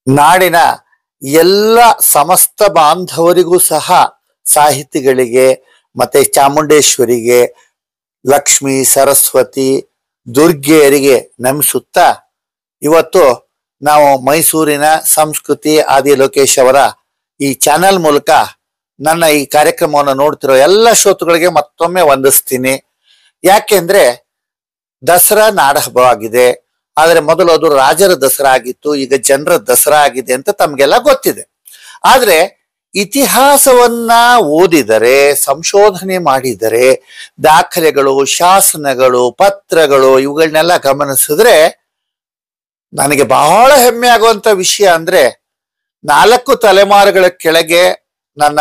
ನಾಡಿನ ಎಲ್ಲ ಸಮಸ್ತ ಬಾಂಧವರಿಗೂ ಸಹ ಸಾಹಿತಿಗಳಿಗೆ ಮತ್ತೆ ಚಾಮುಂಡೇಶ್ವರಿಗೆ, ಲಕ್ಷ್ಮಿ, ಸರಸ್ವತಿ, ದುರ್ಗೆಯರಿಗೆ ನಮಿಸುತ್ತಾ ಇವತ್ತು ನಾವು ಮೈಸೂರಿನ ಸಂಸ್ಕೃತಿ ಆದಿ ಲೋಕೇಶ್ ಅವರ ಈ ಚಾನೆಲ್ ಮೂಲಕ ನನ್ನ ಈ ಕಾರ್ಯಕ್ರಮವನ್ನು ನೋಡ್ತಿರೋ ಎಲ್ಲ ಶ್ರೋತೃಗಳಿಗೆ ಮತ್ತೊಮ್ಮೆ ವಂದಿಸ್ತೀನಿ. ಯಾಕೆಂದ್ರೆ ದಸರಾ ನಾಡಹಬ್ಬವಾಗಿದೆ. ಆದರೆ ಮೊದಲು ಅದು ರಾಜರ ದಸರಾ ಆಗಿತ್ತು, ಈಗ ಜನರ ದಸರಾ ಆಗಿದೆ ಅಂತ ತಮ್ಗೆಲ್ಲ ಗೊತ್ತಿದೆ. ಆದ್ರೆ ಇತಿಹಾಸವನ್ನ ಓದಿದರೆ, ಸಂಶೋಧನೆ ಮಾಡಿದರೆ, ದಾಖಲೆಗಳು, ಶಾಸನಗಳು, ಪತ್ರಗಳು ಇವುಗಳನ್ನೆಲ್ಲ ಗಮನಿಸಿದ್ರೆ ನನಗೆ ಬಹಳ ಹೆಮ್ಮೆ ಆಗುವಂತ ವಿಷಯ ಅಂದ್ರೆ 4 ತಲೆಮಾರುಗಳ ಕೆಳಗೆ ನನ್ನ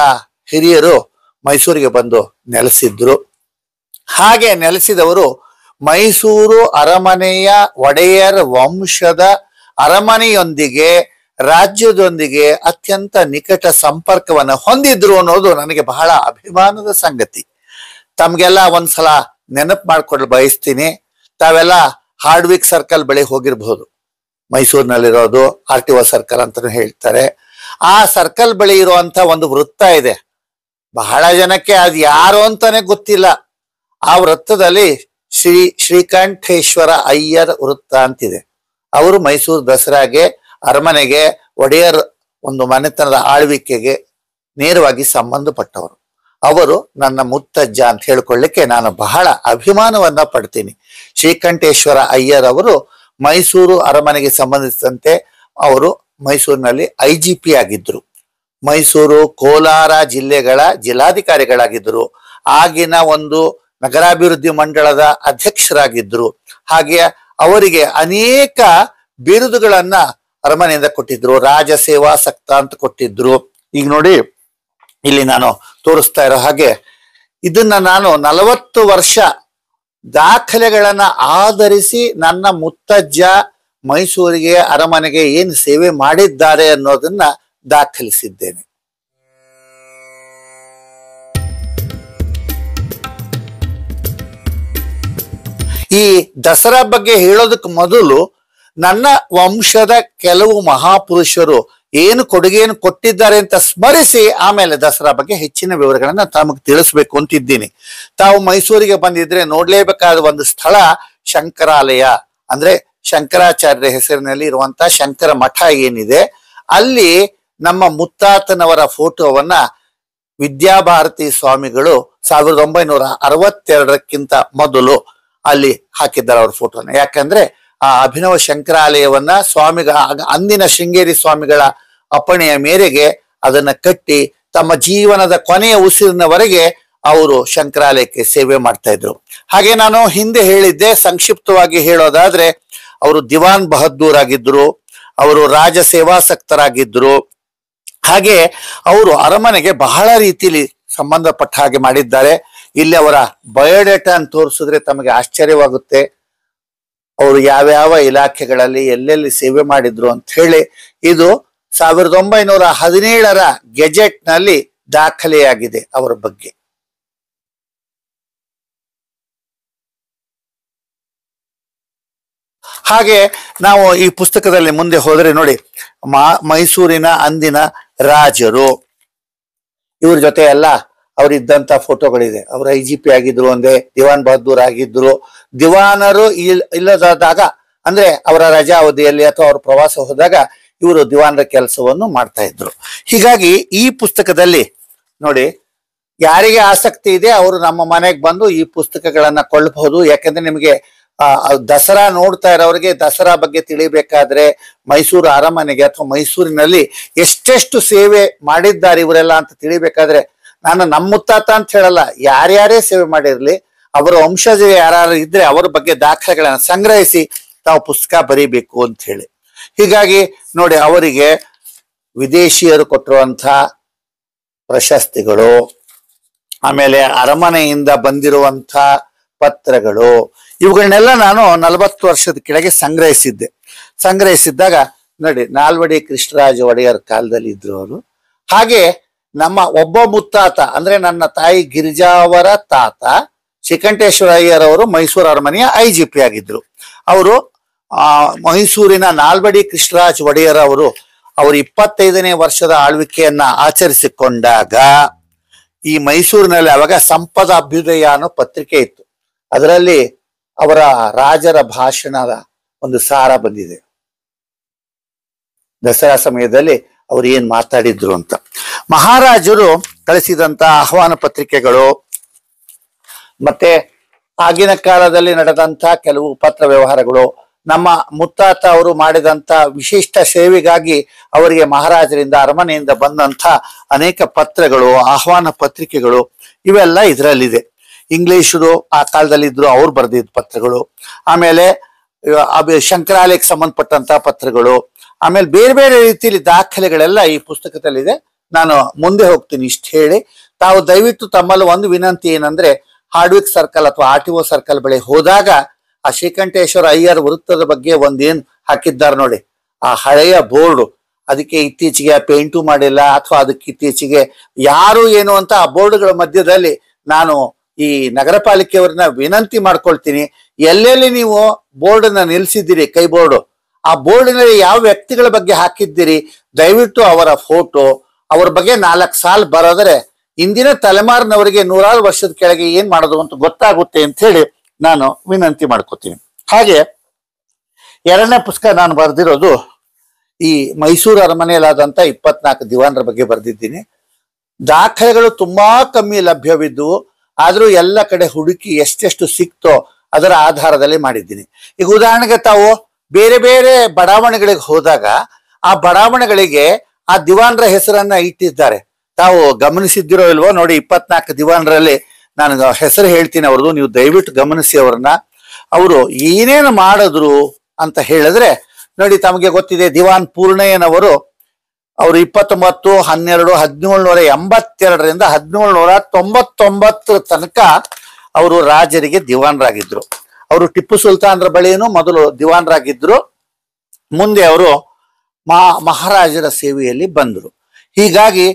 ಹಿರಿಯರು ಮೈಸೂರಿಗೆ ಬಂದು ನೆಲೆಸಿದ್ರು. ಹಾಗೆ ನೆಲೆಸಿದವರು ಮೈಸೂರು ಅರಮನೆಯ ಒಡೆಯರ್ ವಂಶದ ಅರಮನೆಯೊಂದಿಗೆ, ರಾಜ್ಯದೊಂದಿಗೆ ಅತ್ಯಂತ ನಿಕಟ ಸಂಪರ್ಕವನ್ನು ಹೊಂದಿದ್ರು ಅನ್ನೋದು ನನಗೆ ಬಹಳ ಅಭಿಮಾನದ ಸಂಗತಿ. ತಮ್ಗೆಲ್ಲ ಒಂದ್ಸಲ ನೆನಪು ಮಾಡ್ಕೊಳ್ಳ ಬಯಸ್ತೀನಿ. ತಾವೆಲ್ಲ ಹಾರ್ಡ್ವಿಕ್ ಸರ್ಕಲ್ ಬಳಿ ಹೋಗಿರ್ಬಹುದು. ಮೈಸೂರಿನಲ್ಲಿರೋದು RTO ಸರ್ಕಲ್ ಅಂತಾನು ಹೇಳ್ತಾರೆ. ಆ ಸರ್ಕಲ್ ಬಳಿ ಇರುವಂತ ಒಂದು ವೃತ್ತ ಇದೆ. ಬಹಳ ಜನಕ್ಕೆ ಅದು ಯಾರು ಅಂತಾನೆ ಗೊತ್ತಿಲ್ಲ. ಆ ವೃತ್ತದಲ್ಲಿ ಶ್ರೀಕಂಠೇಶ್ವರ ಅಯ್ಯರ್ ವೃತ್ತ ಅಂತಿದೆ. ಅವರು ಮೈಸೂರು ದಸರಾಗೆ, ಅರಮನೆಗೆ, ಒಡೆಯರ್ ಒಂದು ಮನೆತನದ ಆಳ್ವಿಕೆಗೆ ನೇರವಾಗಿ ಸಂಬಂಧಪಟ್ಟವರು. ಅವರು ನನ್ನ ಮುತ್ತಜ್ಜ ಅಂತ ಹೇಳ್ಕೊಳ್ಳಿಕ್ಕೆ ನಾನು ಬಹಳ ಅಭಿಮಾನವನ್ನ ಪಡ್ತೀನಿ. ಶ್ರೀಕಂಠೇಶ್ವರ ಅಯ್ಯರ್ ಅವರು ಮೈಸೂರು ಅರಮನೆಗೆ ಸಂಬಂಧಿಸಿದಂತೆ ಅವರು ಮೈಸೂರಿನಲ್ಲಿ IGP ಆಗಿದ್ರು. ಮೈಸೂರು, ಕೋಲಾರ ಜಿಲ್ಲೆಗಳ ಜಿಲ್ಲಾಧಿಕಾರಿಗಳಾಗಿದ್ದರು. ಆಗಿನ ಒಂದು ನಗರಾಭಿವೃದ್ಧಿ ಮಂಡಳದ ಅಧ್ಯಕ್ಷರಾಗಿದ್ರು. ಹಾಗೆ ಅವರಿಗೆ ಅನೇಕ ಬಿರುದುಗಳನ್ನ ಅರಮನೆಯಿಂದ ಕೊಟ್ಟಿದ್ರು. ರಾಜ ಸೇವಾಸಕ್ತ ಅಂತ ಕೊಟ್ಟಿದ್ರು. ಈಗ ನೋಡಿ, ಇಲ್ಲಿ ನಾನು ತೋರಿಸ್ತಾ ಇರೋ ಹಾಗೆ ಇದನ್ನ ನಾನು 40 ವರ್ಷ ದಾಖಲೆಗಳನ್ನ ಆಧರಿಸಿ ನನ್ನ ಮುತ್ತಜ್ಜ ಮೈಸೂರಿಗೆ, ಅರಮನೆಗೆ ಏನು ಸೇವೆ ಮಾಡಿದ್ದಾರೆ ಅನ್ನೋದನ್ನ ದಾಖಲಿಸಿದ್ದೇನೆ. ಈ ದಸರಾ ಬಗ್ಗೆ ಹೇಳೋದಕ್ಕೆ ಮೊದಲು ನನ್ನ ವಂಶದ ಕೆಲವು ಮಹಾಪುರುಷರು ಏನು ಕೊಡುಗೆಯನ್ನು ಕೊಟ್ಟಿದ್ದಾರೆ ಅಂತ ಸ್ಮರಿಸಿ ಆಮೇಲೆ ದಸರಾ ಬಗ್ಗೆ ಹೆಚ್ಚಿನ ವಿವರಗಳನ್ನ ತಮಗೆ ತಿಳಿಸ್ಬೇಕು ಅಂತಿದ್ದೀನಿ. ತಾವು ಮೈಸೂರಿಗೆ ಬಂದಿದ್ರೆ ನೋಡ್ಲೇಬೇಕಾದ ಒಂದು ಸ್ಥಳ ಶಂಕರಾಲಯ, ಅಂದ್ರೆ ಶಂಕರಾಚಾರ್ಯರ ಹೆಸರಿನಲ್ಲಿ ಇರುವಂತ ಶಂಕರ ಮಠ ಏನಿದೆ, ಅಲ್ಲಿ ನಮ್ಮ ಮುತ್ತಾತನವರ ಫೋಟೋವನ್ನ ವಿದ್ಯಾಭಾರತಿ ಸ್ವಾಮಿಗಳು 1962ಕ್ಕಿಂತ ಮೊದಲು ಅಲ್ಲಿ ಹಾಕಿದ್ದಾರೆ ಅವ್ರ ಫೋಟೋನ. ಯಾಕಂದ್ರೆ ಆ ಅಭಿನವ ಶಂಕರಾಲಯವನ್ನ ಅಂದಿನ ಶೃಂಗೇರಿ ಸ್ವಾಮಿಗಳ ಅಪ್ಪಣೆಯ ಮೇರೆಗೆ ಅದನ್ನ ಕಟ್ಟಿ ತಮ್ಮ ಜೀವನದ ಕೊನೆಯ ಉಸಿರಿನವರೆಗೆ ಅವರು ಶಂಕರಾಲಯಕ್ಕೆ ಸೇವೆ ಮಾಡ್ತಾ ಇದ್ರು. ಹಾಗೆ ನಾನು ಹಿಂದೆ ಹೇಳಿದ್ದೆ, ಸಂಕ್ಷಿಪ್ತವಾಗಿ ಹೇಳೋದಾದ್ರೆ ಅವರು ದಿವಾನ್ ಬಹದ್ದೂರ್ ಆಗಿದ್ರು, ಅವರು ರಾಜ ಸೇವಾಸಕ್ತರಾಗಿದ್ರು. ಹಾಗೆ ಅವರು ಅರಮನೆಗೆ ಬಹಳ ರೀತಿಯಲ್ಲಿ ಸಂಬಂಧಪಟ್ಟ ಹಾಗೆ ಮಾಡಿದ್ದಾರೆ. ಇಲ್ಲಿ ಅವರ ಬಯೋಡೇಟಾ ಅಂತ ತೋರಿಸಿದ್ರೆ ತಮಗೆ ಆಶ್ಚರ್ಯವಾಗುತ್ತೆ. ಅವರು ಯಾವ್ಯಾವ ಇಲಾಖೆಗಳಲ್ಲಿ ಎಲ್ಲೆಲ್ಲಿ ಸೇವೆ ಮಾಡಿದ್ರು ಅಂತ ಹೇಳಿ ಇದು 1917ರ ಗೆಜೆಟ್ ನಲ್ಲಿ ದಾಖಲೆಯಾಗಿದೆ ಅವರ ಬಗ್ಗೆ. ಹಾಗೆ ನಾವು ಈ ಪುಸ್ತಕದಲ್ಲಿ ಮುಂದೆ ಹೋದ್ರೆ ನೋಡಿ, ಮೈಸೂರಿನ ಅಂದಿನ ರಾಜರು, ಇವ್ರ ಜೊತೆ ಎಲ್ಲ ಅವರಿದ್ದಂತ ಫೋಟೋಗಳಿದೆ. ಅವರು IGP ಆಗಿದ್ರು, ಒಂದೇ ದಿವಾನ್ ಬಹದ್ದೂರ್ ಆಗಿದ್ರು. ದಿವಾನರು ಇಲ್ಲದಾದಾಗ ಅಂದ್ರೆ ಅವರ ರಜಾ ಅವಧಿಯಲ್ಲಿ ಅಥವಾ ಅವರು ಪ್ರವಾಸ ಹೋದಾಗ ಇವರು ದಿವಾನರ ಕೆಲಸವನ್ನು ಮಾಡ್ತಾ ಇದ್ರು. ಹೀಗಾಗಿ ಈ ಪುಸ್ತಕದಲ್ಲಿ ನೋಡಿ, ಯಾರಿಗೆ ಆಸಕ್ತಿ ಇದೆ ಅವರು ನಮ್ಮ ಮನೆಗೆ ಬಂದು ಈ ಪುಸ್ತಕಗಳನ್ನ ಕೊಳ್ಳಬಹುದು. ಯಾಕಂದ್ರೆ ನಿಮಗೆ ದಸರಾ ನೋಡ್ತಾ ಇರೋರಿಗೆ ದಸರಾ ಬಗ್ಗೆ ತಿಳಿಬೇಕಾದ್ರೆ, ಮೈಸೂರು ಅರಮನೆಗೆ ಅಥವಾ ಮೈಸೂರಿನಲ್ಲಿ ಎಷ್ಟೆಷ್ಟು ಸೇವೆ ಮಾಡಿದ್ದಾರೆ ಇವರೆಲ್ಲ ಅಂತ ತಿಳಿಬೇಕಾದ್ರೆ, ನಾನು ನಮ್ಮ ಮುತ್ತಾತ ಅಂತ ಹೇಳಲ್ಲ, ಯಾರ್ಯಾರೇ ಸೇವೆ ಮಾಡಿರ್ಲಿ ಅವರ ವಂಶಜ ಯಾರು ಇದ್ರೆ ಅವರ ಬಗ್ಗೆ ದಾಖಲೆಗಳನ್ನ ಸಂಗ್ರಹಿಸಿ ತಾವು ಪುಸ್ತಕ ಬರೀಬೇಕು ಅಂತ ಹೇಳಿ. ಹೀಗಾಗಿ ನೋಡಿ, ಅವರಿಗೆ ವಿದೇಶಿಯರು ಕೊಟ್ಟಿರುವಂಥ ಪ್ರಶಸ್ತಿಗಳು, ಆಮೇಲೆ ಅರಮನೆಯಿಂದ ಬಂದಿರುವಂಥ ಪತ್ರಗಳು, ಇವುಗಳನ್ನೆಲ್ಲ ನಾನು 40 ವರ್ಷದ ಕೆಳಗೆ ಸಂಗ್ರಹಿಸಿದ್ದಾಗ ನೋಡಿ, ನಾಲ್ವಡಿ ಕೃಷ್ಣರಾಜ ಒಡೆಯರ್ ಕಾಲದಲ್ಲಿ ಇದ್ರು ಅವರು. ಹಾಗೆ ನಮ್ಮ ಒಬ್ಬ ಮುತ್ತಾತ ಅಂದ್ರೆ ನನ್ನ ತಾಯಿ ಗಿರಿಜಾವರ ತಾತ ಶ್ರೀಕಂಠೇಶ್ವರ ಅಯ್ಯರ್ ಅವರು ಮೈಸೂರು ಅರಮನೆಯ IGP ಆಗಿದ್ರು. ಅವರು ಮೈಸೂರಿನ ನಾಲ್ವಡಿ ಕೃಷ್ಣರಾಜ ಒಡೆಯರ್ ಅವರು ಅವರು 25ನೇ ವರ್ಷದ ಆಳ್ವಿಕೆಯನ್ನ ಆಚರಿಸಿಕೊಂಡಾಗ ಈ ಮೈಸೂರಿನಲ್ಲಿ ಅವಾಗ ಸಂಪದ ಅಭ್ಯುದಯ ಅನ್ನೋ ಪತ್ರಿಕೆ ಇತ್ತು. ಅದರಲ್ಲಿ ಅವರ ರಾಜರ ಭಾಷಣದ ಒಂದು ಸಾರ ಬಂದಿದೆ. ದಸರಾ ಸಮಯದಲ್ಲಿ ಅವ್ರು ಏನ್ ಮಾತಾಡಿದ್ರು ಅಂತ. ಮಹಾರಾಜರು ಕಳಿಸಿದಂತ ಆಹ್ವಾನ ಪತ್ರಿಕೆಗಳು ಮತ್ತೆ ಆಗಿನ ಕಾಲದಲ್ಲಿ ನಡೆದಂತ ಕೆಲವು ಪತ್ರ ವ್ಯವಹಾರಗಳು, ನಮ್ಮ ಮುತ್ತಾತ ಅವರು ಮಾಡಿದಂತ ವಿಶಿಷ್ಟ ಸೇವೆಗಾಗಿ ಅವರಿಗೆ ಮಹಾರಾಜರಿಂದ ಅರಮನೆಯಿಂದ ಬಂದಂತ ಅನೇಕ ಪತ್ರಗಳು, ಆಹ್ವಾನ ಪತ್ರಿಕೆಗಳು ಇವೆಲ್ಲ ಇದರಲ್ಲಿದೆ. ಇಂಗ್ಲಿಷರು ಆ ಕಾಲದಲ್ಲಿ ಇದ್ರು, ಅವ್ರು ಬರೆದಿದ್ದ ಪತ್ರಗಳು, ಆಮೇಲೆ ಶಂಕರಾಲಯಕ್ಕೆ ಸಂಬಂಧಪಟ್ಟಂತ ಪತ್ರಗಳು, ಆಮೇಲೆ ಬೇರೆ ಬೇರೆ ರೀತಿಯಲ್ಲಿ ದಾಖಲೆಗಳೆಲ್ಲ ಈ ಪುಸ್ತಕದಲ್ಲಿದೆ. ನಾನು ಮುಂದೆ ಹೋಗ್ತೀನಿ. ಇಷ್ಟು ಹೇಳಿ ತಾವು ದಯವಿಟ್ಟು ತಮ್ಮಲ್ಲಿ ಒಂದು ವಿನಂತಿ ಏನಂದ್ರೆ, ಹಾರ್ಡ್ವಿಕ್ ಸರ್ಕಲ್ ಅಥವಾ RTO ಸರ್ಕಲ್ ಬಳಿ ಹೋದಾಗ ಆ ಶ್ರೀಕಂಠೇಶ್ವರ ಅಯ್ಯರ್ ವೃತ್ತದ ಬಗ್ಗೆ ಒಂದೇನ್ ಹಾಕಿದ್ದಾರೆ ನೋಡಿ, ಆ ಹಳೆಯ ಬೋರ್ಡು, ಅದಕ್ಕೆ ಇತ್ತೀಚೆಗೆ ಪೇಂಟು ಮಾಡಿಲ್ಲ ಅಥವಾ ಅದಕ್ಕೆ ಇತ್ತೀಚೆಗೆ ಯಾರು ಏನು ಅಂತ ಆ ಬೋರ್ಡ್ಗಳ ಮಧ್ಯದಲ್ಲಿ ನಾನು ಈ ನಗರ ಪಾಲಿಕೆಯವ್ರನ್ನ ವಿನಂತಿ ಮಾಡ್ಕೊಳ್ತೀನಿ, ಎಲ್ಲೆಲ್ಲಿ ನೀವು ಬೋರ್ಡನ್ನ ನಿಲ್ಸಿದ್ದೀರಿ, ಕೈ ಬೋರ್ಡು, ಆ ಬೋರ್ಡಿನಲ್ಲಿ ಯಾವ ವ್ಯಕ್ತಿಗಳ ಬಗ್ಗೆ ಹಾಕಿದ್ದೀರಿ, ದಯವಿಟ್ಟು ಅವರ ಫೋಟೋ, ಅವ್ರ ಬಗ್ಗೆ 4 ಸಾಲು ಬರೋದ್ರೆ ಇಂದಿನ ತಲೆಮಾರಿನವರಿಗೆ 100 ವರ್ಷದ ಕೆಳಗೆ ಏನ್ ಮಾಡೋದು ಅಂತ ಗೊತ್ತಾಗುತ್ತೆ ಅಂತ ಹೇಳಿ ನಾನು ವಿನಂತಿ ಮಾಡ್ಕೋತೀನಿ. ಹಾಗೆ ಎರಡನೇ ಪುಸ್ತಕ ನಾನು ಬರೆದಿರೋದು ಈ ಮೈಸೂರು ಅರಮನೆಯಲ್ಲಾದಂತ 24 ದಿವಾನರ ಬಗ್ಗೆ ಬರೆದಿದ್ದೀನಿ. ದಾಖಲೆಗಳು ತುಂಬಾ ಕಮ್ಮಿ ಲಭ್ಯವಿದ್ದವು, ಆದ್ರೂ ಎಲ್ಲ ಕಡೆ ಹುಡುಕಿ ಎಷ್ಟೆಷ್ಟು ಸಿಕ್ತೋ ಅದರ ಆಧಾರದಲ್ಲಿ ಮಾಡಿದ್ದೀನಿ. ಈಗ ಉದಾಹರಣೆಗೆ ತಾವು ಬೇರೆ ಬೇರೆ ಬಡಾವಣೆಗಳಿಗೆ ಹೋದಾಗ ಆ ಬಡಾವಣೆಗಳಿಗೆ ಆ ದಿವಾನರ ಹೆಸರನ್ನ ಇಟ್ಟಿದ್ದಾರೆ. ತಾವು ಗಮನಿಸಿದ್ದಿರೋ ಇಲ್ವೋ ನೋಡಿ, 24 ದಿವಾನರಲ್ಲಿ ನಾನು ಹೆಸರು ಹೇಳ್ತೀನಿ ಅವ್ರದ್ದು, ನೀವು ದಯವಿಟ್ಟು ಗಮನಿಸಿ ಅವ್ರನ್ನ. ಅವರು ಏನೇನು ಮಾಡಿದ್ರು ಅಂತ ಹೇಳಿದ್ರೆ ನೋಡಿ, ತಮಗೆ ಗೊತ್ತಿದೆ ದಿವಾನ್ ಪೂರ್ಣಯ್ಯನವರು ಅವರು 1782 1792 ತನಕ ಅವರು ರಾಜರಿಗೆ ದಿವಾನರಾಗಿದ್ರು. ಅವರು ಟಿಪ್ಪು ಸುಲ್ತಾನ್ರ ಬಳಿಯೂ ಮೊದಲು ದಿವಾನರಾಗಿದ್ರು, ಮುಂದೆ ಅವರು ಮಹಾರಾಜರ ಸೇವೆಯಲ್ಲಿ ಬಂದರು. ಹೀಗಾಗಿ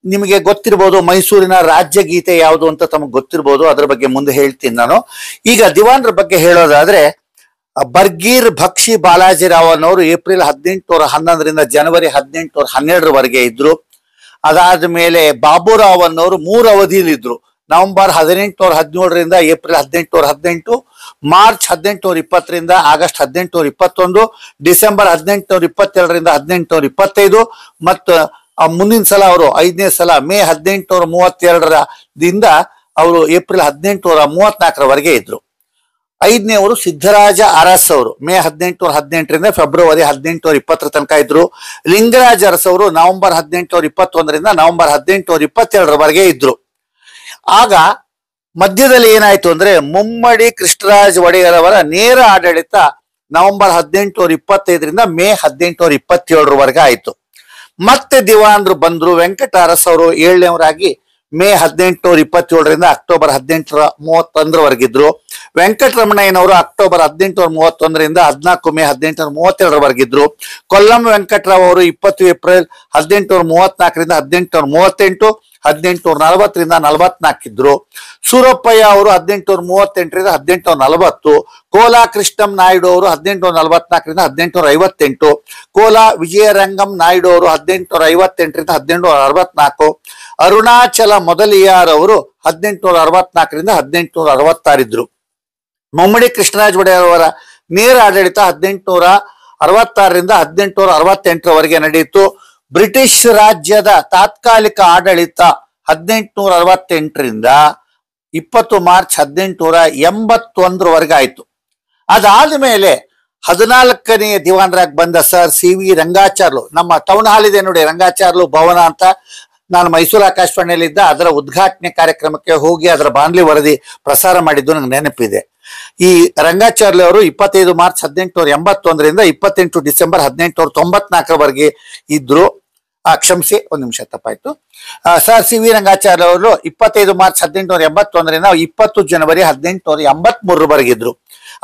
ನಿಮಗೆ ಗೊತ್ತಿರ್ಬೋದು ಮೈಸೂರಿನ ರಾಜ್ಯ ಗೀತೆ ಯಾವುದು ಅಂತ ತಮಗೆ ಗೊತ್ತಿರ್ಬೋದು, ಅದರ ಬಗ್ಗೆ ಮುಂದೆ ಹೇಳ್ತೀನಿ ನಾನು. ಈಗ ದಿವಾನರ ಬಗ್ಗೆ ಹೇಳೋದಾದ್ರೆ, ಬರ್ಗೀರ್ ಭಕ್ಷಿ ಬಾಲಾಜಿರಾವ್ ಅನ್ನೋರು ಏಪ್ರಿಲ್ 1811 ಜನವರಿ 1812 ಇದ್ರು. ಅದಾದ ಮೇಲೆ ಬಾಬುರಾವ್ ಅನ್ನೋರು 3 ಅವಧಿಯಲ್ಲಿ ಇದ್ರು. November 1817 April 1818, March 1820 August 1821, December 1822 1825, ಮತ್ತು ಮುಂದಿನ ಸಲ ಅವರು 5ನೇ ಸಲ ಮೇ 1832 ಅವರು ಏಪ್ರಿಲ್ 1834 ಇದ್ರು. 5ನೇವರು ಸಿದ್ದರಾಜ ಅರಸ್ ಅವರು ಮೇ 1818 ಫೆಬ್ರವರಿ 1820 ತನಕ ಇದ್ರು. ಲಿಂಗರಾಜ ಅರಸ್ ಅವರು ನವೆಂಬರ್ 1821 ನವೆಂಬರ್ 1822 ಇದ್ರು. ಆಗ ಮಧ್ಯದಲ್ಲಿ ಏನಾಯ್ತು ಅಂದ್ರೆ, ಮುಮ್ಮಡಿ ಕೃಷ್ಣರಾಜ ಒಡೆಯರ್ ಅವರ ನೇರ ಆಡಳಿತ ನವೆಂಬರ್ 1825 ಮೇ 1827 ಆಯ್ತು. ಮತ್ತೆ ದಿವಾನರು ಬಂದ್ರು. ವೆಂಕಟ ಅರಸ್ ಅವರು 7ನೇವರಾಗಿ ಮೇ 1827 ಅಕ್ಟೋಬರ್ 1831 ಇದ್ರು. ವೆಂಕಟರಮಣಯ್ಯನವರು ಅಕ್ಟೋಬರ್ 1831 14 ಮೇ 1832 ಇದ್ರು. ಕೊಲ್ಲಂ ವೆಂಕಟರಾವ್ ಅವರು 20 ಏಪ್ರಿಲ್ 1834 1838, 1840 44 ಇದ್ರು. ಸೂರಪ್ಪಯ್ಯ ಅವರು 1838 1840, ಕೋಲಾ ಕೃಷ್ಣಂ ನಾಯ್ಡು ಅವರು 1844 1858, ಕೋಲಾ ವಿಜಯರಂಗಂ ನಾಯ್ಡು ಅವರು 1858 1864, ಅರುಣಾಚಲ ಮೊದಲಿಯಾರ್ ಅವರು 1864 1866 ಇದ್ರು. ಮುಮ್ಮಡಿ ಕೃಷ್ಣರಾಜ ಒಡೆಯರ್ ಅವರ ನೇರ ಆಡಳಿತ 1866 1868 ನಡೆಯಿತು. ಬ್ರಿಟಿಷ್ ರಾಜ್ಯದ ತಾತ್ಕಾಲಿಕ ಆಡಳಿತ 1868 20 ಮಾರ್ಚ್ 1881 ಆಯ್ತು. ಅದಾದ ಮೇಲೆ 14ನೇ ದಿವಾನರಾಗಿ ಬಂದ ಸರ್ CV ರಂಗಾಚಾರ್ಲು, ನಮ್ಮ ಟೌನ್ ಹಾಲ್ ಇದೆ ನೋಡಿ ರಂಗಾಚಾರ್ಲು ಭವನ ಅಂತ, ನಾನು ಮೈಸೂರು ಆಕಾಶವಾಣಿಯಲ್ಲಿದ್ದ ಅದರ ಉದ್ಘಾಟನೆ ಕಾರ್ಯಕ್ರಮಕ್ಕೆ ಹೋಗಿ ಅದರ ಬಾನ್ಲಿ ವರದಿ ಪ್ರಸಾರ ಮಾಡಿದ್ದು ನಂಗೆ ನೆನಪಿದೆ. ಈ ರಂಗಾಚಾರ್ಲು ಅವರು 25 ಮಾರ್ಚ್ 1881 28 ಡಿಸೆಂಬರ್ 1894 ಇದ್ರು. ಕ್ಷಮಿಸಿ, ಒಂದು ನಿಮಿಷ ತಪ್ಪಾಯ್ತು. ಸರ್ CV ರಂಗಾಚಾರ್ಯ ಅವರು 25 ಮಾರ್ಚ್ 1881 20 ಜನವರಿ 1883 ಇದ್ರು.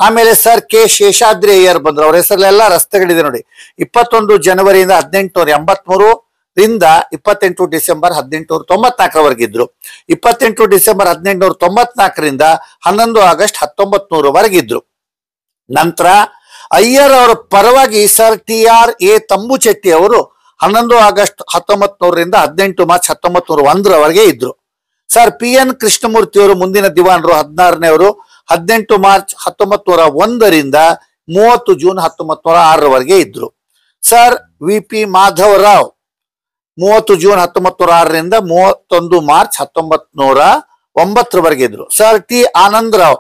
ಆಮೇಲೆ ಸರ್ K ಶೇಷಾದ್ರಿ ಅಯ್ಯರ್ ಬಂದ್ರು. ಅವ್ರ ಹೆಸರಲ್ಲೆಲ್ಲ ರಸ್ತೆಗಳಿದೆ ನೋಡಿ. 21 ಜನವರಿಯಿಂದ 1883 28 ಡಿಸೆಂಬರ್ 1894 ಇದ್ರು. 28 ಡಿಸೆಂಬರ್ 1894 11 ಆಗಸ್ಟ್ 1900 ಇದ್ರು. ನಂತರ ಅಯ್ಯರ್ ಅವರ ಪರವಾಗಿ ಸರ್ TRA ತಂಬುಚೆಟ್ಟಿ ಅವರು 11 ಆಗಸ್ಟ್ 1900ರಿಂದ 18 ಮಾರ್ಚ್ 1901ರವರೆಗೆ ಇದ್ರು. ಸರ್ PN ಕೃಷ್ಣಮೂರ್ತಿಯವರು ಮುಂದಿನ ದಿವಾನರು 16ನೇವರು 18 ಮಾರ್ಚ್ 1901ರಿಂದ 30 ಜೂನ್ 1906ರವರೆಗೆ ಇದ್ರು. ಸರ್ VP ಮಾಧವರಾವ್ 30 ಜೂನ್ 1906ರಿಂದ 31 ಮಾರ್ಚ್ 1909ರವರೆಗೆ ಇದ್ರು. ಸರ್ T ಆನಂದರಾವ್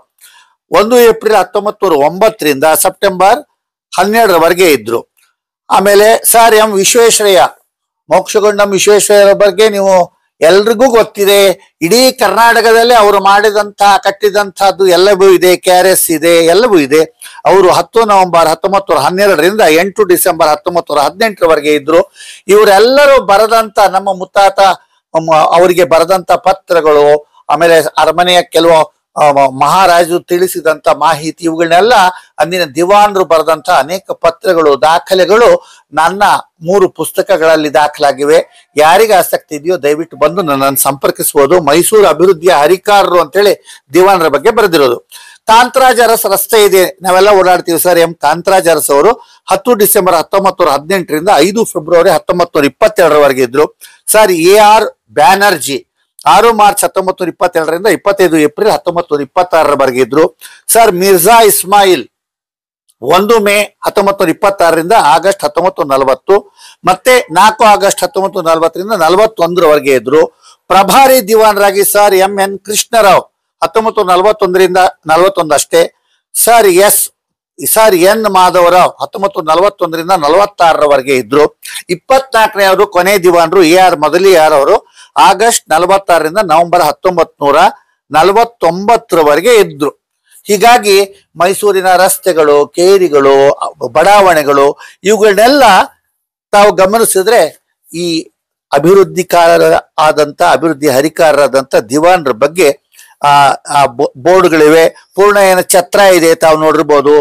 1 ಏಪ್ರಿಲ್ 1909ರಿಂದ ಸೆಪ್ಟೆಂಬರ್ 12ರವರೆಗೆ ಇದ್ರು. ಆಮೇಲೆ ಸರ್ M ವಿಶ್ವೇಶ್ವರಯ್ಯ, ಮೋಕ್ಷಗುಂಡ ವಿಶ್ವೇಶ್ವರಯ್ಯ ಬಗ್ಗೆ ನೀವು ಎಲ್ರಿಗೂ ಗೊತ್ತಿದೆ. ಇಡೀ ಕರ್ನಾಟಕದಲ್ಲಿ ಅವರು ಕಟ್ಟಿದಂತಹದ್ದು ಎಲ್ಲವೂ ಇದೆ, KRS ಇದೆ, ಎಲ್ಲವೂ ಇದೆ. ಅವರು 10 ನವೆಂಬರ್ 1912ರಿಂದ 8 ಡಿಸೆಂಬರ್ 1918ರವರೆಗೆ ಇದ್ರು. ಇವರೆಲ್ಲರೂ ಬರೆದಂತ ನಮ್ಮ ಮುತ್ತಾತ ಅವರಿಗೆ ಬರೆದಂತ ಪತ್ರಗಳು, ಆಮೇಲೆ ಅರಮನೆಯ ಕೆಲವು ಮಹಾರಾಜರು ತಿಳಿಸಿದಂತ ಮಾಹಿತಿ, ಇವುಗಳನ್ನೆಲ್ಲ ಅಂದಿನ ದಿವಾನರು ಬರೆದಂತ ಅನೇಕ ಪತ್ರಗಳು, ದಾಖಲೆಗಳು ನನ್ನ 3 ಪುಸ್ತಕಗಳಲ್ಲಿ ದಾಖಲಾಗಿವೆ. ಯಾರಿಗೆ ಆಸಕ್ತಿ ಇದೆಯೋ ದಯವಿಟ್ಟು ಬಂದು ನನ್ನನ್ನು ಸಂಪರ್ಕಿಸಬಹುದು. ಮೈಸೂರು ಅಭಿವೃದ್ಧಿಯ ಹರಿಕಾರರು ಅಂತೇಳಿ ದಿವಾನರ ಬಗ್ಗೆ ಬರೆದಿರೋದು. ಕಾಂತರಾಜ್ ಅರಸ್ ರಸ್ತೆ ಇದೆ, ನಾವೆಲ್ಲ ಓಡಾಡ್ತೀವಿ ಸರ್. M ಕಾಂತರಾಜ್ ಅರಸ್ ಅವರು 10 ಡಿಸೆಂಬರ್ 1918ರಿಂದ 5 ಫೆಬ್ರವರಿ 1922ರವರೆಗೆ ಇದ್ರು. ಸರ್ AR ಬ್ಯಾನರ್ಜಿ 6 ಮಾರ್ಚ್ 1922ರಿಂದ 25 ಏಪ್ರಿಲ್ 1926ರವರೆಗೆ ಇದ್ರು. ಸರ್ ಮಿರ್ಜಾ ಇಸ್ಮಾಯಿಲ್ 1 ಮೇ 1926ರಿಂದ ಆಗಸ್ಟ್ 1940, ಮತ್ತೆ 4 ಆಗಸ್ಟ್ 1940ರಿಂದ 41ರವರೆಗೆ ಇದ್ರು. ಪ್ರಭಾರಿ ದಿವಾನರಾಗಿ ಸರ್ MN ಕೃಷ್ಣರಾವ್ 1941ರಿಂದ 41 ಅಷ್ಟೇ. ಸರ್ N ಮಾಧವರಾವ್ 1941ರಿಂದ 46ರವರೆಗೆ ಇದ್ರು. 24ನೇವರು ಕೊನೆ ದಿವಾನರು AR ಮೊದಲಿಯಾರ್ ಅವರು ಆಗಸ್ಟ್ 46ರಿಂದ ನವೆಂಬರ್ 1949ರವರೆಗೆ ಇದ್ರು. ಹೀಗಾಗಿ ಮೈಸೂರಿನ ರಸ್ತೆಗಳು, ಕೇರಿಗಳು, ಬಡಾವಣೆಗಳು ಇವುಗಳನ್ನೆಲ್ಲ ತಾವು ಗಮನಿಸಿದ್ರೆ ಈ ಅಭಿವೃದ್ಧಿ ಹರಿಕಾರರಾದಂತ ದಿವಾನರ ಬಗ್ಗೆ ಬೋರ್ಡ್ಗಳಿವೆ. ಪೂರ್ಣಯ್ಯನ ಛತ್ರ ಇದೆ, ತಾವು ನೋಡಿರ್ಬೋದು.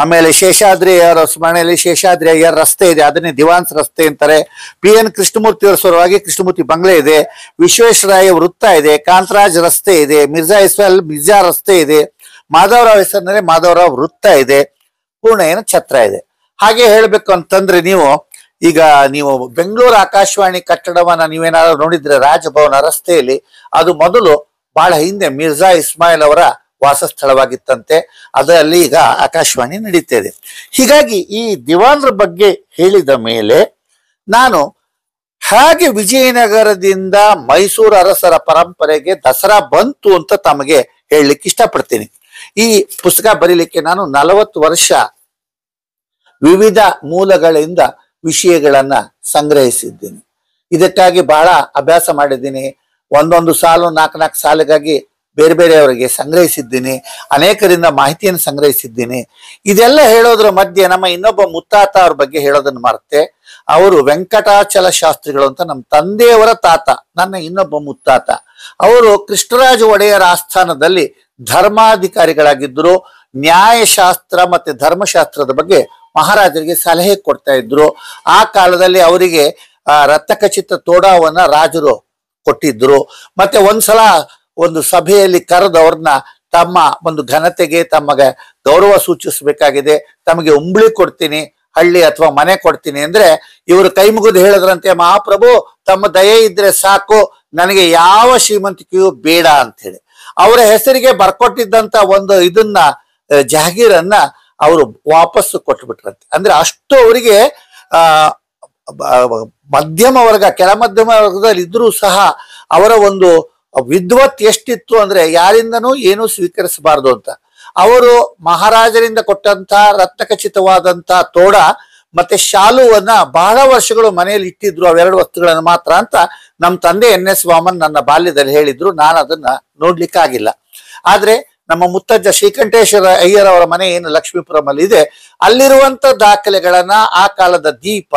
ಆಮೇಲೆ ಶೇಷಾದ್ರಿ ಅವರ ಸ್ಮರಣೆಯಲ್ಲಿ ಶೇಷಾದ್ರಿ ಅಯ್ಯರ್ ರಸ್ತೆ ಇದೆ, ಅದನ್ನೇ ದಿವಾನ್ಸ್ ರಸ್ತೆ ಅಂತಾರೆ. PN ಕೃಷ್ಣಮೂರ್ತಿ ಅವರ ಸಲುವಾಗಿ ಕೃಷ್ಣಮೂರ್ತಿ ಬಂಗ್ಲೆ ಇದೆ. ವಿಶ್ವೇಶ್ವರಯ್ಯ ವೃತ್ತ ಇದೆ, ಕಾಂತರಾಜ್ ರಸ್ತೆ ಇದೆ, ಮಿರ್ಜಾ ಇಸ್ಮಾಯಿಲ್ ಮಿರ್ಜಾ ರಸ್ತೆ ಇದೆ, ಮಾಧವರಾವ್ ಹೆಸರಿನಲ್ಲಿ ಮಾಧವರಾವ್ ವೃತ್ತ ಇದೆ, ಪೂರ್ಣಯ್ಯನ ಛತ್ರ ಇದೆ. ಹಾಗೆ ಹೇಳ್ಬೇಕು ಅಂತಂದ್ರೆ ನೀವು ಬೆಂಗಳೂರು ಆಕಾಶವಾಣಿ ಕಟ್ಟಡವನ್ನ ನೀವೇನಾದ್ರು ನೋಡಿದ್ರೆ ರಾಜಭವನ ರಸ್ತೆಯಲ್ಲಿ, ಅದು ಮೊದಲು ಬಹಳ ಹಿಂದೆ ಮಿರ್ಜಾ ಇಸ್ಮಾಯಿಲ್ ಅವರ ವಾಸಸ್ಥಳವಾಗಿತ್ತಂತೆ. ಅದರಲ್ಲಿ ಈಗ ಆಕಾಶವಾಣಿ ನಡೀತಾ ಇದೆ. ಹೀಗಾಗಿ ಈ ದಿವಾನರ ಬಗ್ಗೆ ಹೇಳಿದ ಮೇಲೆ ನಾನು ಹೇಗೆ ವಿಜಯನಗರದಿಂದ ಮೈಸೂರು ಅರಸರ ಪರಂಪರೆಗೆ ದಸರಾ ಬಂತು ಅಂತ ತಮಗೆ ಹೇಳಲಿಕ್ಕೆ ಇಷ್ಟಪಡ್ತೀನಿ. ಈ ಪುಸ್ತಕ ಬರೀಲಿಕ್ಕೆ ನಾನು 40 ವರ್ಷ ವಿವಿಧ ಮೂಲಗಳಿಂದ ವಿಷಯಗಳನ್ನ ಸಂಗ್ರಹಿಸಿದ್ದೀನಿ. ಇದಕ್ಕಾಗಿ ಬಹಳ ಅಭ್ಯಾಸ ಮಾಡಿದ್ದೀನಿ. ಒಂದೊಂದು ಸಾಲು 4 ಸಾಲಿಗಾಗಿ ಬೇರೆ ಬೇರೆಯವರಿಗೆ ಸಂಗ್ರಹಿಸಿದ್ದೀನಿ, ಅನೇಕರಿಂದ ಮಾಹಿತಿಯನ್ನು ಸಂಗ್ರಹಿಸಿದ್ದೀನಿ. ಇದೆಲ್ಲ ಹೇಳೋದ್ರ ಮಧ್ಯೆ ನಮ್ಮ ಇನ್ನೊಬ್ಬ ಮುತ್ತಾತ ಅವ್ರ ಬಗ್ಗೆ ಹೇಳೋದನ್ನ ಮರ್ತೆ. ಅವರು ವೆಂಕಟಾಚಲ ಶಾಸ್ತ್ರಿಗಳು ಅಂತ ನಮ್ಮ ತಂದೆಯವರ ತಾತ, ನನ್ನ ಇನ್ನೊಬ್ಬ ಮುತ್ತಾತ. ಅವರು ಕೃಷ್ಣರಾಜ ಒಡೆಯರ ಆಸ್ಥಾನದಲ್ಲಿ ಧರ್ಮಾಧಿಕಾರಿಗಳಾಗಿದ್ದರು. ನ್ಯಾಯಶಾಸ್ತ್ರ ಮತ್ತೆ ಧರ್ಮಶಾಸ್ತ್ರದ ಬಗ್ಗೆ ಮಹಾರಾಜರಿಗೆ ಸಲಹೆ ಕೊಡ್ತಾ ಇದ್ರು. ಆ ಕಾಲದಲ್ಲಿ ಅವರಿಗೆ ರತ್ನಖಚಿತ ತೋಡಾವನ್ನ ರಾಜರು ಕೊಟ್ಟಿದ್ರು. ಮತ್ತೆ ಒಂದ್ಸಲ ಒಂದು ಸಭೆಯಲ್ಲಿ ಕರೆದವ್ರನ್ನ ತಮ್ಮ ಒಂದು ಘನತೆಗೆ ತಮಗೆ ಗೌರವ ಸೂಚಿಸಬೇಕಾಗಿದೆ, ತಮಗೆ ಉಂಬ್ಳಿ ಕೊಡ್ತೀನಿ, ಹಳ್ಳಿ ಅಥವಾ ಮನೆ ಕೊಡ್ತೀನಿ ಅಂದ್ರೆ ಇವರು ಕೈ ಮುಗಿದು ಹೇಳಿದ್ರಂತೆ, ಮಹಾಪ್ರಭು ತಮ್ಮ ದಯೆ ಇದ್ರೆ ಸಾಕು, ನನಗೆ ಯಾವ ಶ್ರೀಮಂತಿಕೆಯೂ ಬೇಡ ಅಂತ ಹೇಳಿ ಅವರ ಹೆಸರಿಗೆ ಬರ್ಕೊಟ್ಟಿದ್ದಂತ ಒಂದು ಜಾಗೀರನ್ನ ಅವರು ವಾಪಸ್ಸು ಕೊಟ್ಟು ಬಿಟ್ರಂತೆ. ಅಂದ್ರೆ ಅಷ್ಟು ಅವರಿಗೆ ಮಧ್ಯಮ ವರ್ಗ, ಕೆಳ ಮಧ್ಯಮ ವರ್ಗದಲ್ಲಿ ಇದ್ರೂ ಸಹ ಅವರ ಒಂದು ವಿದ್ವತ್ ಎಷ್ಟಿತ್ತು ಅಂದ್ರೆ ಯಾರಿಂದನೂ ಏನೂ ಸ್ವೀಕರಿಸಬಾರ್ದು ಅಂತ. ಅವರು ಮಹಾರಾಜರಿಂದ ಕೊಟ್ಟಂತಹ ರತ್ನಖಚಿತವಾದಂತಹ ತೋಡ ಮತ್ತೆ ಶಾಲುವನ್ನ ಬಹಳ ವರ್ಷಗಳು ಮನೆಯಲ್ಲಿ ಇಟ್ಟಿದ್ರು, ಅವೆರಡು ವಸ್ತುಗಳನ್ನು ಮಾತ್ರ ಅಂತ ನಮ್ಮ ತಂದೆ NS ವಾಮನ್ ನನ್ನ ಬಾಲ್ಯದಲ್ಲಿ ಹೇಳಿದ್ರು. ನಾನು ಅದನ್ನ ನೋಡ್ಲಿಕ್ಕಾಗಿಲ್ಲ. ಆದ್ರೆ ನಮ್ಮ ಮುತ್ತಜ್ಜ ಶ್ರೀಕಂಠೇಶ್ವರ ಅಯ್ಯರ್ ಅವರ ಮನೆ ಏನು ಲಕ್ಷ್ಮೀಪುರಂ ಅಲ್ಲಿ ಇದೆ, ಅಲ್ಲಿರುವಂತ ದಾಖಲೆಗಳನ್ನ, ಆ ಕಾಲದ ದೀಪ,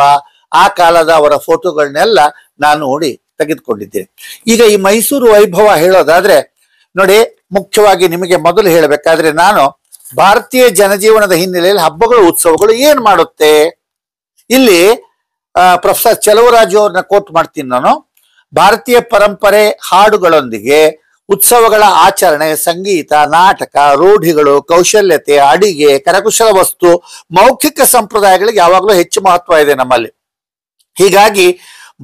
ಆ ಕಾಲದ ಅವರ ಫೋಟೋಗಳನ್ನೆಲ್ಲ ನಾನು ನೋಡಿ ತೆಗೆದುಕೊಂಡಿದ್ದೇನೆ. ಈಗ ಈ ಮೈಸೂರು ವೈಭವ ಹೇಳೋದಾದ್ರೆ ನೋಡಿ, ಮುಖ್ಯವಾಗಿ ನಿಮಗೆ ಮೊದಲು ಹೇಳಬೇಕಾದ್ರೆ ನಾನು ಭಾರತೀಯ ಜನಜೀವನದ ಹಿನ್ನೆಲೆಯಲ್ಲಿ ಹಬ್ಬಗಳು, ಉತ್ಸವಗಳು ಏನ್ ಮಾಡುತ್ತೆ. ಇಲ್ಲಿ ಪ್ರೊಫೆಸರ್ ಚೆಲುವರಾಜು ಅವ್ರನ್ನ ಕೋಟ್ ಮಾಡ್ತೀನಿ ನಾನು. ಭಾರತೀಯ ಪರಂಪರೆ ಹಾಡುಗಳೊಂದಿಗೆ ಉತ್ಸವಗಳ ಆಚರಣೆ, ಸಂಗೀತ, ನಾಟಕ, ರೂಢಿಗಳು, ಕೌಶಲ್ಯತೆ, ಅಡಿಗೆ, ಕರಕುಶಲ ವಸ್ತು, ಮೌಖಿಕ ಸಂಪ್ರದಾಯಗಳಿಗೆ ಯಾವಾಗಲೂ ಹೆಚ್ಚು ಮಹತ್ವ ಇದೆ ನಮ್ಮಲ್ಲಿ. ಹೀಗಾಗಿ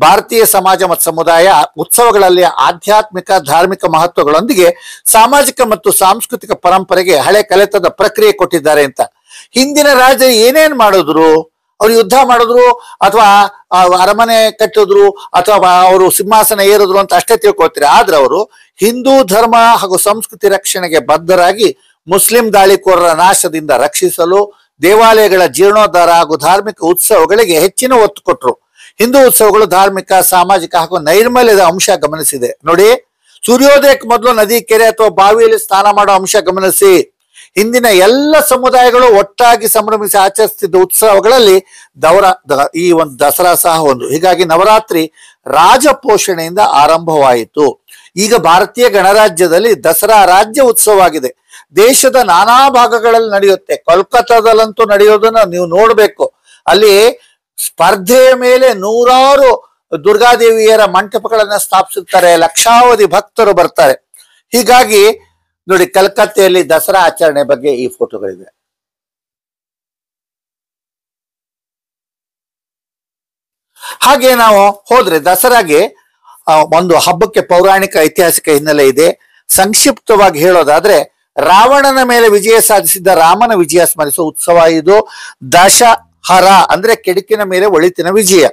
ಭಾರತೀಯ ಸಮಾಜ ಮತ್ತು ಸಮುದಾಯ ಉತ್ಸವಗಳಲ್ಲಿ ಆಧ್ಯಾತ್ಮಿಕ ಧಾರ್ಮಿಕ ಮಹತ್ವಗಳೊಂದಿಗೆ ಸಾಮಾಜಿಕ ಮತ್ತು ಸಾಂಸ್ಕೃತಿಕ ಪರಂಪರೆಗೆ ಹಳೆ ಕಲೆತದ ಪ್ರಕ್ರಿಯೆ ಕೊಟ್ಟಿದ್ದಾರೆ ಅಂತ. ಹಿಂದಿನ ರಾಜ ಏನೇನ್ ಮಾಡಿದ್ರು, ಅವ್ರು ಯುದ್ಧ ಮಾಡಿದ್ರು ಅಥವಾ ಅರಮನೆ ಕಟ್ಟಿದ್ರು ಅಥವಾ ಅವರು ಸಿಂಹಾಸನ ಏರಿದ್ರು ಅಂತ ಅಷ್ಟೇ ತಿಳ್ಕೊಳ್ತೀರಿ. ಆದ್ರೆ ಅವರು ಹಿಂದೂ ಧರ್ಮ ಹಾಗೂ ಸಂಸ್ಕೃತಿ ರಕ್ಷಣೆಗೆ ಬದ್ಧರಾಗಿ ಮುಸ್ಲಿಂ ದಾಳಿಕೋರರ ನಾಶದಿಂದ ರಕ್ಷಿಸಲು ದೇವಾಲಯಗಳ ಜೀರ್ಣೋದ್ಧಾರ ಹಾಗೂ ಧಾರ್ಮಿಕ ಉತ್ಸವಗಳಿಗೆ ಹೆಚ್ಚಿನ ಒತ್ತು ಕೊಟ್ಟರು. ಹಿಂದೂ ಉತ್ಸವಗಳು ಧಾರ್ಮಿಕ, ಸಾಮಾಜಿಕ ಹಾಗೂ ನೈರ್ಮಲ್ಯದ ಅಂಶ ಗಮನಿಸಿದೆ. ನೋಡಿ, ಸೂರ್ಯೋದಯಕ್ಕೆ ಮೊದಲು ನದಿ, ಕೆರೆ ಅಥವಾ ಬಾವಿಯಲ್ಲಿ ಸ್ನಾನ ಮಾಡೋ ಅಂಶ ಗಮನಿಸಿ. ಹಿಂದಿನ ಎಲ್ಲ ಸಮುದಾಯಗಳು ಒಟ್ಟಾಗಿ ಸಂಭ್ರಮಿಸಿ ಆಚರಿಸುತ್ತಿದ್ದ ಉತ್ಸವಗಳಲ್ಲಿ ಈ ಒಂದು ದಸರಾ ಸಹ ಒಂದು. ಹೀಗಾಗಿ ನವರಾತ್ರಿ ರಾಜ ಪೋಷಣೆಯಿಂದ ಆರಂಭವಾಯಿತು. ಈಗ ಭಾರತೀಯ ಗಣರಾಜ್ಯದಲ್ಲಿ ದಸರಾ ರಾಜ್ಯ ಉತ್ಸವವಾಗಿದೆ. ದೇಶದ ನಾನಾ ಭಾಗಗಳಲ್ಲಿ ನಡೆಯುತ್ತೆ. ಕೋಲ್ಕತ್ತಾದಲ್ಲಂತೂ ನಡೆಯೋದನ್ನ ನೀವು ನೋಡ್ಬೇಕು. ಅಲ್ಲಿ ಸ್ಪರ್ಧೆಯ ಮೇಲೆ ನೂರಾರು ದುರ್ಗಾದೇವಿಯರ ಮಂಟಪಗಳನ್ನ ಸ್ಥಾಪಿಸುತ್ತಾರೆ, ಲಕ್ಷಾವಧಿ ಭಕ್ತರು ಬರ್ತಾರೆ. ಹೀಗಾಗಿ ನೋಡಿ, ಕಲ್ಕತ್ತೆಯಲ್ಲಿ ದಸರಾ ಆಚರಣೆ ಬಗ್ಗೆ ಈ ಫೋಟೋಗಳಿವೆ. ಹಾಗೆ ನಾವು ಹೋದ್ರೆ ದಸರಾಗೆ ಒಂದು ಹಬ್ಬಕ್ಕೆ ಪೌರಾಣಿಕ ಐತಿಹಾಸಿಕ ಹಿನ್ನೆಲೆ ಇದೆ. ಸಂಕ್ಷಿಪ್ತವಾಗಿ ಹೇಳೋದಾದ್ರೆ, ರಾವಣನ ಮೇಲೆ ವಿಜಯ ಸಾಧಿಸಿದ್ದ ರಾಮನ ವಿಜಯ ಸ್ಮರಿಸುವ ಉತ್ಸವ ಇದು. ದಶಹರ ಅಂದ್ರೆ ಕೆಡುಕಿನ ಮೇಲೆ ಒಳಿತಿನ ವಿಜಯ.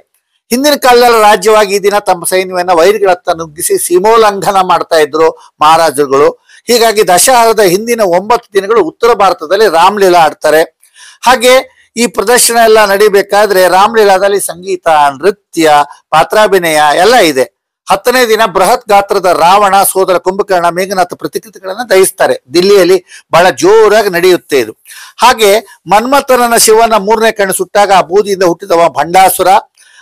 ಹಿಂದಿನ ಕಾಲದಲ್ಲಿ ರಾಜ್ಯವಾಗಿ ಈ ದಿನ ತಮ್ಮ ಸೈನ್ಯವನ್ನ ವೈರಿಗಳತ್ತ ನುಗ್ಗಿಸಿ ಸೀಮೋಲ್ಲಂಘನ ಮಾಡ್ತಾ ಇದ್ರು ಮಹಾರಾಜರುಗಳು. ಹೀಗಾಗಿ ದಶಹರದ ಹಿಂದಿನ 9 ದಿನಗಳು ಉತ್ತರ ಭಾರತದಲ್ಲಿ ರಾಮಲೀಲಾ ಆಡ್ತಾರೆ. ಹಾಗೆ ಈ ಪ್ರದರ್ಶನ ಎಲ್ಲ ನಡಿಬೇಕಾದ್ರೆ ರಾಮಲೀಲಾದಲ್ಲಿ ಸಂಗೀತ, ನೃತ್ಯ, ಪಾತ್ರಾಭಿನಯ ಎಲ್ಲ ಇದೆ. 10ನೇ ದಿನ ಬೃಹತ್ ಗಾತ್ರದ ರಾವಣ, ಸೋದರ ಕುಂಭಕರ್ಣ, ಮೇಘನಾಥ ಪ್ರತಿಕೃತಿಗಳನ್ನ ದಹಿಸ್ತಾರೆ. ದಿಲ್ಲಿಯಲ್ಲಿ ಬಹಳ ಜೋರಾಗಿ ನಡೆಯುತ್ತೆ ಇದು. ಹಾಗೆ ಮನ್ಮಥನನ್ನ ಶಿವನ 3ನೇ ಕಣ್ಣು ಸುಟ್ಟಾಗ ಆ ಬೂದಿಯಿಂದ ಹುಟ್ಟಿದವ ಭಂಡಾಸುರ.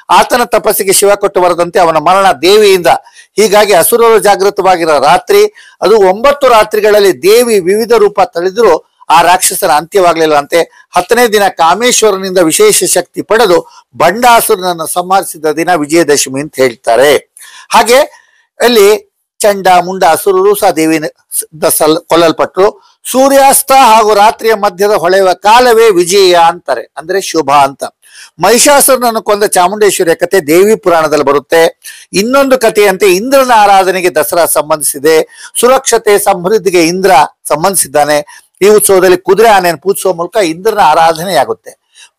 ಆತನ ತಪಸ್ಸಿಗೆ ಶಿವ ಕೊಟ್ಟು ಬರದಂತೆ ಅವನ ಮರಣ ದೇವಿಯಿಂದ. ಹೀಗಾಗಿ ಅಸುರರು ಜಾಗೃತವಾಗಿರೋ ರಾತ್ರಿ ಅದು 9 ರಾತ್ರಿಗಳಲ್ಲಿ ದೇವಿ ವಿವಿಧ ರೂಪ ತಳೆದರೂ ಆ ರಾಕ್ಷಸನ ಅಂತ್ಯವಾಗಲಿಲ್ಲ ಅಂತೆ. 10ನೇ ದಿನ ಕಾಮೇಶ್ವರನಿಂದ ವಿಶೇಷ ಶಕ್ತಿ ಪಡೆದು ಭಂಡಾಸುರನನ್ನು ಸಂಹರಿಸಿದ ದಿನ ವಿಜಯದಶಮಿ ಅಂತ ಹೇಳ್ತಾರೆ. ಹಾಗೆ ಅಲ್ಲಿ ಚಂಡ ಮುಂಡ ಅಸುರರು ಸಹ ದೇವಿಯಿಂದ ಕೊಲ್ಲಲ್ಪಟ್ರು. ಸೂರ್ಯಾಸ್ತ ಹಾಗೂ ರಾತ್ರಿಯ ಮಧ್ಯದ ಹೊಳೆಯುವ ಕಾಲವೇ ವಿಜಯ ಅಂತಾರೆ, ಅಂದ್ರೆ ಶುಭ ಅಂತ. ಮಹಿಷಾಸುರನನ್ನು ಕೊಂದ ಚಾಮುಂಡೇಶ್ವರಿಯ ಕಥೆ ದೇವಿ ಪುರಾಣದಲ್ಲಿ ಬರುತ್ತೆ. ಇನ್ನೊಂದು ಕಥೆಯಂತೆ ಇಂದ್ರನ ಆರಾಧನೆಗೆ ದಸರಾ ಸಂಬಂಧಿಸಿದೆ. ಸುರಕ್ಷತೆ, ಸಮೃದ್ಧಿಗೆ ಇಂದ್ರ ಸಂಬಂಧಿಸಿದ್ದಾನೆ. ಈ ಉತ್ಸವದಲ್ಲಿ ಕುದುರೆ ಆನೆಯನ್ನು ಪೂಜಿಸುವ ಮೂಲಕ ಇಂದ್ರನ ಆರಾಧನೆಯಾಗುತ್ತೆ.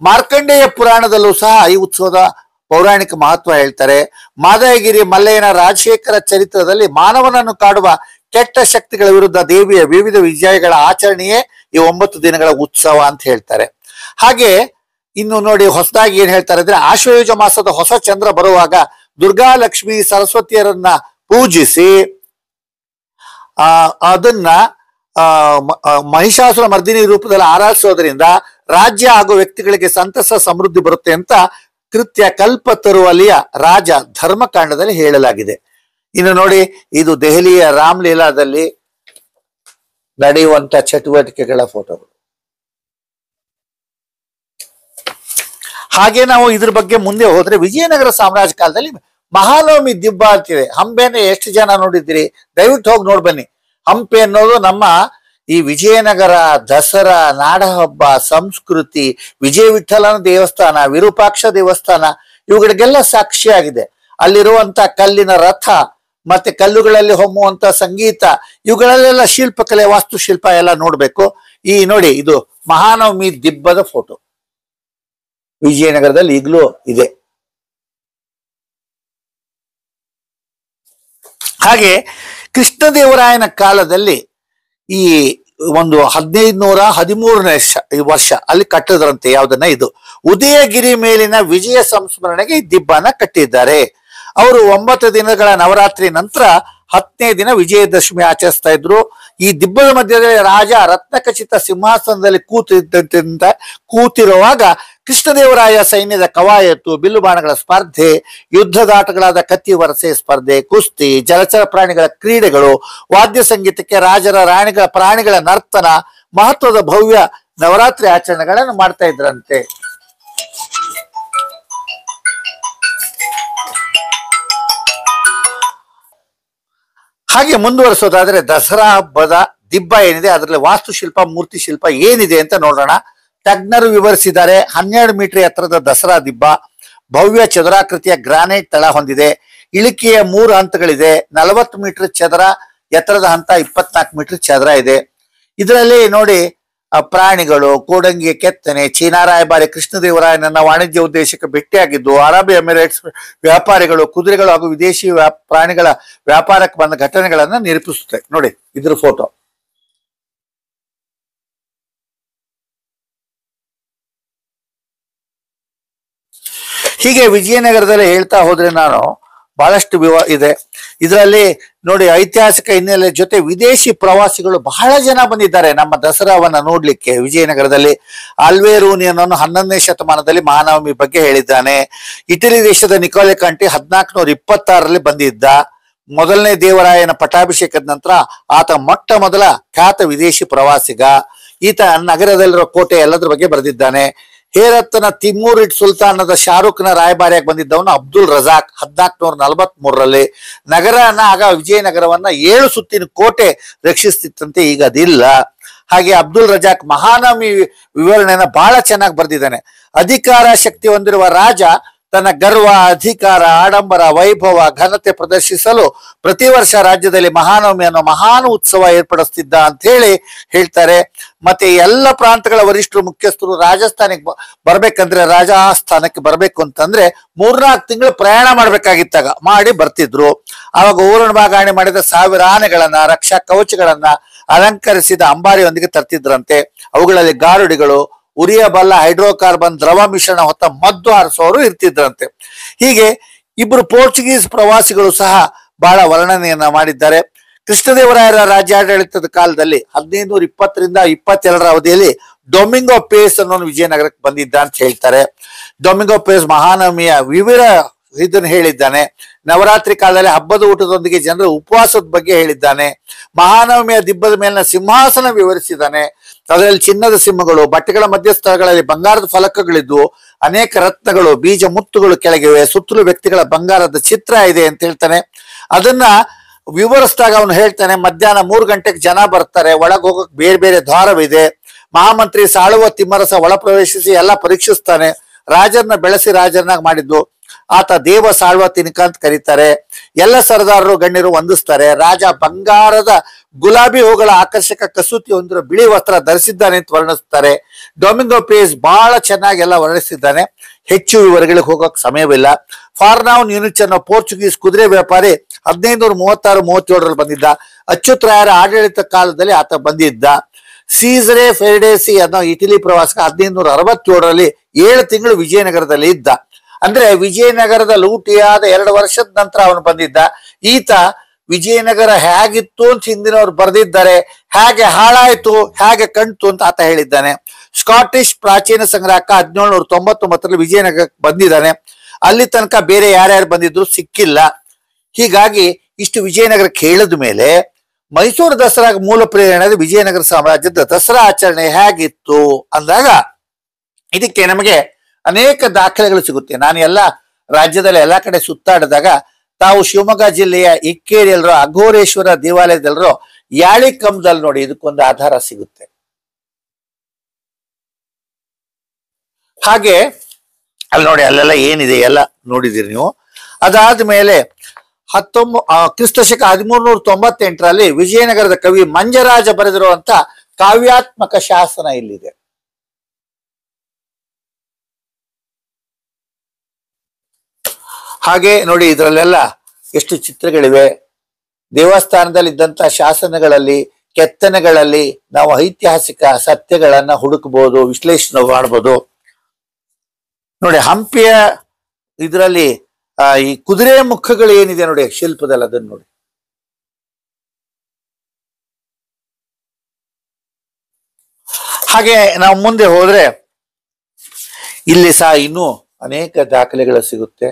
ಮಾರ್ಕಂಡೇಯ ಪುರಾಣದಲ್ಲೂ ಸಹ ಈ ಉತ್ಸವದ ಪೌರಾಣಿಕ ಮಹತ್ವ ಹೇಳ್ತಾರೆ. ಮಾದಯಗಿರಿ ಮಲ್ಲಯ್ಯನ ರಾಜಶೇಖರ ಚರಿತ್ರದಲ್ಲಿ ಮಾನವನನ್ನು ಕಾಡುವ ಕೆಟ್ಟ ಶಕ್ತಿಗಳ ವಿರುದ್ಧ ದೇವಿಯ ವಿವಿಧ ವಿಜಯಗಳ ಆಚರಣೆಯೇ ಈ 9 ದಿನಗಳ ಉತ್ಸವ ಅಂತ ಹೇಳ್ತಾರೆ. ಹಾಗೆ ಇನ್ನು ನೋಡಿ, ಹೊಸದಾಗಿ ಏನ್ ಹೇಳ್ತಾರೆ ಅಂದ್ರೆ, ಆಶ್ವಯುಜ ಮಾಸದ ಹೊಸ ಚಂದ್ರ ಬರುವಾಗ ದುರ್ಗಾ, ಲಕ್ಷ್ಮಿ, ಸರಸ್ವತಿಯರನ್ನ ಪೂಜಿಸಿ ಅದನ್ನ ಮಹಿಷಾಸುರ ಮರ್ದಿನಿ ರೂಪದಲ್ಲಿ ಆರಾಧಿಸೋದ್ರಿಂದ ರಾಜ್ಯ ಹಾಗೂ ವ್ಯಕ್ತಿಗಳಿಗೆ ಸಂತಸ, ಸಮೃದ್ಧಿ ಬರುತ್ತೆ ಅಂತ ಕೃತ್ಯ ಕಲ್ಪ ತರುವಲಿಯ ರಾಜ ಧರ್ಮಕಾಂಡದಲ್ಲಿ ಹೇಳಲಾಗಿದೆ. ಇನ್ನು ನೋಡಿ, ಇದು ದೆಹಲಿಯ ರಾಮಲೀಲಾದಲ್ಲಿ ನಡೆಯುವಂತ ಚಟುವಟಿಕೆಗಳ ಫೋಟೋಗಳು. ಹಾಗೆ ನಾವು ಇದ್ರ ಬಗ್ಗೆ ಮುಂದೆ ಹೋದ್ರೆ, ವಿಜಯನಗರ ಸಾಮ್ರಾಜ್ಯ ಕಾಲದಲ್ಲಿ ಮಹಾನವಮಿ ದಿಬ್ಬ ಅಂತಿದೆ. ಹಂಪೆನ ಎಷ್ಟು ಜನ ನೋಡಿದ್ದೀರಿ? ದಯವಿಟ್ಟು ಹೋಗಿ ನೋಡ್ಬನ್ನಿ. ಹಂಪೆ ಅನ್ನೋದು ನಮ್ಮ ಈ ವಿಜಯನಗರ ದಸರಾ, ನಾಡಹಬ್ಬ, ಸಂಸ್ಕೃತಿ, ವಿಜಯ ವಿಠಲನ ದೇವಸ್ಥಾನ, ವಿರೂಪಾಕ್ಷ ದೇವಸ್ಥಾನ ಇವುಗಳಿಗೆಲ್ಲ ಸಾಕ್ಷಿಯಾಗಿದೆ. ಅಲ್ಲಿರುವಂತ ಕಲ್ಲಿನ ರಥ ಮತ್ತೆ ಕಲ್ಲುಗಳಲ್ಲಿ ಹೊಮ್ಮುವಂತ ಸಂಗೀತ, ಇವುಗಳಲ್ಲೆಲ್ಲ ಶಿಲ್ಪಕಲೆ, ವಾಸ್ತುಶಿಲ್ಪ ಎಲ್ಲ ನೋಡ್ಬೇಕು. ಈ ನೋಡಿ, ಇದು ಮಹಾನವಮಿ ದಿಬ್ಬದ ಫೋಟೋ ವಿಜಯನಗರದಲ್ಲಿ ಈಗಲೂ ಇದೆ. ಹಾಗೆ ಕೃಷ್ಣದೇವರಾಯನ ಕಾಲದಲ್ಲಿ ಈ ಒಂದು 1513ನೇ ವರ್ಷ ಅಲ್ಲಿ ಕಟ್ಟಿದ್ರಂತೆ. ಯಾವ್ದನ್ನ? ಇದು ಉದಯಗಿರಿ ಮೇಲಿನ ವಿಜಯ ಸಂಸ್ಮರಣೆಗೆ ಈ ದಿಬ್ಬನ ಕಟ್ಟಿದ್ದಾರೆ. ಅವರು 9 ದಿನಗಳ ನವರಾತ್ರಿ ನಂತರ 10ನೇ ದಿನ ವಿಜಯದಶಮಿ ಆಚರಿಸ್ತಾ ಇದ್ರು. ಈ ದಿಬ್ಬದ ಮಧ್ಯದಲ್ಲಿ ರಾಜ ರತ್ನಖಚಿತ ಸಿಂಹಾಸನದಲ್ಲಿ ಕೂತಿರುವಾಗ ಕೃಷ್ಣದೇವರಾಯ ಸೈನ್ಯದ ಕವಾಯತು, ಬಿಲ್ಲು ಬಾಣಗಳ ಸ್ಪರ್ಧೆ, ಯುದ್ಧದಾಟಗಳಾದ ಕತ್ತಿ ವರಸೆ ಸ್ಪರ್ಧೆ, ಕುಸ್ತಿ, ಜಲಚರ ಪ್ರಾಣಿಗಳ ಕ್ರೀಡೆಗಳು, ವಾದ್ಯ ಸಂಗೀತಕ್ಕೆ ರಾಜರ ರಾಣಿಗಳ ಪ್ರಾಣಿಗಳ ನರ್ತನ, ಮಹತ್ವದ ಭವ್ಯ ನವರಾತ್ರಿ ಆಚರಣೆಗಳನ್ನು ಮಾಡ್ತಾ ಇದ್ರಂತೆ. ಹಾಗೆ ಮುಂದುವರಿಸೋದಾದ್ರೆ, ದಸರಾ ಹಬ್ಬದ ದಿಬ್ಬ ಏನಿದೆ ಅದರಲ್ಲಿ ವಾಸ್ತುಶಿಲ್ಪ, ಮೂರ್ತಿ ಶಿಲ್ಪ ಏನಿದೆ ಅಂತ ನೋಡೋಣ. ತಜ್ಞರು ವಿವರಿಸಿದ್ದಾರೆ. 12 ಮೀಟರ್ ಎತ್ತರದ ದಸರಾ ದಿಬ್ಬ ಭವ್ಯ ಚದುರಾಕೃತಿಯ ಗ್ರಾನೈಟ್ ತಳ ಹೊಂದಿದೆ. ಇಳಿಕೆಯ 3 ಹಂತಗಳಿದೆ. 40 ಮೀಟರ್ ಚದರ ಎತ್ತರದ ಹಂತ, 24 ಮೀಟರ್ ಚದರ ಇದೆ. ಇದರಲ್ಲಿ ನೋಡಿ ಪ್ರಾಣಿಗಳು, ಕೋಡಂಗಿಯ ಕೆತ್ತನೆ, ಚೀನಾ ರಾಯಭಾರಿ ಕೃಷ್ಣದೇವರಾಯನನ್ನ ವಾಣಿಜ್ಯ ಉದ್ದೇಶಕ್ಕೆ ಭೇಟಿಯಾಗಿದ್ದು, ಅರಬ್ ಎಮಿರೇಟ್ಸ್ ವ್ಯಾಪಾರಿಗಳು ಕುದುರೆಗಳು ಹಾಗೂ ವಿದೇಶಿ ಪ್ರಾಣಿಗಳ ವ್ಯಾಪಾರಕ್ಕೆ ಬಂದ ಘಟನೆಗಳನ್ನ ನಿರೂಪಿಸುತ್ತೆ. ನೋಡಿ ಇದ್ರ ಫೋಟೋ. ಹೀಗೆ ವಿಜಯನಗರದಲ್ಲಿ ಹೇಳ್ತಾ ಹೋದ್ರೆ ನಾನು ಬಹಳಷ್ಟು ಇದೆ. ಇದರಲ್ಲಿ ನೋಡಿ ಐತಿಹಾಸಿಕ ಹಿನ್ನೆಲೆ ಜೊತೆ ವಿದೇಶಿ ಪ್ರವಾಸಿಗಳು ಬಹಳ ಜನ ಬಂದಿದ್ದಾರೆ ನಮ್ಮ ದಸರಾವನ್ನ ನೋಡ್ಲಿಕ್ಕೆ ವಿಜಯನಗರದಲ್ಲಿ. ಆಲ್ವೇರೂನಿ ಅನ್ನೋನು 11ನೇ ಶತಮಾನದಲ್ಲಿ ಮಹಾನವಮಿ ಬಗ್ಗೆ ಹೇಳಿದ್ದಾನೆ. ಇಟಲಿ ದೇಶದ ನಿಕೋಲೆ ಕಂಟಿ 1426ರಲ್ಲಿ ಬಂದಿದ್ದ. ಮೊದಲನೇ ದೇವರಾಯನ ಪಟ್ಟಾಭಿಷೇಕದ ನಂತರ ಆತ ಮೊಟ್ಟ ಮೊದಲ ಖ್ಯಾತ ವಿದೇಶಿ ಪ್ರವಾಸಿಗ. ಈತ ನಗರದಲ್ಲಿರೋ ಕೋಟೆ ಎಲ್ಲದ್ರ ಬಗ್ಗೆ ಬರೆದಿದ್ದಾನೆ. ಹೇರತ್ತನ ತಿಮ್ಮೂರಿಡ್ ಸುಲ್ತಾನದ ಶಾರುಖ್ನ ರಾಯಭಾರಿಯಾಗಿ ಬಂದಿದ್ದವನು ಅಬ್ದುಲ್ ರಜಾಕ್ 1443ರಲ್ಲಿ. ನಗರನ ಆಗ ವಿಜಯನಗರವನ್ನ 7 ಸುತ್ತಿನ ಕೋಟೆ ರಕ್ಷಿಸ್ತಿತ್ತಂತೆ, ಈಗ ಅದಿಲ್ಲ. ಹಾಗೆ ಅಬ್ದುಲ್ ರಜಾಕ್ ಮಹಾನವಮಿ ವಿವರಣೆನ ಬಹಳ ಚೆನ್ನಾಗಿ ಬರೆದಿದ್ದಾನೆ. ಅಧಿಕಾರ ಶಕ್ತಿ ಹೊಂದಿರುವ ರಾಜ ತನ್ನ ಗರ್ವ, ಅಧಿಕಾರ, ಆಡಂಬರ, ವೈಭವ, ಘನತೆ ಪ್ರದರ್ಶಿಸಲು ಪ್ರತಿ ವರ್ಷ ರಾಜ್ಯದಲ್ಲಿ ಮಹಾನವಮಿ ಅನ್ನೋ ಮಹಾನ್ ಉತ್ಸವ ಏರ್ಪಡಿಸ್ತಿದ್ದ ಅಂತ ಹೇಳಿ ಹೇಳ್ತಾರೆ. ಮತ್ತೆ ಎಲ್ಲ ಪ್ರಾಂತಗಳ ವರಿಷ್ಠರು ಮುಖ್ಯಸ್ಥರು ರಾಜಸ್ಥಾನಕ್ಕೆ ಬರ್ಬೇಕಂದ್ರೆ, ರಾಜಸ್ಥಾನಕ್ಕೆ ಬರ್ಬೇಕು ಅಂತಂದ್ರೆ 3-4 ತಿಂಗಳು ಪ್ರಯಾಣ ಮಾಡ್ಬೇಕಾಗಿತ್ತಾಗ ಮಾಡಿ ಬರ್ತಿದ್ರು. ಆವಾಗ ಊರಣ ಬಾಗಾಣಿ ಮಾಡಿದ 1000 ಆನೆಗಳನ್ನ, ರಕ್ಷಾ ಕವಚಗಳನ್ನ ಅಲಂಕರಿಸಿದ ಅಂಬಾರಿಯೊಂದಿಗೆ ತರ್ತಿದ್ರಂತೆ. ಅವುಗಳಲ್ಲಿ ಗಾರುಡಿಗಳು, ಉರಿಯಬಲ್ಲ ಹೈಡ್ರೋಕಾರ್ಬನ್ ದ್ರವ ಮಿಶ್ರಣ ಹೊತ್ತ ಮದ್ದು ಹಾರಿಸೋರು ಇರ್ತಿದ್ರಂತೆ. ಹೀಗೆ ಇಬ್ಬರು ಪೋರ್ಚುಗೀಸ್ ಪ್ರವಾಸಿಗಳು ಸಹ ಬಹಳ ವರ್ಣನೆಯನ್ನ ಮಾಡಿದ್ದಾರೆ. ಕೃಷ್ಣದೇವರಾಯರ ರಾಜ್ಯಾಡಳಿತದ ಕಾಲದಲ್ಲಿ 1520ರಿಂದ 22ರ ಅವಧಿಯಲ್ಲಿ ಡೊಮಿಂಗೋ ಪೇಸ್ ಅನ್ನೋನು ವಿಜಯನಗರಕ್ಕೆ ಬಂದಿದ್ದ ಅಂತ ಹೇಳ್ತಾರೆ. ಡೊಮಿಂಗೋ ಪೇಸ್ ಮಹಾನವಮಿಯ ವಿವಿಧ ಇದನ್ನು ಹೇಳಿದ್ದಾನೆ. ನವರಾತ್ರಿ ಕಾಲದಲ್ಲಿ ಹಬ್ಬದ ಊಟದೊಂದಿಗೆ ಜನರ ಉಪವಾಸದ ಬಗ್ಗೆ ಹೇಳಿದ್ದಾನೆ. ಮಹಾನವಮಿಯ ದಿಬ್ಬದ ಮೇಲಿನ ಸಿಂಹಾಸನ ವಿವರಿಸಿದ್ದಾನೆ. ಅದರಲ್ಲಿ ಚಿನ್ನದ ಸಿಂಹಗಳು, ಬಟ್ಟೆಗಳ ಮಧ್ಯಸ್ಥಳಗಳಲ್ಲಿ ಬಂಗಾರದ ಫಲಕಗಳಿದ್ವು, ಅನೇಕ ರತ್ನಗಳು, ಬೀಜ ಮುತ್ತುಗಳು ಕೆಳಗಿವೆ, ಸುತ್ತಲೂ ವ್ಯಕ್ತಿಗಳ ಬಂಗಾರದ ಚಿತ್ರ ಇದೆ ಅಂತ ಹೇಳ್ತಾನೆ. ಅದನ್ನ ವಿವರಿಸಿದಾಗ ಅವನು ಹೇಳ್ತಾನೆ, ಮಧ್ಯಾಹ್ನ 3 ಗಂಟೆಗೆ ಜನ ಬರ್ತಾರೆ, ಒಳಗೆ ಹೋಗಕ್ ಬೇರೆ ಬೇರೆ ದ್ವಾರವಿದೆ. ಮಹಾಮಂತ್ರಿ ಸಾಳುವ ತಿಮ್ಮರಸ ಒಳ ಪ್ರವೇಶಿಸಿ ಎಲ್ಲ ಪರೀಕ್ಷಿಸ್ತಾನೆ. ರಾಜರನ್ನ ಬೆಳೆಸಿ ರಾಜರನ್ನಾಗಿ ಮಾಡಿದ್ದು ಆತ ದೇವ ಸಾಳ್ವ ತಿನಕ ಅಂತ ಕರೀತಾರೆ. ಎಲ್ಲ ಸರ್ದಾರರು ಗಣ್ಯರು ವಂದಿಸ್ತಾರೆ. ರಾಜ ಬಂಗಾರದ ಗುಲಾಬಿ ಹೂಗಳ ಆಕರ್ಷಕ ಕಸೂತಿ ಹೊಂದಿರೋ ಬಿಳಿ ವಸ್ತ್ರ ಧರಿಸಿದ್ದಾನೆ ಅಂತ ವರ್ಣಿಸ್ತಾರೆ. ಡೊಮಿಂಗೋ ಪೇಸ್ ಬಹಳ ಚೆನ್ನಾಗಿ ಎಲ್ಲ ವರ್ಣಿಸಿದ್ದಾನೆ. ಹೆಚ್ಚು ವಿವರಗಳಿಗೆ ಹೋಗೋಕೆ ಸಮಯವಿಲ್ಲ. ಫಾರ್ನಾವ್ ನ್ಯೂನಿಚ್ ಅನ್ನೋ ಪೋರ್ಚುಗೀಸ್ ಕುದುರೆ ವ್ಯಾಪಾರಿ 1536-37ರಲ್ಲಿ ಬಂದಿದ್ದ. ಅಚ್ಯುತರಾಯರ ಆಡಳಿತ ಕಾಲದಲ್ಲಿ ಆತ ಬಂದಿದ್ದ. ಸೀಸರೆ ಫೆರ್ಡೇಸಿ ಅನ್ನೋ ಇಟಲಿ ಪ್ರವಾಸಕ 1567ರಲ್ಲಿ 7 ತಿಂಗಳು ವಿಜಯನಗರದಲ್ಲಿ ಇದ್ದ. ಅಂದ್ರೆ ವಿಜಯನಗರದ ಲೂಟಿಯಾದ 2 ವರ್ಷದ ನಂತರ ಅವನು ಬಂದಿದ್ದ. ಈತ ವಿಜಯನಗರ ಹೇಗಿತ್ತು ಅಂತ ಹಿಂದಿನವ್ರು ಬರೆದಿದ್ದಾರೆ, ಹೇಗೆ ಹಾಳಾಯ್ತು, ಹೇಗೆ ಕಣ್ತು ಅಂತ ಆತ ಹೇಳಿದ್ದಾನೆ. ಸ್ಕಾಟಿಷ್ ಪ್ರಾಚೀನ ಸಂಗ್ರಹಕ 1799ರಲ್ಲಿ ವಿಜಯನಗರಕ್ಕೆ ಬಂದಿದ್ದಾನೆ. ಅಲ್ಲಿ ತನಕ ಬೇರೆ ಯಾರ್ಯಾರು ಬಂದಿದ್ರು ಸಿಕ್ಕಿಲ್ಲ. ಹೀಗಾಗಿ ಇಷ್ಟು ವಿಜಯನಗರಕ್ಕೆ ಹೇಳಿದ ಮೇಲೆ ಮೈಸೂರು ದಸರಾ ಮೂಲ ಪ್ರೇರಣೆ ವಿಜಯನಗರ ಸಾಮ್ರಾಜ್ಯದ ದಸರಾ ಆಚರಣೆ ಹೇಗಿತ್ತು ಅಂದಾಗ ಇದಕ್ಕೆ ನಮಗೆ ಅನೇಕ ದಾಖಲೆಗಳು ಸಿಗುತ್ತೆ. ನಾನು ಎಲ್ಲ ರಾಜ್ಯದಲ್ಲಿ ಎಲ್ಲಾ ಕಡೆ ಸುತ್ತಾಡಿದಾಗ ತಾವು ಶಿವಮೊಗ್ಗ ಜಿಲ್ಲೆಯ ಇಕ್ಕೇರಿಯಲ್ಲಿರೋ ಅಘೋರೇಶ್ವರ ದೇವಾಲಯದಲ್ಲಿರೋ ಯಾಳಿ ಕಂಬದಲ್ಲಿ ನೋಡಿ ಇದಕ್ಕೊಂದು ಆಧಾರ ಸಿಗುತ್ತೆ. ಹಾಗೆ ಅಲ್ಲಿ ನೋಡಿ ಅಲ್ಲೆಲ್ಲ ಏನಿದೆ ಎಲ್ಲ ನೋಡಿದಿರಿ ನೀವು. ಅದಾದ್ಮೇಲೆ ಕ್ರಿಸ್ತಶಕ 1398ರಲ್ಲಿ ವಿಜಯನಗರದ ಕವಿ ಮಂಜರಾಜ ಬರೆದಿರುವಂತ ಕಾವ್ಯಾತ್ಮಕ ಶಾಸನ ಇಲ್ಲಿದೆ. ಹಾಗೆ ನೋಡಿ ಇದರಲ್ಲೆಲ್ಲ ಎಷ್ಟು ಚಿತ್ರಗಳಿವೆ. ದೇವಸ್ಥಾನದಲ್ಲಿ ಇದ್ದಂತ ಶಾಸನಗಳಲ್ಲಿ, ಕೆತ್ತನೆಗಳಲ್ಲಿ ನಾವು ಐತಿಹಾಸಿಕ ಸತ್ಯಗಳನ್ನ ಹುಡುಕಬಹುದು, ವಿಶ್ಲೇಷಣೆ ಮಾಡಬಹುದು. ನೋಡಿ ಹಂಪಿಯ ಇದರಲ್ಲಿ ಈ ಕುದುರೆ ಮುಖಗಳು ಏನಿದೆ ನೋಡಿ ಶಿಲ್ಪದಲ್ಲಿ, ಅದನ್ನು ನೋಡಿ. ಹಾಗೆ ನಾವು ಮುಂದೆ ಹೋದ್ರೆ ಇಲ್ಲಿ ಸಹ ಇನ್ನೂ ಅನೇಕ ದಾಖಲೆಗಳು ಸಿಗುತ್ತೆ.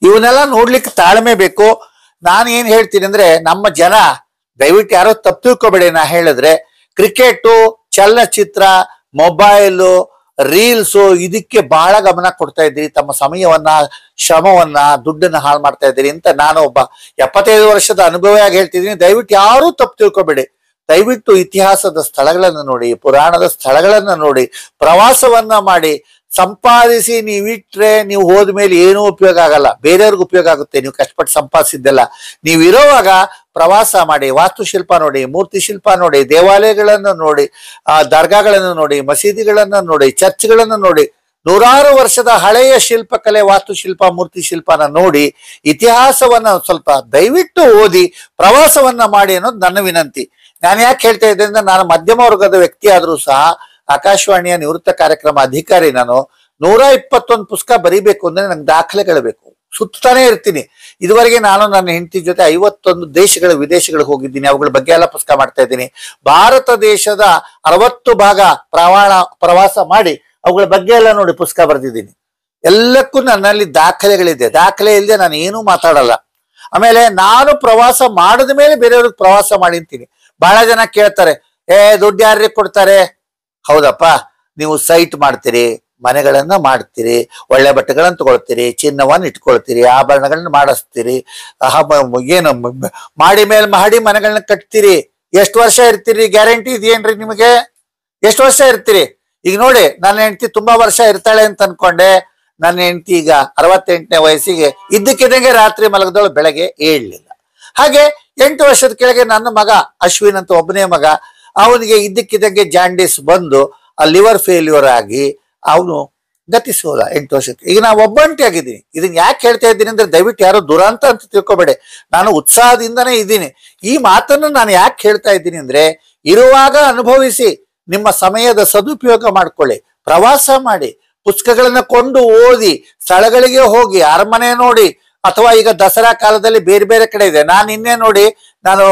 ಇವನ್ನೆಲ್ಲ ನೋಡ್ಲಿಕ್ಕೆ ತಾಳ್ಮೆ ಬೇಕು. ನಾನು ಏನ್ ಹೇಳ್ತೀನಿ ಅಂದ್ರೆ, ನಮ್ಮ ಜನ ದಯವಿಟ್ಟು ಯಾರೋ ತಪ್ಪು ತಿಳ್ಕೊಬೇಡಿ. ನಾ ಹೇಳಿದ್ರೆ ಕ್ರಿಕೆಟು, ಚಲನಚಿತ್ರ, ಮೊಬೈಲು, ರೀಲ್ಸು ಇದಕ್ಕೆ ಬಹಳ ಗಮನ ಕೊಡ್ತಾ ಇದ್ದೀರಿ. ತಮ್ಮ ಸಮಯವನ್ನ, ಶ್ರಮವನ್ನ, ದುಡ್ಡನ್ನ ಹಾಳು ಮಾಡ್ತಾ ಇದ್ದೀರಿ ಅಂತ ನಾನು ಒಬ್ಬ 75 ವರ್ಷದ ಅನುಭವಿಯಾಗಿ ಹೇಳ್ತಿದ್ದೀನಿ. ದಯವಿಟ್ಟು ಯಾರೂ ತಪ್ಪು ತಿಳ್ಕೊಬೇಡಿ. ದಯವಿಟ್ಟು ಇತಿಹಾಸದ ಸ್ಥಳಗಳನ್ನ ನೋಡಿ, ಪುರಾಣದ ಸ್ಥಳಗಳನ್ನ ನೋಡಿ, ಪ್ರವಾಸವನ್ನ ಮಾಡಿ, ಸಂಪಾದಿಸಿ ನೀವಿಟ್ರೆ ನೀವು ಹೋದ್ಮೇಲೆ ಏನೂ ಉಪಯೋಗ ಆಗಲ್ಲ, ಬೇರೆಯವ್ರಿಗೆ ಉಪಯೋಗ ಆಗುತ್ತೆ. ನೀವು ಕಷ್ಟಪಟ್ಟು ಸಂಪಾದಿಸಿದ್ದೆಲ್ಲ ನೀವು ಇರೋವಾಗ ಪ್ರವಾಸ ಮಾಡಿ, ವಾಸ್ತುಶಿಲ್ಪ ನೋಡಿ, ಮೂರ್ತಿ ಶಿಲ್ಪ ನೋಡಿ, ದೇವಾಲಯಗಳನ್ನು ನೋಡಿ, ದರ್ಗಾಗಳನ್ನು ನೋಡಿ, ಮಸೀದಿಗಳನ್ನು ನೋಡಿ, ಚರ್ಚ್ಗಳನ್ನು ನೋಡಿ, ನೂರಾರು ವರ್ಷದ ಹಳೆಯ ಶಿಲ್ಪಕಲೆ, ವಾಸ್ತುಶಿಲ್ಪ, ಮೂರ್ತಿ ಶಿಲ್ಪನ ನೋಡಿ, ಇತಿಹಾಸವನ್ನ ಸ್ವಲ್ಪ ದಯವಿಟ್ಟು ಓದಿ ಪ್ರವಾಸವನ್ನ ಮಾಡಿ ಅನ್ನೋದು ನನ್ನ ವಿನಂತಿ. ನಾನು ಯಾಕೆ ಹೇಳ್ತಾ ಇದ್ದೆ ಅಂದ್ರೆ, ನಾನು ಮಧ್ಯಮ ವರ್ಗದ ವ್ಯಕ್ತಿ ಆದ್ರೂ ಸಹ ಆಕಾಶವಾಣಿಯ ನಿವೃತ್ತ ಕಾರ್ಯಕ್ರಮ ಅಧಿಕಾರಿ. ನಾನು 121 ಪುಸ್ತಕ ಬರೀಬೇಕು ಅಂದ್ರೆ ನಂಗೆ ದಾಖಲೆಗಳು ಬೇಕು, ಸುತ್ತಾನೆ ಇರ್ತೀನಿ. ಇದುವರೆಗೆ ನಾನು ನನ್ನ ಹೆಂಡತಿ ಜೊತೆ 51 ವಿದೇಶಗಳಿಗೆ ಹೋಗಿದ್ದೀನಿ, ಅವುಗಳ ಬಗ್ಗೆ ಎಲ್ಲ ಪುಸ್ತಕ ಮಾಡ್ತಾ ಇದ್ದೀನಿ. ಭಾರತ ದೇಶದ 60 ಭಾಗ ಪ್ರವಾಸ ಮಾಡಿ ಅವುಗಳ ಬಗ್ಗೆ ಎಲ್ಲ ನೋಡಿ ಪುಸ್ತಕ ಬರೆದಿದ್ದೀನಿ. ಎಲ್ಲಕ್ಕೂ ನನ್ನಲ್ಲಿ ದಾಖಲೆಗಳಿದೆ. ದಾಖಲೆ ಇಲ್ಲದೆ ನಾನು ಏನೂ ಮಾತಾಡಲ್ಲ. ಆಮೇಲೆ ನಾನು ಪ್ರವಾಸ ಮಾಡಿದ ಮೇಲೆ ಬೇರೆಯವ್ರಿಗೆ ಪ್ರವಾಸ ಮಾಡಿರ್ತೀನಿ. ಬಹಳ ಜನ ಕೇಳ್ತಾರೆ, ದುಡ್ಡು ಯಾರಿಗೆ ಕೊಡ್ತಾರೆ? ಹೌದಪ್ಪ, ನೀವು ಸೈಟ್ ಮಾಡ್ತೀರಿ, ಮನೆಗಳನ್ನ ಮಾಡ್ತೀರಿ, ಒಳ್ಳೆ ಬಟ್ಟೆಗಳನ್ನ ತಗೊಳ್ತೀರಿ, ಚಿನ್ನವನ್ನ ಇಟ್ಕೊಳ್ತೀರಿ, ಆಭರಣಗಳನ್ನ ಮಾಡಿಸ್ತೀರಿ, ಏನು ಮಾಡಿ ಮೇಲೆ ಮಾಡಿ ಮನೆಗಳನ್ನ ಕಟ್ತೀರಿ. ಎಷ್ಟು ವರ್ಷ ಇರ್ತೀರಿ? ಗ್ಯಾರಂಟಿ ಇದೆಯೇನ್ರಿ ನಿಮಗೆ? ಎಷ್ಟು ವರ್ಷ ಇರ್ತೀರಿ? ಈಗ ನೋಡಿ, ನನ್ನ ಹೆಂಡತಿ ತುಂಬಾ ವರ್ಷ ಇರ್ತಾಳೆ ಅಂತ ಅನ್ಕೊಂಡೆ. ನನ್ನ ಹೆಂಡತಿ ಈಗ 68ನೇ ವಯಸ್ಸಿಗೆ ಇದ್ದಕ್ಕಿದ್ದಂಗೆ ರಾತ್ರಿ ಮಲಗದವಳು, ಬೆಳಗ್ಗೆ ಏಳಲಿಲ್ಲ. ಹಾಗೆ 8 ವರ್ಷದ ಕೆಳಗೆ ನನ್ನ ಮಗ ಅಶ್ವಿನ್ ಅಂತ ಒಬ್ಬನೇ ಮಗ, ಅವನಿಗೆ ಇದ್ದಕ್ಕಿದ್ದಂಗೆ ಜಾಂಡೀಸ್ ಬಂದು ಆ ಲಿವರ್ ಫೇಲ್ಯೂರ್ ಆಗಿ ಅವನು ಗತಿಸೋದ 8 ವರ್ಷಕ್ಕೆ. ಈಗ ನಾನು ಒಬ್ಬಂಟಿ ಆಗಿದ್ದೀನಿ. ಇದನ್ನ ಯಾಕೆ ಹೇಳ್ತಾ ಇದ್ದೀನಿ ಅಂದ್ರೆ, ದಯವಿಟ್ಟು ಯಾರು ದುರಂತ ಅಂತ ತಿಳ್ಕೊಬೇಡಿ, ನಾನು ಉತ್ಸಾಹದಿಂದನೇ ಇದ್ದೀನಿ. ಈ ಮಾತನ್ನು ನಾನು ಯಾಕೆ ಹೇಳ್ತಾ ಇದ್ದೀನಿ ಅಂದ್ರೆ, ಇರುವಾಗ ಅನುಭವಿಸಿ, ನಿಮ್ಮ ಸಮಯದ ಸದುಪಯೋಗ ಮಾಡ್ಕೊಳ್ಳಿ, ಪ್ರವಾಸ ಮಾಡಿ, ಪುಸ್ತಕಗಳನ್ನ ಕೊಂಡು ಓದಿ, ಸ್ಥಳಗಳಿಗೆ ಹೋಗಿ, ಅರಮನೆ ನೋಡಿ, ಅಥವಾ ಈಗ ದಸರಾ ಕಾಲದಲ್ಲಿ ಬೇರೆ ಬೇರೆ ಕಡೆ ಇದೆ. ನಾನು ಇನ್ನೇ ನೋಡಿ, ನಾನು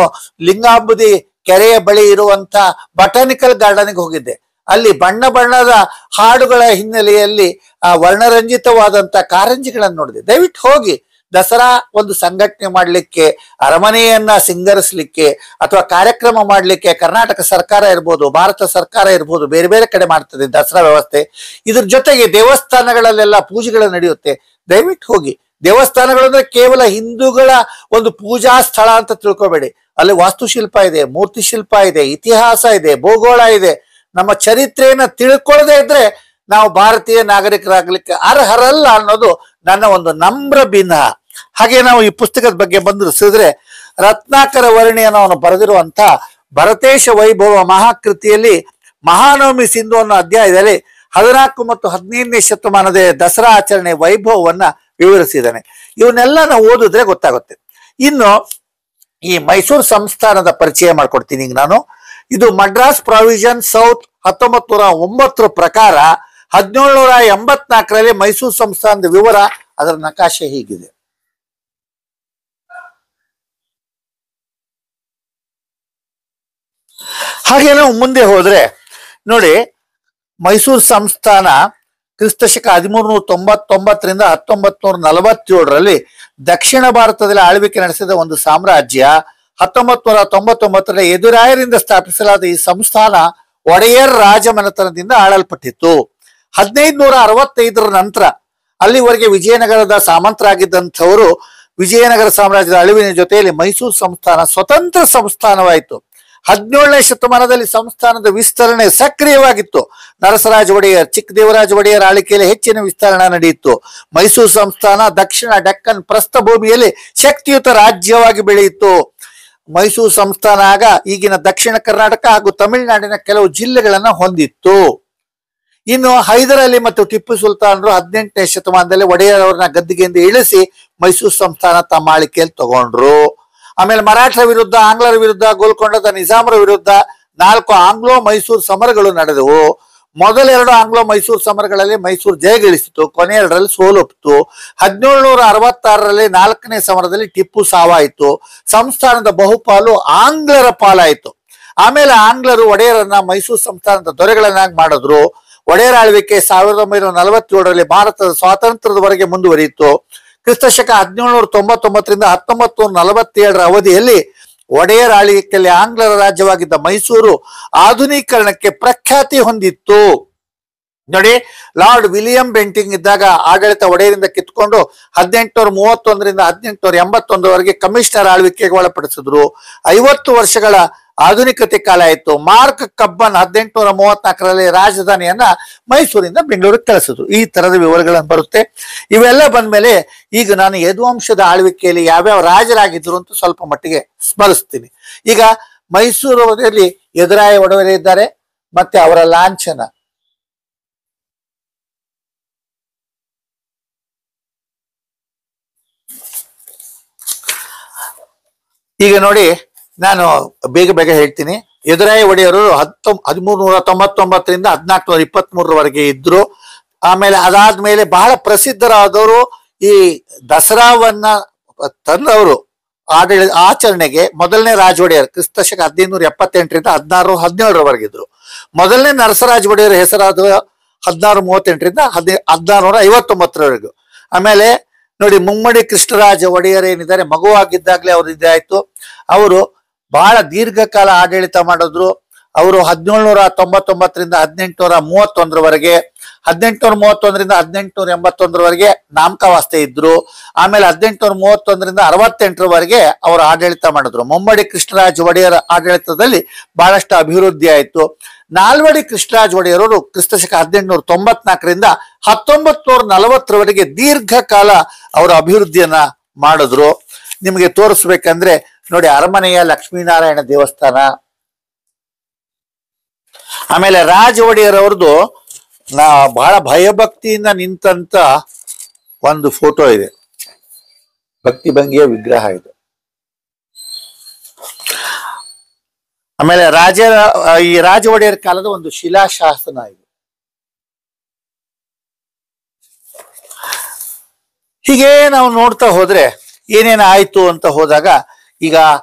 ಲಿಂಗಾಂಬುದಿ ಕೆರೆಯ ಬಳಿ ಇರುವಂತ ಬಟಾನಿಕಲ್ ಗಾರ್ಡನ್ಗೆ ಹೋಗಿದ್ದೆ. ಅಲ್ಲಿ ಬಣ್ಣ ಬಣ್ಣದ ಹಾಡುಗಳ ಹಿನ್ನೆಲೆಯಲ್ಲಿ ವರ್ಣರಂಜಿತವಾದಂತ ಕಾರಂಜಿಗಳನ್ನು ನೋಡಿದೆ. ದಯವಿಟ್ಟು ಹೋಗಿ. ದಸರಾ ಒಂದು ಸಂಘಟನೆ ಮಾಡ್ಲಿಕ್ಕೆ, ಅರಮನೆಯನ್ನ ಸಿಂಗರಿಸ್ಲಿಕ್ಕೆ, ಅಥವಾ ಕಾರ್ಯಕ್ರಮ ಮಾಡ್ಲಿಕ್ಕೆ ಕರ್ನಾಟಕ ಸರ್ಕಾರ ಇರ್ಬೋದು, ಭಾರತ ಸರ್ಕಾರ ಇರ್ಬೋದು, ಬೇರೆ ಬೇರೆ ಕಡೆ ಮಾಡ್ತದೆ ದಸರಾ ವ್ಯವಸ್ಥೆ. ಇದ್ರ ಜೊತೆಗೆ ದೇವಸ್ಥಾನಗಳಲ್ಲೆಲ್ಲ ಪೂಜೆಗಳು ನಡೆಯುತ್ತೆ. ದಯವಿಟ್ಟು ಹೋಗಿ. ದೇವಸ್ಥಾನಗಳು ಅಂದ್ರೆ ಕೇವಲ ಹಿಂದೂಗಳ ಒಂದು ಪೂಜಾ ಸ್ಥಳ ಅಂತ ತಿಳ್ಕೊಬೇಡಿ. ಅಲ್ಲಿ ವಾಸ್ತುಶಿಲ್ಪ ಇದೆ, ಮೂರ್ತಿ ಶಿಲ್ಪ ಇದೆ, ಇತಿಹಾಸ ಇದೆ, ಭೂಗೋಳ ಇದೆ. ನಮ್ಮ ಚರಿತ್ರೆಯನ್ನ ತಿಳ್ಕೊಳ್ಳದೆ ಇದ್ರೆ ನಾವು ಭಾರತೀಯ ನಾಗರಿಕರಾಗ್ಲಿಕ್ಕೆ ಅರ್ಹರಲ್ಲ ಅನ್ನೋದು ನನ್ನ ಒಂದು ನಮ್ರ ಭಿನ್ನ. ಹಾಗೆ ನಾವು ಈ ಪುಸ್ತಕದ ಬಗ್ಗೆ ಬಂದಿರಿಸಿದ್ರೆ, ರತ್ನಾಕರ ವರ್ಣಿಯನ್ನು ಅವನು ಬರೆದಿರುವಂತ ಭರತೇಶ ವೈಭವ ಮಹಾಕೃತಿಯಲ್ಲಿ ಮಹಾನವಮಿ ಸಿಂಧು ಅನ್ನೋ ಅಧ್ಯಾಯದಲ್ಲಿ 14 ಮತ್ತು 15ನೇ ಶತಮಾನದ ದಸರಾ ಆಚರಣೆ ವೈಭವವನ್ನ ವಿವರಿಸಿದ್ದಾನೆ. ಇವನ್ನೆಲ್ಲ ನಾವು ಓದಿದ್ರೆ ಗೊತ್ತಾಗುತ್ತೆ. ಇನ್ನು ಈ ಮೈಸೂರು ಸಂಸ್ಥಾನದ ಪರಿಚಯ ಮಾಡ್ಕೊಡ್ತೀನಿ ಈಗ ನಾನು. ಇದು ಮಡ್ರಾಸ್ ಪ್ರಾವಿಷನ್ ಸೌತ್ 1909 ಪ್ರಕಾರ 1784ರಲ್ಲಿ ಮೈಸೂರು ಸಂಸ್ಥಾನದ ವಿವರ, ಅದರ ನಕಾಶೆ ಹೀಗಿದೆ. ಹಾಗೆ ನಾವು ಮುಂದೆ ಹೋದ್ರೆ ನೋಡಿ, ಮೈಸೂರು ಸಂಸ್ಥಾನ ಕ್ರಿಸ್ತಶಕ 1399ರಿಂದ 1947ರಲ್ಲಿ ದಕ್ಷಿಣ ಭಾರತದಲ್ಲಿ ಆಳ್ವಿಕೆ ನಡೆಸಿದ ಒಂದು ಸಾಮ್ರಾಜ್ಯ. 1999ರಲ್ಲಿ ಎದುರಾಯರಿಂದ ಸ್ಥಾಪಿಸಲಾದ ಈ ಸಂಸ್ಥಾನ ಒಡೆಯರ್ ರಾಜಮನೆತನದಿಂದ ಆಳಲ್ಪಟ್ಟಿತ್ತು. 1565ರ ನಂತರ ಅಲ್ಲಿವರೆಗೆ ವಿಜಯನಗರದ ಸಾಮಂತರಾಗಿದ್ದಂಥವರು ವಿಜಯನಗರ ಸಾಮ್ರಾಜ್ಯದ ಅಳಿವಿನ ಜೊತೆಯಲ್ಲಿ ಮೈಸೂರು ಸಂಸ್ಥಾನ ಸ್ವತಂತ್ರ ಸಂಸ್ಥಾನವಾಯಿತು. 17ನೇ ಶತಮಾನದಲ್ಲಿ ಸಂಸ್ಥಾನದ ವಿಸ್ತರಣೆ ಸಕ್ರಿಯವಾಗಿತ್ತು. ನರಸರಾಜ ಒಡೆಯರ್, ಚಿಕ್ಕದೇವರಾಜ ಒಡೆಯರ್ ಆಳ್ವಿಕೆಯಲ್ಲಿ ಹೆಚ್ಚಿನ ವಿಸ್ತರಣೆ ನಡೆಯಿತು. ಮೈಸೂರು ಸಂಸ್ಥಾನ ದಕ್ಷಿಣ ಡೆಕ್ಕನ್ ಪ್ರಸ್ಥಭೂಮಿಯಲ್ಲಿ ಶಕ್ತಿಯುತ ರಾಜ್ಯವಾಗಿ ಬೆಳೆಯಿತು. ಮೈಸೂರು ಸಂಸ್ಥಾನ ಆಗ ಈಗಿನ ದಕ್ಷಿಣ ಕರ್ನಾಟಕ ಹಾಗೂ ತಮಿಳುನಾಡಿನ ಕೆಲವು ಜಿಲ್ಲೆಗಳನ್ನ ಹೊಂದಿತ್ತು. ಇನ್ನು ಹೈದರ್ ಅಲಿ ಮತ್ತು ಟಿಪ್ಪು ಸುಲ್ತಾನರು 18ನೇ ಶತಮಾನದಲ್ಲಿ ಒಡೆಯರ್ ಅವರನ್ನ ಗದ್ದಿಗೆಯಿಂದ ಇಳಿಸಿ ಮೈಸೂರು ಸಂಸ್ಥಾನ ತಮ್ಮ ಆಳ್ವಿಕೆಯಲ್ಲಿ ತಗೊಂಡ್ರು. ಆಮೇಲೆ ಮರಾಠರ ವಿರುದ್ಧ, ಆಂಗ್ಲರ ವಿರುದ್ಧ, ಗೋಲ್ಕೊಂಡದ ನಿಜಾಮರ ವಿರುದ್ಧ 4 ಆಂಗ್ಲೋ ಮೈಸೂರು ಸಮರಗಳು ನಡೆದವು. ಮೊದಲ 2 ಆಂಗ್ಲೋ ಮೈಸೂರು ಸಮರಗಳಲ್ಲಿ ಮೈಸೂರು ಜಯಗಳಿಸಿತು, ಕೊನೆ 2ರಲ್ಲಿ ಸೋಲುಪ್ತು. 1766ರಲ್ಲಿ 4ನೇ ಸಮರದಲ್ಲಿ ಟಿಪ್ಪು ಸಾವಾಯಿತು. ಸಂಸ್ಥಾನದ ಬಹುಪಾಲು ಆಂಗ್ಲರ ಪಾಲಾಯಿತು. ಆಮೇಲೆ ಆಂಗ್ಲರು ಒಡೆಯರನ್ನ ಮೈಸೂರು ಸಂಸ್ಥಾನದ ದೊರೆಗಳನ್ನಾಗಿ ಮಾಡಿದ್ರು. ಒಡೆಯರ ಆಳ್ವಿಕೆ 1947ರಲ್ಲಿ ಭಾರತದ ಸ್ವಾತಂತ್ರ್ಯದವರೆಗೆ ಮುಂದುವರಿಯಿತು. ಕ್ರಿಸ್ತಶಕ 1799ರಿಂದ 1947ರ ಅವಧಿಯಲ್ಲಿ ಒಡೆಯರ್ ಆಳ್ವಿಕೆಯಲ್ಲಿ ಆಂಗ್ಲರ ರಾಜ್ಯವಾಗಿದ್ದ ಮೈಸೂರು ಆಧುನೀಕರಣಕ್ಕೆ ಪ್ರಖ್ಯಾತಿ ಹೊಂದಿತ್ತು. ನೋಡಿ, ಲಾರ್ಡ್ ವಿಲಿಯಂ ಬೆಂಟಿಂಗ್ ಇದ್ದಾಗ ಆಡಳಿತ ಒಡೆಯರಿಂದ ಕಿತ್ಕೊಂಡು 1831ರಿಂದ 1881ವರೆಗೆ ಕಮಿಷನರ್ ಆಳ್ವಿಕೆಗೆ ಒಳಪಡಿಸಿದ್ರು. 50 ವರ್ಷಗಳ ಆಧುನಿಕತೆ ಕಾಲ ಇತ್ತು. ಮಾರ್ಕ್ ಕಬ್ಬನ್ 1834ರಲ್ಲಿ ರಾಜಧಾನಿಯನ್ನ ಮೈಸೂರಿಂದ ಬೆಂಗಳೂರಿಗೆ ಕಳಿಸಿದ್ರು. ಈ ತರದ ವಿವರಗಳನ್ನು ಬರುತ್ತೆ. ಇವೆಲ್ಲ ಬಂದ್ಮೇಲೆ ಈಗ ನಾನು ಯದುವಂಶದ ಆಳ್ವಿಕೆಯಲ್ಲಿ ಯಾವ್ಯಾವ ರಾಜರಾಗಿದ್ರು ಅಂತ ಸ್ವಲ್ಪ ಮಟ್ಟಿಗೆ ಸ್ಮರಿಸ್ತೀನಿ. ಈಗ ಮೈಸೂರಲ್ಲಿ ಎದುರಾಯ ಒಡೆಯರಿದ್ದಾರೆ, ಮತ್ತೆ ಅವರ ಲಾಂಛನ. ಈಗ ನೋಡಿ, ನಾನು ಬೇಗ ಬೇಗ ಹೇಳ್ತೀನಿ. ಎದುರಾಯ ಒಡೆಯರು 1399ರಿಂದ 1423ರವರೆಗೆ ಇದ್ರು. ಆಮೇಲೆ ಅದಾದ್ಮೇಲೆ ಬಹಳ ಪ್ರಸಿದ್ಧರಾದವರು ಈ ದಸರಾವನ್ನ ತಂದವರು ಆಚರಣೆಗೆ ಮೊದಲನೇ ರಾಜ ಒಡೆಯರ್ ಕ್ರಿಸ್ತಶಕ 1578ರಿಂದ 1617ರವರೆಗಿದ್ರು. ಮೊದಲನೇ ನರಸರಾಜ ಒಡೆಯರ್ ಹೆಸರಾದ 1638ರಿಂದ 1659ರವರೆಗೂ. ಆಮೇಲೆ ನೋಡಿ, ಮುಮ್ಮಡಿ ಕೃಷ್ಣರಾಜ ಒಡೆಯರ್ ಏನಿದ್ದಾರೆ, ಮಗುವಾಗಿದ್ದಾಗಲೇ ಅವ್ರು ಇದಾಯ್ತು. ಅವರು ಬಹಳ ದೀರ್ಘಕಾಲ ಆಡಳಿತ ಮಾಡಿದ್ರು. ಅವರು 1799ರಿಂದ 1831ರವರೆಗೆ, 1831ರಿಂದ 1881ರವರೆಗೆ ನಾಮಕಾವಾಸ್ತೆ ಇದ್ರು. ಆಮೇಲೆ 1831ರಿಂದ 68ರವರೆಗೆ ಅವರು ಆಡಳಿತ ಮಾಡಿದ್ರು. ಮುಮ್ಮಡಿ ಕೃಷ್ಣರಾಜ ಒಡೆಯರ ಆಡಳಿತದಲ್ಲಿ ಬಹಳಷ್ಟು ಅಭಿವೃದ್ಧಿ ಆಯಿತು. ನಾಲ್ವಡಿ ಕೃಷ್ಣರಾಜ ಒಡೆಯರವರು ಕ್ರಿಸ್ತಶಕ 1894ರಿಂದ 1940ರವರೆಗೆ ದೀರ್ಘಕಾಲ ಅವರ ಅಭಿವೃದ್ಧಿಯನ್ನ ಮಾಡಿದ್ರು. ನಿಮಗೆ ತೋರಿಸ್ಬೇಕಂದ್ರೆ ನೋಡಿ, ಅರಮನೆಯ ಲಕ್ಷ್ಮೀನಾರಾಯಣ ದೇವಸ್ಥಾನ. ಆಮೇಲೆ ರಾಜ ಒಡೆಯರ್ ಅವ್ರದ್ದು ಬಹಳ ಭಯಭಕ್ತಿಯಿಂದ ನಿಂತಂತ ಒಂದು ಫೋಟೋ ಇದೆ, ಭಕ್ತಿ ಭಂಗಿಯ ವಿಗ್ರಹ ಇದೆ. ಆಮೇಲೆ ಈ ರಾಜ ಒಡೆಯರ್ ಕಾಲದ ಒಂದು ಶಿಲಾಶಾಸನ ಇದೆ. ಹೀಗೆ ನಾವು ನೋಡ್ತಾ ಹೋದ್ರೆ ಏನೇನು ಆಯ್ತು ಅಂತ ಹೋದಾಗ, ಈಗ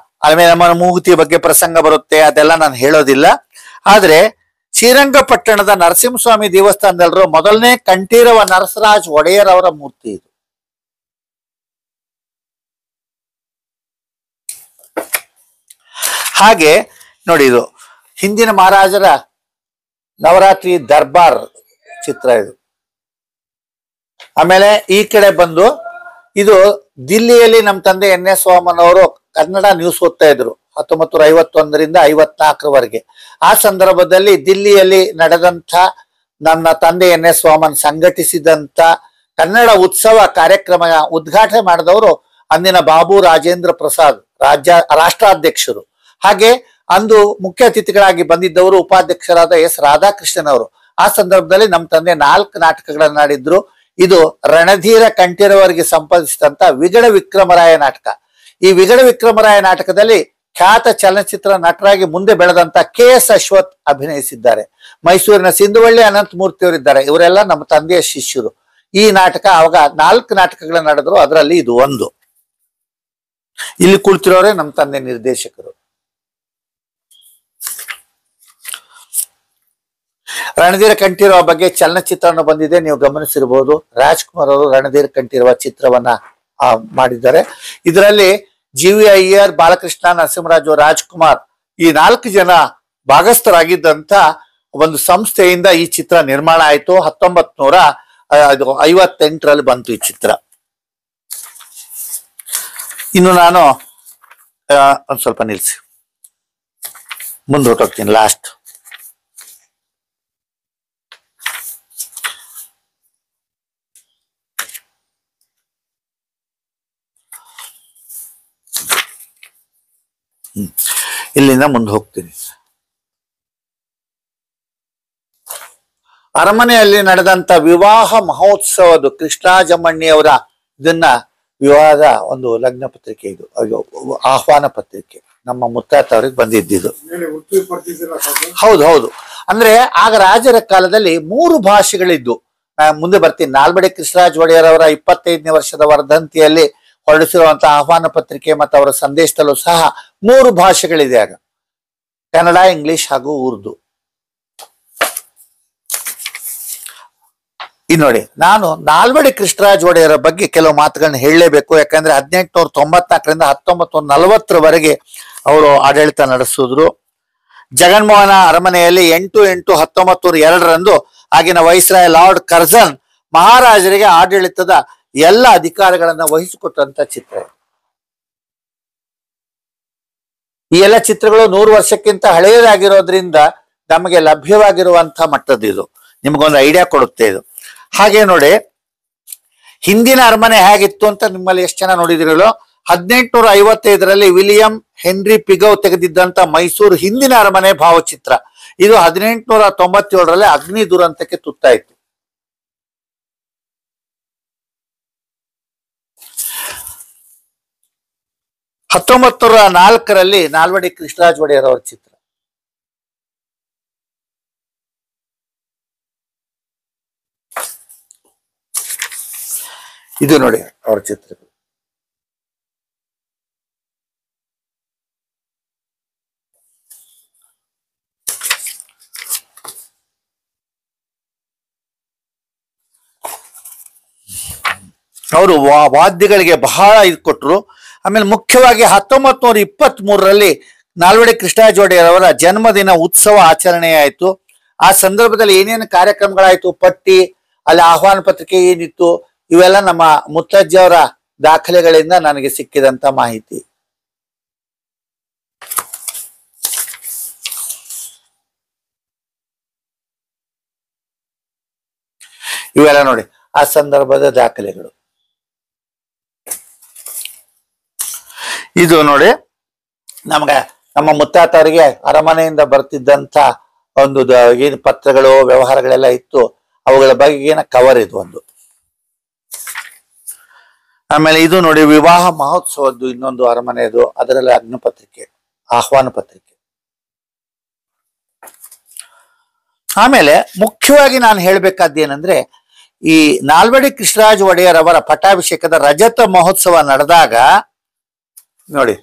ಆಮೇಲೆ ನಮ್ಮ ಮೂಗುತಿಯ ಬಗ್ಗೆ ಪ್ರಸಂಗ ಬರುತ್ತೆ, ಅದೆಲ್ಲ ನಾನು ಹೇಳೋದಿಲ್ಲ. ಆದ್ರೆ ಶ್ರೀರಂಗಪಟ್ಟಣದ ನರಸಿಂಹಸ್ವಾಮಿ ದೇವಸ್ಥಾನದಲ್ಲರೂ ಮೊದಲನೇ ಕಂಠೀರವ ನರಸರಾಜ ಒಡೆಯರ್ ಅವರ ಮೂರ್ತಿ ಇದು. ಹಾಗೆ ನೋಡಿ, ಇದು ಹಿಂದಿನ ಮಹಾರಾಜರ ನವರಾತ್ರಿ ದರ್ಬಾರ್ ಚಿತ್ರ ಇದು. ಆಮೇಲೆ ಈ ಕಡೆ ಬಂದು, ಇದು ದಿಲ್ಲಿಯಲ್ಲಿ ನಮ್ಮ ತಂದೆ NS ವಾಮನ್ ಅವರು ಕನ್ನಡ ನ್ಯೂಸ್ ಓದ್ತಾ ಇದ್ರು 1951ರಿಂದ 54ರವರೆಗೆ. ಆ ಸಂದರ್ಭದಲ್ಲಿ ದಿಲ್ಲಿಯಲ್ಲಿ ನಡೆದಂಥ ನನ್ನ ತಂದೆ NS ವಾಮನ್ ಸಂಘಟಿಸಿದಂಥ ಕನ್ನಡ ಉತ್ಸವ ಕಾರ್ಯಕ್ರಮ ಉದ್ಘಾಟನೆ ಮಾಡಿದವರು ಅಂದಿನ ಬಾಬು ರಾಜೇಂದ್ರ ಪ್ರಸಾದ್ ರಾಷ್ಟ್ರಾಧ್ಯಕ್ಷರು. ಹಾಗೆ ಅಂದು ಮುಖ್ಯ ಅತಿಥಿಗಳಾಗಿ ಬಂದಿದ್ದವರು ಉಪಾಧ್ಯಕ್ಷರಾದ S ರಾಧಾಕೃಷ್ಣನ್ ಅವರು. ಆ ಸಂದರ್ಭದಲ್ಲಿ ನಮ್ಮ ತಂದೆ 4 ನಾಟಕಗಳನ್ನ ಆಡಿದ್ರು. ಇದು ರಣಧೀರ ಕಂಠೀರವರಿಗೆ ಸಂಪಾದಿಸಿದಂತ ವಿಗಡ ವಿಕ್ರಮರಾಯ ನಾಟಕ. ಈ ವಿಗಡ ವಿಕ್ರಮರಾಯ ನಾಟಕದಲ್ಲಿ ಖ್ಯಾತ ಚಲನಚಿತ್ರ ನಟರಾಗಿ ಮುಂದೆ ಬೆಳೆದಂತ KS ಅಶ್ವಥ್ ಅಭಿನಯಿಸಿದ್ದಾರೆ. ಮೈಸೂರಿನ ಸಿಂಧುವಳ್ಳಿ ಅನಂತಮೂರ್ತಿ ಅವರಿದ್ದಾರೆ. ಇವರೆಲ್ಲ ನಮ್ಮ ತಂದೆಯ ಶಿಷ್ಯರು. ಈ ನಾಟಕ ಅವಾಗ 4 ನಾಟಕಗಳ ನಡೆದ್ರು, ಅದರಲ್ಲಿ ಇದು ಒಂದು. ಇಲ್ಲಿ ಕುಳಿತಿರೋರೆ ನಮ್ಮ ತಂದೆ ನಿರ್ದೇಶಕರು. ರಣಧೀರ ಕಂಠೀರವ ಬಗ್ಗೆ ಚಲನಚಿತ್ರವನ್ನು ಬಂದಿದೆ, ನೀವು ಗಮನಿಸಿರಬಹುದು. ರಾಜ್ಕುಮಾರ್ ಅವರು ರಣಧೀರ ಕಂಠೀರವ ಚಿತ್ರವನ್ನ ಮಾಡಿದ್ದಾರೆ. ಇದರಲ್ಲಿ GV ಅಯ್ಯರ್, ಬಾಲಕೃಷ್ಣ, ನರಸಿಂಹರಾಜು, ರಾಜ್ಕುಮಾರ್ ಈ 4 ಜನ ಭಾಗಸ್ಥರಾಗಿದ್ದಂತ ಒಂದು ಸಂಸ್ಥೆಯಿಂದ ಈ ಚಿತ್ರ ನಿರ್ಮಾಣ ಆಯಿತು. 1958ರಲ್ಲಿ ಬಂತು ಈ ಚಿತ್ರ. ಇನ್ನು ನಾನು ಒಂದ್ ಸ್ವಲ್ಪ ನಿಲ್ಸಿ ಮುಂದೆ ಹೊರಟೋಗ್ತೀನಿ. ಲಾಸ್ಟ್ ಇಲ್ಲಿಂದ ಮುಂದೆ ಹೋಗ್ತೀನಿ. ಅರಮನೆಯಲ್ಲಿ ನಡೆದಂತ ವಿವಾಹ ಮಹೋತ್ಸವದ ಕೃಷ್ಣಾಜಮ್ಮಣ್ಣಿಯವರ ಇದನ್ನ ವಿವಾಹದ ಒಂದು ಲಗ್ನ ಪತ್ರಿಕೆ, ಇದು ಆಹ್ವಾನ ಪತ್ರಿಕೆ ನಮ್ಮ ಮುತ್ತಾತ ಅವ್ರಿಗೆ ಬಂದಿದ್ದು. ಹೌದು ಹೌದು. ಅಂದ್ರೆ ಆಗ ರಾಜರ ಕಾಲದಲ್ಲಿ 3 ಭಾಷೆಗಳಿದ್ದು. ಮುಂದೆ ಬರ್ತೀನಿ. ನಾಲ್ವಡಿ ಕೃಷ್ಣರಾಜ ಒಡೆಯರ್ ಅವರ 25ನೇ ವರ್ಷದ ವರ್ಧಂತಿಯಲ್ಲಿ ಹೊರಡಿಸಿರುವಂತಹ ಆಹ್ವಾನ ಪತ್ರಿಕೆ ಮತ್ತು ಅವರ ಸಂದೇಶದಲ್ಲೂ ಸಹ 3 ಭಾಷೆಗಳಿದೆ ಆಗ: ಕನ್ನಡ, ಇಂಗ್ಲಿಷ್ ಹಾಗೂ ಉರ್ದು. ಇನ್ನು ನೋಡಿ, ನಾನು ನಾಲ್ವಡಿ ಕೃಷ್ಣರಾಜ ಒಡೆಯರ ಬಗ್ಗೆ ಕೆಲವು ಮಾತುಗಳನ್ನ ಹೇಳಲೇಬೇಕು. ಯಾಕಂದ್ರೆ 1894ರಿಂದ 1940ರವರೆಗೆ ಅವರು ಆಡಳಿತ ನಡೆಸಿದ್ರು. ಜಗನ್ಮೋಹನ ಅರಮನೆಯಲ್ಲಿ 8/8/1902ರಂದು ಆಗಿನ ವೈಸ್ರಾಯ್ ಲಾರ್ಡ್ ಕರ್ಜನ್ ಮಹಾರಾಜರಿಗೆ ಆಡಳಿತದ ಎಲ್ಲ ಅಧಿಕಾರಗಳನ್ನ ವಹಿಸಿಕೊಟ್ಟಂತ ಚಿತ್ರ. ಈ ಎಲ್ಲ ಚಿತ್ರಗಳು 100 ವರ್ಷಕ್ಕಿಂತ ಹಳೆಯದಾಗಿರೋದ್ರಿಂದ ನಮಗೆ ಲಭ್ಯವಾಗಿರುವಂತಹ ಮಟ್ಟದ್ದು. ನಿಮಗೊಂದು ಐಡಿಯಾ ಕೊಡುತ್ತೆ ಇದು. ಹಾಗೆ ನೋಡಿ, ಹಿಂದಿನ ಅರಮನೆ ಹೇಗಿತ್ತು ಅಂತ ನಿಮ್ಮಲ್ಲಿ ಎಷ್ಟು ಜನ ನೋಡಿದಿರಲ್ಲೋ, 1855ರಲ್ಲಿ ವಿಲಿಯಂ ಹೆನ್ರಿ ಪಿಗೌ ತೆಗೆದಿದ್ದಂತ ಮೈಸೂರು ಹಿಂದಿನ ಅರಮನೆ ಭಾವಚಿತ್ರ. ಇದು 1897ರಲ್ಲಿ ಅಗ್ನಿ ದುರಂತಕ್ಕೆ ತುತ್ತಾಯಿತು. ರಲ್ಲಿ ನಾಲ್ವಡಿ ಕೃಷ್ಣರಾಜ ಒಡೆಯರ್ ಅವರ ಚಿತ್ರ. ಇದು ನೋಡಿ ಅವರ ಚಿತ್ರಗಳು. ಅವರು ವಾದ್ಯಗಳಿಗೆ ಬಹಳ ಇದು ಕೊಟ್ಟರು. ಆಮೇಲೆ ಮುಖ್ಯವಾಗಿ 1923ರಲ್ಲಿ ನಾಲ್ವಡಿ ಕೃಷ್ಣರಾಜ ಒಡೆಯರ್ ಅವರ ಜನ್ಮದಿನ ಉತ್ಸವ ಆಚರಣೆ ಆಯಿತು. ಆ ಸಂದರ್ಭದಲ್ಲಿ ಏನೇನು ಕಾರ್ಯಕ್ರಮಗಳಾಯ್ತು, ಪಟ್ಟಿ, ಅಲ್ಲಿ ಆಹ್ವಾನ ಪತ್ರಿಕೆ ಏನಿತ್ತು, ಇವೆಲ್ಲ ನಮ್ಮ ಮುತ್ತಜ್ಜಿಯವರ ದಾಖಲೆಗಳಿಂದ ನನಗೆ ಸಿಕ್ಕಿದಂತ ಮಾಹಿತಿ. ಇವೆಲ್ಲ ನೋಡಿ ಆ ಸಂದರ್ಭದ ದಾಖಲೆಗಳು. ಇದು ನೋಡಿ ನಮ್ಮ ಮುತ್ತಾತವರಿಗೆ ಅರಮನೆಯಿಂದ ಬರ್ತಿದ್ದಂತ ಒಂದು ಏನು ಪತ್ರಗಳು ವ್ಯವಹಾರಗಳೆಲ್ಲ ಇತ್ತು, ಅವುಗಳ ಬಗೆಗಿನ ಕವರ್ ಇದು ಒಂದು. ಆಮೇಲೆ ಇದು ನೋಡಿ ವಿವಾಹ ಮಹೋತ್ಸವದ್ದು ಇನ್ನೊಂದು ಅರಮನೆಯದು, ಅದರಲ್ಲಿ ಅಗ್ನಿ ಪತ್ರಿಕೆ, ಆಹ್ವಾನ ಪತ್ರಿಕೆ. ಆಮೇಲೆ ಮುಖ್ಯವಾಗಿ ನಾನು ಹೇಳ್ಬೇಕಾದ್ದೇನೆಂದ್ರೆ, ಈ ನಾಲ್ವಡಿ ಕೃಷ್ಣರಾಜ ಒಡೆಯರ್ ಅವರ ಪಟ್ಟಾಭಿಷೇಕದ ರಜತ ಮಹೋತ್ಸವ ನಡೆದಾಗ ನೋಡಿ,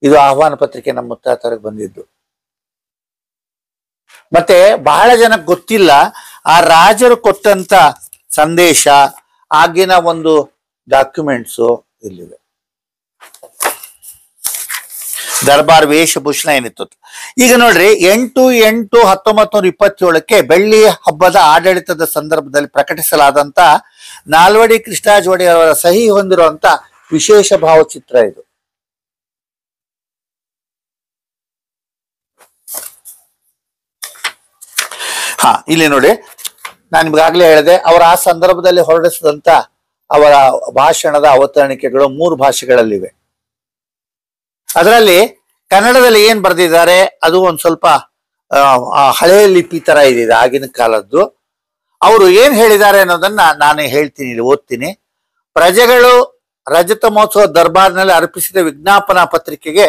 ಇದು ಆಹ್ವಾನ ಪತ್ರಿಕೆ ನಮ್ಮ ಮುತ್ತಾತರಿಗೆ ಬಂದಿದ್ದು. ಮತ್ತೆ ಬಹಳ ಜನಕ್ಕೆ ಗೊತ್ತಿಲ್ಲ, ಆ ರಾಜರು ಕೊಟ್ಟಂತ ಸಂದೇಶ, ಆಗಿನ ಒಂದು ಡಾಕ್ಯುಮೆಂಟ್ಸು ಇಲ್ಲಿವೆ. ದರ್ಬಾರ್ ವೇಷಭೂಷಣ ಏನಿತ್ತು. ಈಗ ನೋಡ್ರಿ, 8/8/1927ಕ್ಕೆ ಬೆಳ್ಳಿ ಹಬ್ಬದ ಆಡಳಿತದ ಸಂದರ್ಭದಲ್ಲಿ ಪ್ರಕಟಿಸಲಾದಂತ ನಾಲ್ವಡಿ ಕೃಷ್ಣರಾಜ ಒಡೆಯರ್ ಅವರ ಸಹಿ ಹೊಂದಿರುವಂತ ವಿಶೇಷ ಭಾವಚಿತ್ರ ಇದು. ಇಲ್ಲಿ ನೋಡಿ, ನಾನು ನಿಮ್ಗಾಗ್ಲೇ ಹೇಳಿದೆ, ಅವರ ಆ ಸಂದರ್ಭದಲ್ಲಿ ಹೊರಡಿಸಿದಂತ ಅವರ ಭಾಷಣದ ಅವತರಣಿಕೆಗಳು 3 ಭಾಷೆಗಳಲ್ಲಿವೆ. ಅದರಲ್ಲಿ ಕನ್ನಡದಲ್ಲಿ ಏನ್ ಬರೆದಿದ್ದಾರೆ ಅದು ಒಂದ್ ಸ್ವಲ್ಪ ಹಳೆಯ ಲಿಪಿ ತರ ಇದೆ, ಆಗಿನ ಕಾಲದ್ದು. ಅವರು ಏನ್ ಹೇಳಿದ್ದಾರೆ ಅನ್ನೋದನ್ನ ನಾನು ಹೇಳ್ತೀನಿ, ಓದ್ತೀನಿ. ಪ್ರಜೆಗಳು ರಜತ ಮಹೋತ್ಸವ ದರ್ಬಾರ್ನಲ್ಲಿ ಅರ್ಪಿಸಿದ ವಿಜ್ಞಾಪನಾ ಪತ್ರಿಕೆಗೆ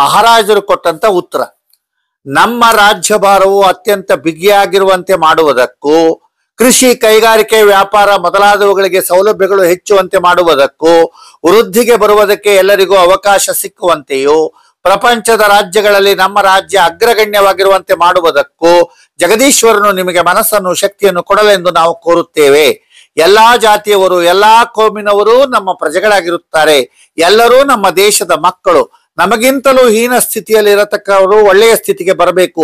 ಮಹಾರಾಜರು ಕೊಟ್ಟಂತ ಉತ್ತರ: ನಮ್ಮ ರಾಜ್ಯಭಾರವು ಅತ್ಯಂತ ಬಿಗಿಯಾಗಿರುವಂತೆ ಮಾಡುವುದಕ್ಕೂ, ಕೃಷಿ, ಕೈಗಾರಿಕೆ, ವ್ಯಾಪಾರ ಮೊದಲಾದವುಗಳಿಗೆ ಸೌಲಭ್ಯಗಳು ಹೆಚ್ಚುವಂತೆ ಮಾಡುವುದಕ್ಕೂ, ವೃದ್ಧಿಗೆ ಬರುವುದಕ್ಕೆ ಎಲ್ಲರಿಗೂ ಅವಕಾಶ ಸಿಕ್ಕುವಂತೆಯೂ, ಪ್ರಪಂಚದ ರಾಜ್ಯಗಳಲ್ಲಿ ನಮ್ಮ ರಾಜ್ಯ ಅಗ್ರಗಣ್ಯವಾಗಿರುವಂತೆ ಮಾಡುವುದಕ್ಕೂ ಜಗದೀಶ್ವರನು ನಿಮಗೆ ಮನಸ್ಸನ್ನು, ಶಕ್ತಿಯನ್ನು ಕೊಡಲೆಂದು ನಾವು ಕೋರುತ್ತೇವೆ. ಎಲ್ಲಾ ಜಾತಿಯವರು, ಎಲ್ಲಾ ಕೋಮಿನವರು ನಮ್ಮ ಪ್ರಜೆಗಳಾಗಿರುತ್ತಾರೆ. ಎಲ್ಲರೂ ನಮ್ಮ ದೇಶದ ಮಕ್ಕಳು. ನಮಗಿಂತಲೂ ಹೀನ ಸ್ಥಿತಿಯಲ್ಲಿ ಇರತಕ್ಕವರು ಒಳ್ಳೆಯ ಸ್ಥಿತಿಗೆ ಬರಬೇಕು.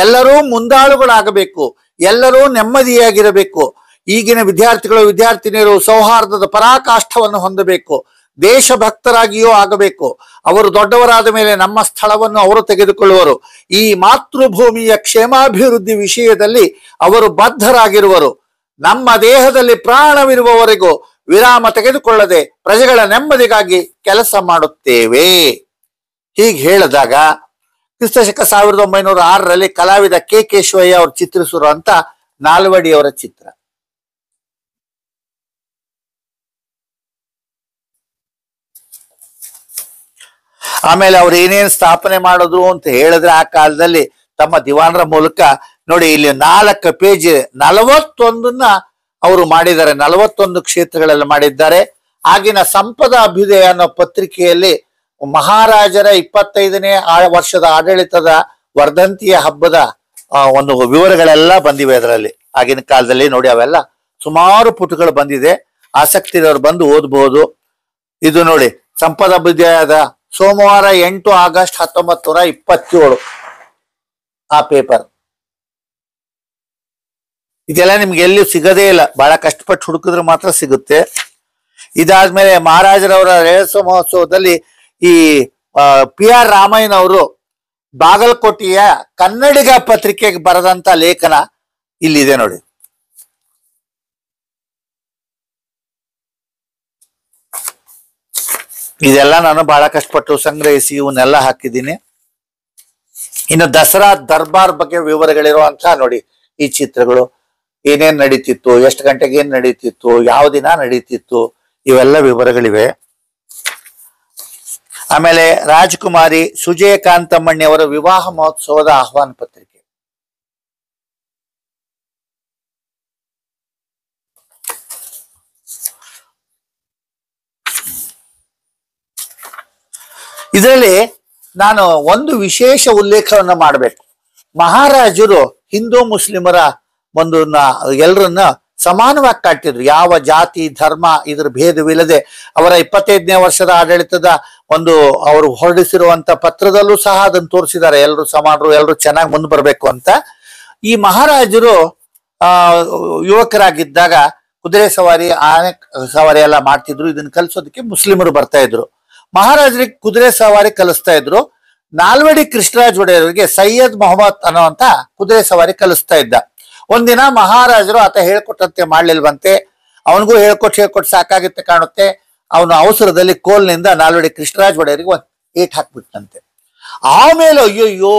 ಎಲ್ಲರೂ ಮುಂದಾಳುಗಳಾಗಬೇಕು. ಎಲ್ಲರೂ ನೆಮ್ಮದಿಯಾಗಿರಬೇಕು. ಈಗಿನ ವಿದ್ಯಾರ್ಥಿಗಳು, ವಿದ್ಯಾರ್ಥಿನಿಯರು ಸೌಹಾರ್ದದ ಪರಾಕಾಷ್ಠವನ್ನು ಹೊಂದಬೇಕು. ದೇಶಭಕ್ತರಾಗಿಯೂ ಆಗಬೇಕು. ಅವರು ದೊಡ್ಡವರಾದ ಮೇಲೆ ನಮ್ಮ ಸ್ಥಳವನ್ನು ಅವರು ತೆಗೆದುಕೊಳ್ಳುವರು. ಈ ಮಾತೃಭೂಮಿಯ ಕ್ಷೇಮಾಭಿವೃದ್ಧಿ ವಿಷಯದಲ್ಲಿ ಅವರು ಬದ್ಧರಾಗಿರುವರು. ನಮ್ಮ ದೇಹದಲ್ಲಿ ಪ್ರಾಣವಿರುವವರೆಗೂ ವಿರಾಮ ತೆಗೆದುಕೊಳ್ಳದೆ ಪ್ರಜೆಗಳ ನೆಮ್ಮದಿಗಾಗಿ ಕೆಲಸ ಮಾಡುತ್ತೇವೆ. ಹೀಗೆ ಹೇಳಿದಾಗ ಕ್ರಿಸ್ತಶಕ 1906ರಲ್ಲಿ ಕಲಾವಿದ ಕೆ ಕೇಶವಯ್ಯ ಅವರು ಚಿತ್ರಿಸಿರುವಂತ ನಾಲ್ವಡಿಯವರ ಚಿತ್ರ. ಆಮೇಲೆ ಅವ್ರು ಏನೇನು ಸ್ಥಾಪನೆ ಮಾಡಿದ್ರು ಅಂತ ಹೇಳಿದ್ರೆ, ಆ ಕಾಲದಲ್ಲಿ ತಮ್ಮ ದಿವಾನರ ಮೂಲಕ ನೋಡಿ, ಇಲ್ಲಿ 4 ಪೇಜ್ 41ನ್ನ ಅವರು ಮಾಡಿದ್ದಾರೆ. 41 ಕ್ಷೇತ್ರಗಳಲ್ಲಿ ಮಾಡಿದ್ದಾರೆ. ಆಗಿನ ಸಂಪದ ಅಭ್ಯುದಯ ಅನ್ನೋ ಪತ್ರಿಕೆಯಲ್ಲಿ ಮಹಾರಾಜರ 25ನೇ ವರ್ಷದ ಆಡಳಿತದ ವರ್ಧಂತಿಯ ಹಬ್ಬದ ಒಂದು ವಿವರಗಳೆಲ್ಲ ಬಂದಿವೆ ಅದರಲ್ಲಿ. ಆಗಿನ ಕಾಲದಲ್ಲಿ ನೋಡಿ, ಅವೆಲ್ಲ ಸುಮಾರು ಪುಟಗಳು ಬಂದಿದೆ. ಆಸಕ್ತಿ ಇರೋರು ಬಂದು ಓದ್ಬಹುದು. ಇದು ನೋಡಿ, ಸಂಪದ ಅಭ್ಯುದಯದ ಸೋಮವಾರ 8 ಆಗಸ್ಟ್ 1927 ಆ ಪೇಪರ್. ಇದೆಲ್ಲ ನಿಮ್ಗೆ ಎಲ್ಲಿ ಸಿಗದೇ ಇಲ್ಲ, ಬಹಳ ಕಷ್ಟಪಟ್ಟು ಹುಡುಕಿದ್ರೆ ಮಾತ್ರ ಸಿಗುತ್ತೆ. ಇದಾದ್ಮೇಲೆ ಮಹಾರಾಜರವರ ರೇಸೋ ಮಹೋತ್ಸವದಲ್ಲಿ ಈ PR ರಾಮಯ್ಯನವರು ಬಾಗಲಕೋಟೆಯ ಕನ್ನಡಿಗ ಪತ್ರಿಕೆಗೆ ಬರೆದಂತ ಲೇಖನ ಇಲ್ಲಿದೆ ನೋಡಿ. ಇದೆಲ್ಲ ನಾನು ಬಹಳ ಕಷ್ಟಪಟ್ಟು ಸಂಗ್ರಹಿಸಿ ಇವನ್ನೆಲ್ಲ ಹಾಕಿದ್ದೀನಿ. ಇನ್ನು ದಸರಾ ದರ್ಬಾರ್ ಬಗ್ಗೆ ವಿವರಗಳಿರುವಂತ ನೋಡಿ ಈ ಚಿತ್ರಗಳು, ಏನೇನ್ ನಡೀತಿತ್ತು, ಎಷ್ಟು ಗಂಟೆಗೆ ಏನ್ ನಡೀತಿತ್ತು, ಯಾವ ದಿನ ನಡೀತಿತ್ತು, ಇವೆಲ್ಲ ವಿವರಗಳಿವೆ. ಆಮೇಲೆ ರಾಜಕುಮಾರಿ ಸುಜಯ ಕಾಂತಮ್ಮಣ್ಣಿ ಅವರ ವಿವಾಹ ಮಹೋತ್ಸವದ ಆಹ್ವಾನ ಪತ್ರಿಕೆ. ಇದರಲ್ಲಿ ನಾನು ಒಂದು ವಿಶೇಷ ಉಲ್ಲೇಖವನ್ನ ಮಾಡಬೇಕು. ಮಹಾರಾಜರು ಹಿಂದೂ ಮುಸ್ಲಿಮರ ಒಂದು ಎಲ್ಲರನ್ನ ಸಮಾನವಾಗಿ ಕಾಡ್ತಿದ್ರು. ಯಾವ ಜಾತಿ ಧರ್ಮ ಇದ್ರ ಭೇದವಿಲ್ಲದೆ ಅವರ 25ನೇ ವರ್ಷದ ಆಡಳಿತದ ಒಂದು ಅವರು ಹೊರಡಿಸಿರುವಂತ ಪತ್ರದಲ್ಲೂ ಸಹ ಅದನ್ನು ತೋರಿಸಿದ್ದಾರೆ. ಎಲ್ಲರೂ ಸಮಾನರು, ಎಲ್ಲರೂ ಚೆನ್ನಾಗಿ ಮುಂದೆ ಬರಬೇಕು ಅಂತ. ಈ ಮಹಾರಾಜರು ಯುವಕರಾಗಿದ್ದಾಗ ಕುದುರೆ ಸವಾರಿ, ಆನೆ ಸವಾರಿ ಎಲ್ಲ ಮಾಡ್ತಿದ್ರು. ಇದನ್ನ ಕಲಿಸೋದಕ್ಕೆ ಮುಸ್ಲಿಮರು ಬರ್ತಾ ಇದ್ರು. ಮಹಾರಾಜರಿಗೆ ಕುದುರೆ ಸವಾರಿ ಕಲಿಸ್ತಾ ಇದ್ರು. ನಾಲ್ವಡಿ ಕೃಷ್ಣರಾಜ ಒಡೆಯರಿಗೆ ಸೈಯದ್ ಮೊಹಮ್ಮದ್ ಅನ್ನುವಂತ ಕುದುರೆ ಸವಾರಿ ಕಲಿಸ್ತಾ ಇದ್ದ. ಒಂದಿನ ಮಹಾರಾಜರು ಆತ ಹೇಳ್ಕೊಟ್ಟಂತೆ ಮಾಡ್ಲಿಲ್ವಂತೆ. ಅವನಿಗೂ ಹೇಳ್ಕೊಟ್ಟು ಸಾಕಾಗಿತ್ತೆ ಕಾಣುತ್ತೆ. ಅವನು ಅವಸರದಲ್ಲಿ ಕೋಲ್ನಿಂದ ನಾಲ್ವಡಿ ಕೃಷ್ಣರಾಜ ಒಡೆಯರಿಗೆ ಒಂದು ಏಟ್ ಹಾಕ್ಬಿಟ್ಟಂತೆ. ಆಮೇಲೆ ಅಯ್ಯಯ್ಯೋ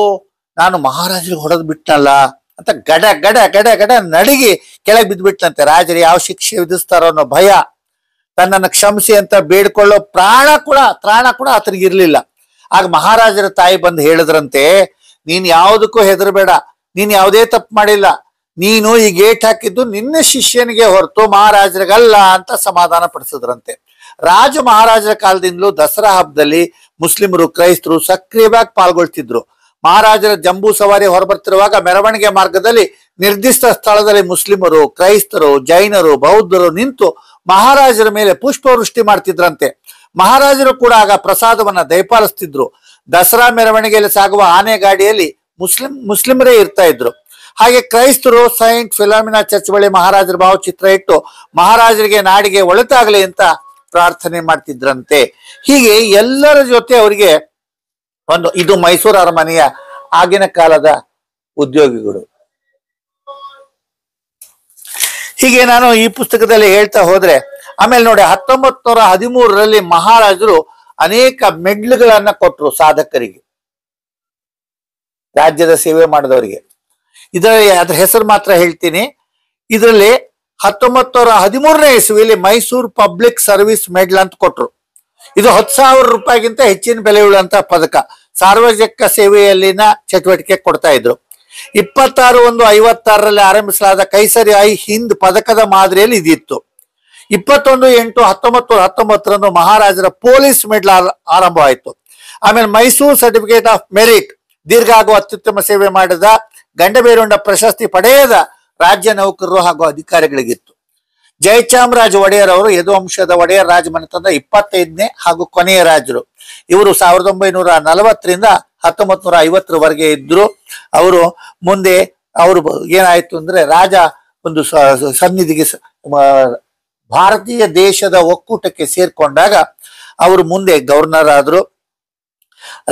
ನಾನು ಮಹಾರಾಜರಿಗೆ ಹೊಡೆದ್ ಬಿಟ್ನಲ್ಲ ಅಂತ ಗಡ ಗಡ ಗಡ ಗಡ ನಡಿಗೆ ಕೆಳಗೆ ಬಿದ್ದ್ಬಿಟ್ನಂತೆ. ರಾಜರು ಯಾವ ಶಿಕ್ಷೆ ವಿಧಿಸ್ತಾರೋ ಅನ್ನೋ ಭಯ, ತನ್ನನ್ನು ಕ್ಷಮಿಸಿ ಅಂತ ಬೇಡ್ಕೊಳ್ಳೋ ತ್ರಾಣ ಕೂಡ ಆತನಿಗೆ ಇರ್ಲಿಲ್ಲ. ಆಗ ಮಹಾರಾಜರ ತಾಯಿ ಬಂದು ಹೇಳಿದ್ರಂತೆ, ನೀನ್ ಯಾವುದಕ್ಕೂ ಹೆದರಬೇಡ, ನೀನ್ ಯಾವುದೇ ತಪ್ಪು ಮಾಡಿಲ್ಲ, ನೀನು ಈ ಗೇಟ್ ಹಾಕಿದ್ದು ನಿನ್ನ ಶಿಷ್ಯನಿಗೆ ಹೊರತು ಮಹಾರಾಜರಿಗಲ್ಲ ಅಂತ ಸಮಾಧಾನ ಪಡಿಸಿದ್ರಂತೆ. ರಾಜ ಮಹಾರಾಜರ ಕಾಲದಿಂದಲೂ ದಸರಾ ಹಬ್ಬದಲ್ಲಿ ಮುಸ್ಲಿಮರು ಕ್ರೈಸ್ತರು ಸಕ್ರಿಯವಾಗಿ ಪಾಲ್ಗೊಳ್ತಿದ್ರು. ಮಹಾರಾಜರ ಜಂಬೂ ಸವಾರಿ ಹೊರಬರ್ತಿರುವಾಗ ಮೆರವಣಿಗೆ ಮಾರ್ಗದಲ್ಲಿ ನಿರ್ದಿಷ್ಟ ಸ್ಥಳದಲ್ಲಿ ಮುಸ್ಲಿಮರು, ಕ್ರೈಸ್ತರು, ಜೈನರು, ಬೌದ್ಧರು ನಿಂತು ಮಹಾರಾಜರ ಮೇಲೆ ಪುಷ್ಪವೃಷ್ಟಿ ಮಾಡ್ತಿದ್ರಂತೆ. ಮಹಾರಾಜರು ಕೂಡ ಆಗ ಪ್ರಸಾದವನ್ನ ದಯಪಾಲಿಸ್ತಿದ್ರು. ದಸರಾ ಮೆರವಣಿಗೆಯಲ್ಲಿ ಸಾಗುವ ಆನೆ ಗಾಡಿಯಲ್ಲಿ ಮುಸ್ಲಿಮರೇ ಇರ್ತಾ ಇದ್ರು. ಹಾಗೆ ಕ್ರೈಸ್ತರು ಸೈಂಟ್ ಫಿಲಾಮಿನಾ ಚರ್ಚ್ ಬಳಿ ಮಹಾರಾಜರ ಭಾವಚಿತ್ರ ಇಟ್ಟು ಮಹಾರಾಜರಿಗೆ ನಾಡಿಗೆ ಒಳಿತಾಗಲಿ ಅಂತ ಪ್ರಾರ್ಥನೆ ಮಾಡ್ತಿದ್ರಂತೆ. ಹೀಗೆ ಎಲ್ಲರ ಜೊತೆ ಅವರಿಗೆ ಇದು ಮೈಸೂರು ಅರಮನೆಯ ಆಗಿನ ಕಾಲದ ಉದ್ಯೋಗಿಗಳು. ಹೀಗೆ ನಾನು ಈ ಪುಸ್ತಕದಲ್ಲಿ ಹೇಳ್ತಾ ಹೋದ್ರೆ, ಆಮೇಲೆ ನೋಡಿ 1913ರಲ್ಲಿ ಮಹಾರಾಜರು ಅನೇಕ ಮೆಡ್ಲ್ಗಳನ್ನ ಕೊಟ್ಟರು ಸಾಧಕರಿಗೆ, ರಾಜ್ಯದ ಸೇವೆ ಮಾಡಿದವರಿಗೆ. ಇದರಲ್ಲಿ ಅದ್ರ ಹೆಸರು ಮಾತ್ರ ಹೇಳ್ತೀನಿ. ಇದರಲ್ಲಿ 1913ನೇ ಇಸ್ವಿಯಲ್ಲಿ ಮೈಸೂರು ಪಬ್ಲಿಕ್ ಸರ್ವಿಸ್ ಮೆಡಲ್ ಅಂತ ಕೊಟ್ರು. ಇದು 10,000 ರೂಪಾಯಿಗಿಂತ ಹೆಚ್ಚಿನ ಬೆಲೆ ಉಳ್ಳಂತ ಪದಕ. ಸಾರ್ವಜನಿಕ ಸೇವೆಯಲ್ಲಿನ ಚಟುವಟಿಕೆ ಕೊಡ್ತಾ ಇದ್ರು. 26/1/56ರಲ್ಲಿ ಆರಂಭಿಸಲಾದ ಕೈಸರಿ ಐ ಹಿಂದ್ ಪದಕದ ಮಾದರಿಯಲ್ಲಿ ಇದಿತ್ತು. 21/8/1919 ಮಹಾರಾಜರ ಪೊಲೀಸ್ ಮೆಡಲ್ ಆರಂಭವಾಯಿತು. ಆಮೇಲೆ ಮೈಸೂರು ಸರ್ಟಿಫಿಕೇಟ್ ಆಫ್ ಮೆರಿಟ್, ದೀರ್ಘ ಹಾಗೂ ಅತ್ಯುತ್ತಮ ಸೇವೆ ಮಾಡಿದ ಗಂಡಬೇರುಂಡ ಪ್ರಶಸ್ತಿ ಪಡೆಯದ ರಾಜ್ಯ ನೌಕರರು ಹಾಗೂ ಅಧಿಕಾರಿಗಳಿಗಿತ್ತು. ಜಯಚಾಮರಾಜ ಒಡೆಯರ್ ಅವರು ಯದುವಂಶದ ಒಡೆಯರ್ ರಾಜಮನೆತನದ 25ನೇ ಹಾಗೂ ಕೊನೆಯ ರಾಜರು. ಇವರು 1940ರಿಂದ 1950ರವರೆಗೆ ಇದ್ರು. ಅವರು ಮುಂದೆ ಏನಾಯ್ತು ಅಂದ್ರೆ, ರಾಜ ಒಂದು ಸನ್ನಿಧಿಗೆ ಭಾರತೀಯ ದೇಶದ ಒಕ್ಕೂಟಕ್ಕೆ ಸೇರ್ಕೊಂಡಾಗ ಅವರು ಮುಂದೆ ಗವರ್ನರ್ ಆದ್ರು.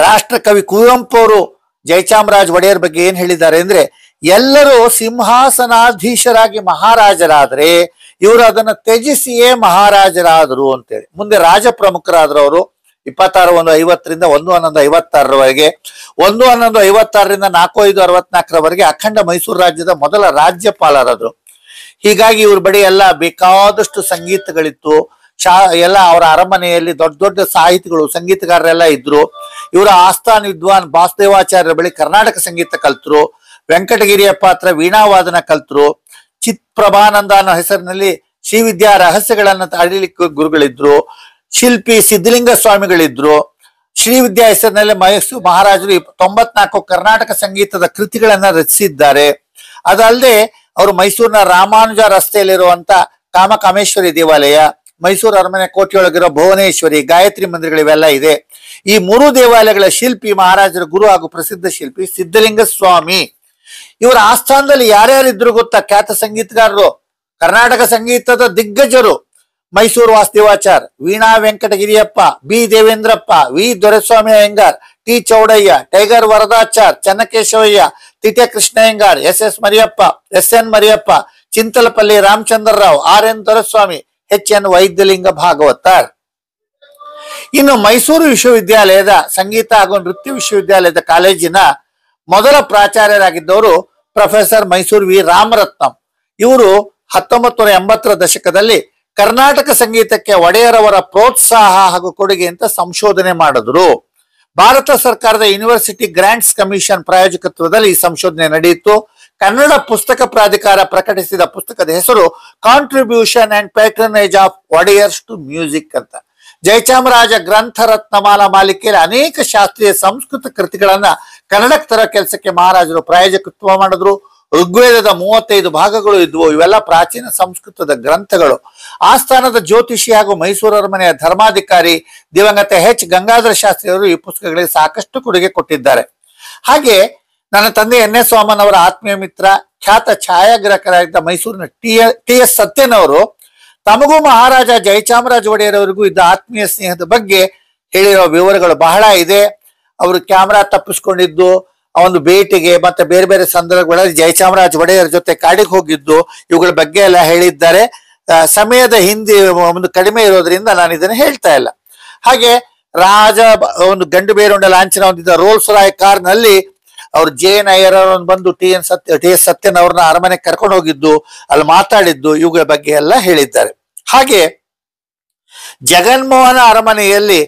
ರಾಷ್ಟ್ರಕವಿ ಕುವೆಂಪು ಅವರು ಜಯಚಾಮರಾಜ ಒಡೆಯರ್ ಬಗ್ಗೆ ಏನ್ ಹೇಳಿದ್ದಾರೆ ಅಂದ್ರೆ, ಎಲ್ಲರೂ ಸಿಂಹಾಸನಾಧೀಶರಾಗಿ ಮಹಾರಾಜರಾದ್ರೆ ಇವರು ಅದನ್ನ ತ್ಯಜಿಸಿಯೇ ಮಹಾರಾಜರಾದರು ಅಂತೇಳಿ. ಮುಂದೆ ರಾಜ ಪ್ರಮುಖರಾದ್ರು ಅವರು 26/1/50ರಿಂದ 1/11/56ರವರೆಗೆ. 1/11/56ರಿಂದ 4/5/64ರವರೆಗೆ ಅಖಂಡ ಮೈಸೂರು ರಾಜ್ಯದ ಮೊದಲ ರಾಜ್ಯಪಾಲರಾದ್ರು. ಹೀಗಾಗಿ ಇವ್ರ ಬಳಿ ಎಲ್ಲ ಬೇಕಾದಷ್ಟು ಸಂಗೀತಗಳಿತ್ತು. ಎಲ್ಲ ಅವರ ಅರಮನೆಯಲ್ಲಿ ದೊಡ್ಡ ದೊಡ್ಡ ಸಾಹಿತಿಗಳು, ಸಂಗೀತಗಾರರೆಲ್ಲ ಇದ್ರು. ಇವರ ಆಸ್ಥಾನ ವಿದ್ವಾನ್ ವಾಸುದೇವಾಚಾರ್ಯರ ಬಳಿ ಕರ್ನಾಟಕ ಸಂಗೀತ ಕಲ್ತರು. ವೆಂಕಟಗಿರಿಯ ಪಾತ್ರ ವೀಣಾವಾದನ ಕಲ್ತರು. ಚಿತ್ಪ್ರಭಾನಂದ ಅನ್ನೋ ಹೆಸರಿನಲ್ಲಿ ಶ್ರೀವಿದ್ಯಾ ರಹಸ್ಯಗಳನ್ನ ಅಡಿಲಿಕ್ಕೆ ಗುರುಗಳಿದ್ರು. ಶಿಲ್ಪಿ ಸಿದ್ಧಲಿಂಗ ಸ್ವಾಮಿಗಳಿದ್ರು. ಶ್ರೀವಿದ್ಯಾ ಹೆಸರಿನಲ್ಲಿ ಮೈಸೂರು ಮಹಾರಾಜರು 94 ಕರ್ನಾಟಕ ಸಂಗೀತದ ಕೃತಿಗಳನ್ನ ರಚಿಸಿದ್ದಾರೆ. ಅದಲ್ಲದೆ ಅವರು ಮೈಸೂರಿನ ರಾಮಾನುಜ ರಸ್ತೆಯಲ್ಲಿರುವಂತ ಕಾಮಕಾಮೇಶ್ವರಿ ದೇವಾಲಯ, ಮೈಸೂರು ಅರಮನೆ ಕೋಟೆಯೊಳಗಿರೋ ಭುವನೇಶ್ವರಿ, ಗಾಯತ್ರಿ ಮಂದಿರಗಳಿವೆಲ್ಲ ಇದೆ. ಈ 3 ದೇವಾಲಯಗಳ ಶಿಲ್ಪಿ ಮಹಾರಾಜರ ಗುರು ಹಾಗೂ ಪ್ರಸಿದ್ಧ ಶಿಲ್ಪಿ ಸಿದ್ಧಲಿಂಗ ಸ್ವಾಮಿ. ಇವರ ಆಸ್ಥಾನದಲ್ಲಿ ಯಾರ್ಯಾರಿದ್ರು ಗೊತ್ತಾ? ಖ್ಯಾತ ಸಂಗೀತಗಾರರು, ಕರ್ನಾಟಕ ಸಂಗೀತದ ದಿಗ್ಗಜರು, Mysore Vasudevachar, Veena Venkatagiriyappa, B Devendrappa, V Doreswamy Iyengar, T Chowdaiah, Tiger Varadachar, Channakeshavaiah, Titte Krishna Iyengar, S S Mariyappa, S N Mariyappa, Chintalapalli Ramachandra Rao, R N Doreswamy, H N Vaidyalinga Bhagavatar. ಇನ್ನು ಮೈಸೂರು ವಿಶ್ವವಿದ್ಯಾಲಯದ ಸಂಗೀತ ಹಾಗೂ ನೃತ್ಯ ವಿಶ್ವವಿದ್ಯಾಲಯದ ಕಾಲೇಜಿನ ಮೊದಲ ಪ್ರಾಚಾರ್ಯರಾಗಿದ್ದವರು ಪ್ರೊಫೆಸರ್ ಮೈಸೂರು ವಿ ರಾಮರತ್ನಂ. ಇವರು 1980ರ ದಶಕದಲ್ಲಿ ಕರ್ನಾಟಕ ಸಂಗೀತಕ್ಕೆ ಒಡೆಯರವರ ಪ್ರೋತ್ಸಾಹ ಹಾಗೂ ಕೊಡುಗೆ ಅಂತ ಸಂಶೋಧನೆ ಮಾಡಿದ್ರು. ಭಾರತ ಸರ್ಕಾರದ ಯೂನಿವರ್ಸಿಟಿ ಗ್ರಾಂಟ್ಸ್ ಕಮಿಷನ್ ಪ್ರಾಯೋಜಕತ್ವದಲ್ಲಿ ಈ ಸಂಶೋಧನೆ ನಡೆಯಿತು. ಕನ್ನಡ ಪುಸ್ತಕ ಪ್ರಾಧಿಕಾರ ಪ್ರಕಟಿಸಿದ ಪುಸ್ತಕದ ಹೆಸರು contribution and patronage of Wodeyars to music ಅಂತ. ಜಯಚಾಮರಾಜ ಗ್ರಂಥ ರತ್ನಮಾಲಾ ಮಾಲಿಕೆಯಲ್ಲಿ ಅನೇಕ ಶಾಸ್ತ್ರೀಯ ಸಂಸ್ಕೃತ ಕೃತಿಗಳನ್ನ ಕನ್ನಡಕ್ಕೆ ತರೋ ಕೆಲಸಕ್ಕೆ ಮಹಾರಾಜರು ಪ್ರಾಯೋಜಕತ್ವ ಮಾಡಿದ್ರು. ಋಗ್ವೇದದ 35 ಭಾಗಗಳು ಇದ್ವು. ಇವೆಲ್ಲ ಪ್ರಾಚೀನ ಸಂಸ್ಕೃತದ ಗ್ರಂಥಗಳು. ಆಸ್ಥಾನದ ಜ್ಯೋತಿಷಿ ಹಾಗೂ ಮೈಸೂರು ಅರಮನೆಯ ಧರ್ಮಾಧಿಕಾರಿ ದಿವಂಗತ ಎಚ್ ಗಂಗಾಧರ ಶಾಸ್ತ್ರಿ ಅವರು ಈ ಪುಸ್ತಕಗಳಿಗೆ ಸಾಕಷ್ಟು ಕೊಡುಗೆ ಕೊಟ್ಟಿದ್ದಾರೆ. ಹಾಗೆ ನನ್ನ ತಂದೆ ಎನ್ ಎಸ್ ವಾಮನ್ ಅವರ ಆತ್ಮೀಯ ಮಿತ್ರ, ಖ್ಯಾತ ಛಾಯಾಗ್ರಾಹಕರಾಗಿದ್ದ ಮೈಸೂರಿನ ಟಿ ಎಸ್ ಸತ್ಯನವರು ತಮಗೂ ಮಹಾರಾಜ ಜಯಚಾಮರಾಜ ಒಡೆಯರ್ ಅವರಿಗೂ ಇದ್ದ ಆತ್ಮೀಯ ಸ್ನೇಹದ ಬಗ್ಗೆ ಹೇಳಿರೋ ವಿವರಗಳು ಬಹಳ ಇದೆ. ಅವರು ಕ್ಯಾಮ್ರಾ ತಪ್ಪಿಸ್ಕೊಂಡಿದ್ದು, ಒಂದು ಭೇಟಿಗೆ ಮತ್ತೆ ಬೇರೆ ಬೇರೆ ಸಂದರ್ಭಗಳಲ್ಲಿ ಜಯಚಾಮರಾಜ ಒಡೆಯರ್ ಜೊತೆ ಕಾಡಿಗೆ ಹೋಗಿದ್ದು, ಇವುಗಳ ಬಗ್ಗೆ ಎಲ್ಲ ಹೇಳಿದ್ದಾರೆ. ಸಮಯದ ಹಿಂದೆ ಒಂದು ಕಡಿಮೆ ಇರೋದ್ರಿಂದ ನಾನು ಇದನ್ನು ಹೇಳ್ತಾ ಇಲ್ಲ. ಹಾಗೆ ರಾಜ ಒಂದು ಗಂಡು ಬೇರುಂಡ ಲಾಂಛನ ಹೊಂದಿದ್ದ ರೋಲ್ಸ್ ರಾಯ್ ಕಾರ್ ನಲ್ಲಿ ಅವ್ರು ಜೆ ಎನ್ ಅಯ್ಯರ್ ಅವರನ್ನು ಬಂದು ಟಿ ಎಸ್ ಸತ್ಯನ್ ಅವ್ರನ್ನ ಅರಮನೆಗೆ ಕರ್ಕೊಂಡು ಹೋಗಿದ್ದು, ಅಲ್ಲಿ ಮಾತಾಡಿದ್ದು, ಇವುಗಳ ಬಗ್ಗೆ ಎಲ್ಲ ಹೇಳಿದ್ದಾರೆ. ಹಾಗೆ ಜಗನ್ಮೋಹನ ಅರಮನೆಯಲ್ಲಿ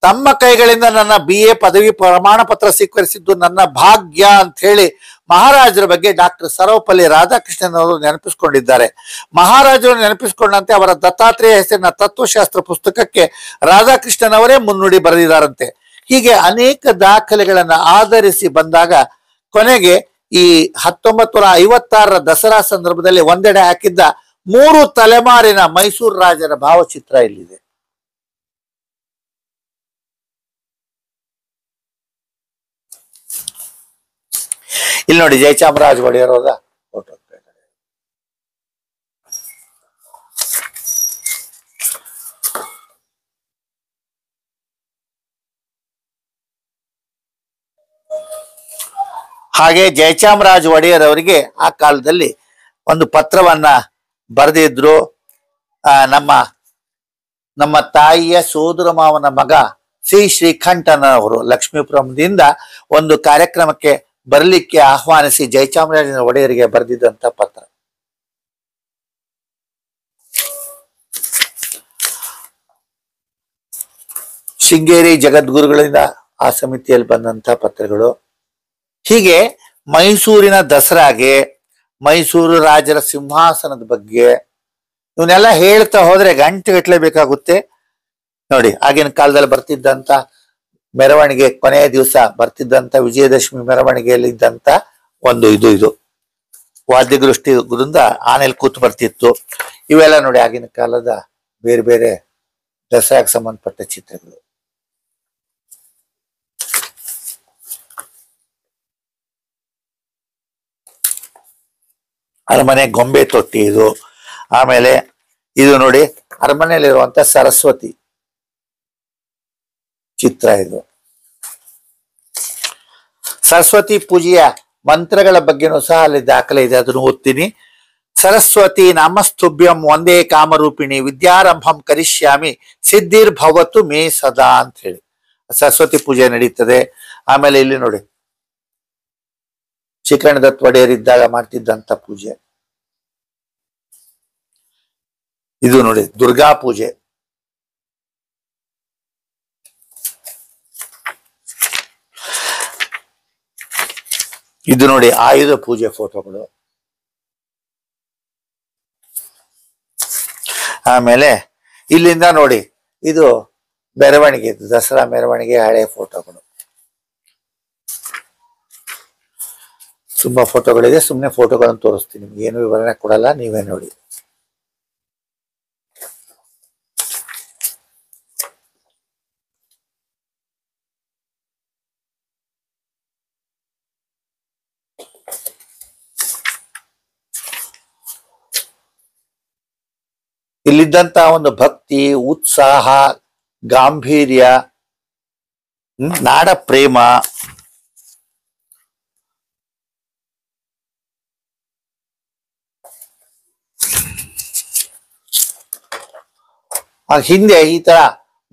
ತಮ್ಮ ಕೈಗಳಿಂದ ನನ್ನ BA ಪದವಿ ಪ್ರಮಾಣ ಪತ್ರ ಸ್ವೀಕರಿಸಿದ್ದು ನನ್ನ ಭಾಗ್ಯ ಅಂತ ಹೇಳಿ ಮಹಾರಾಜರ ಬಗ್ಗೆ ಡಾಕ್ಟರ್ ಸರ್ವಪಲ್ಲಿ ರಾಧಾಕೃಷ್ಣನ್ ಅವರು ನೆನಪಿಸಿಕೊಂಡಿದ್ದಾರೆ. ಮಹಾರಾಜರು ನೆನಪಿಸಿಕೊಂಡಂತೆ ಅವರ ದತ್ತಾತ್ರೇಯ ಹೆಸರಿನ ತತ್ವಶಾಸ್ತ್ರ ಪುಸ್ತಕಕ್ಕೆ ರಾಧಾಕೃಷ್ಣನ್ ಅವರೇ ಮುನ್ನುಡಿ ಬರೆದಿದ್ದಾರಂತೆ. ಹೀಗೆ ಅನೇಕ ದಾಖಲೆಗಳನ್ನ ಆಧರಿಸಿ ಬಂದಾಗ ಕೊನೆಗೆ ಈ 1956ರ ದಸರಾ ಸಂದರ್ಭದಲ್ಲಿ ಒಂದೆಡೆ ಹಾಕಿದ್ದ 3 ತಲೆಮಾರಿನ ಮೈಸೂರು ರಾಜರ ಭಾವಚಿತ್ರ ಇಲ್ಲಿದೆ. ಇಲ್ಲಿ ನೋಡಿ, ಜಯಚಾಮರಾಜ ಒಡೆಯರ್ ಅವರ ಫೋಟೋ. ಹಾಗೆ ಜಯಚಾಮರಾಜ ಒಡೆಯರ್ ಅವರಿಗೆ ಆ ಕಾಲದಲ್ಲಿ ಒಂದು ಪತ್ರವನ್ನ ಬರೆದಿದ್ರು. ನಮ್ಮ ತಾಯಿಯ ಸೋದರ ಮಾವನ ಮಗ ಶ್ರೀಕಂಠನ ಅವರು ಲಕ್ಷ್ಮೀಪುರಂದಿಂದ ಒಂದು ಕಾರ್ಯಕ್ರಮಕ್ಕೆ ಬರಲಿಕ್ಕೆ ಆಹ್ವಾನಿಸಿ ಜಯಚಾಮರಾಜ ಒಡೆಯರಿಗೆ ಬರೆದಿದ್ದಂತ ಪತ್ರ. ಶೃಂಗೇರಿ ಜಗದ್ಗುರುಗಳಿಂದ ಆ ಸಮಿತಿಯಲ್ಲಿ ಬಂದಂತ ಪತ್ರಗಳು. ಹೀಗೆ ಮೈಸೂರಿನ ದಸರಾಗೆ, ಮೈಸೂರು ರಾಜರ ಸಿಂಹಾಸನದ ಬಗ್ಗೆ ಇವನ್ನೆಲ್ಲ ಹೇಳ್ತಾ ಹೋದ್ರೆ ಗಂಟೆಗಟ್ಟಲೆ ಬೇಕಾಗುತ್ತೆ. ನೋಡಿ, ಆಗಿನ ಕಾಲದಲ್ಲಿ ಬರ್ತಿದ್ದಂತ ಮೆರವಣಿಗೆ, ಕೊನೆಯ ದಿವಸ ಬರ್ತಿದ್ದಂತ ವಿಜಯದಶಮಿ ಮೆರವಣಿಗೆಯಲ್ಲಿ ಇದ್ದಂತ ಒಂದು ಇದು ವಾದ್ಯಗೋಷ್ಠಿಯಿಂದ ಆನೆಯಲ್ಲಿ ಕೂತು ಬರ್ತಿತ್ತು. ಇವೆಲ್ಲ ನೋಡಿ ಆಗಿನ ಕಾಲದ ಬೇರೆ ಬೇರೆ ದಸರಾಗೆ ಸಂಬಂಧಪಟ್ಟ ಚಿತ್ರಗಳು. ಅರಮನೆ ಗೊಂಬೆ ತೊಟ್ಟಿ ಇದು. ಆಮೇಲೆ ಇದು ನೋಡಿ, ಅರಮನೆಯಲ್ಲಿರುವಂತ ಸರಸ್ವತಿ ಚಿತ್ರ ಇದು. ಸರಸ್ವತಿ ಪೂಜೆಯ ಮಂತ್ರಗಳ ಬಗ್ಗೆನೂ ಸಹ ಅಲ್ಲಿ ದಾಖಲೆ ಇದೆ, ಅದನ್ನು ಓದ್ತೀನಿ. ಸರಸ್ವತಿ ನಮಸ್ತುಭ್ಯಂ ಒಂದೇ ಕಾಮರೂಪಿಣಿ ವಿದ್ಯಾರಂಭಂ ಕರಿಷ್ಯಾಮಿ ಸಿದ್ಧಿರ್ಭವತು ಮೇ ಸದಾ ಅಂತ ಹೇಳಿ ಸರಸ್ವತಿ ಪೂಜೆ ನಡೀತದೆ. ಆಮೇಲೆ ಇಲ್ಲಿ ನೋಡಿ, ಶ್ರೀಕಂಠದತ್ತ ಒಡೆಯರ್ ಇದ್ದಾಗ ಮಾಡ್ತಿದ್ದಂತ ಪೂಜೆ. ಇದು ನೋಡಿ ದುರ್ಗಾ ಪೂಜೆ. ಇದು ನೋಡಿ ಆಯುಧ ಪೂಜೆ ಫೋಟೋಗಳು. ಆಮೇಲೆ ಇಲ್ಲಿಂದ ನೋಡಿ, ಇದು ಮೆರವಣಿಗೆ, ದಸರಾ ಮೆರವಣಿಗೆ ಹಳೆ ಫೋಟೋಗಳು. ತುಂಬಾ ಫೋಟೋಗಳಿದೆ, ಸುಮ್ಮನೆ ಫೋಟೋಗಳನ್ನು ತೋರಿಸ್ತೀನಿ, ನಿಮ್ಗೆ ಏನು ವಿವರಣೆ ಕೊಡಲ್ಲ, ನೀವೇ ನೋಡಿ. ಇಲ್ಲಿದ್ದಂತ ಒಂದು ಭಕ್ತಿ, ಉತ್ಸಾಹ, ಗಾಂಭೀರ್ಯ, ನಾಡ ಪ್ರೇಮ, ಹಿಂದೆ ಈ ತರ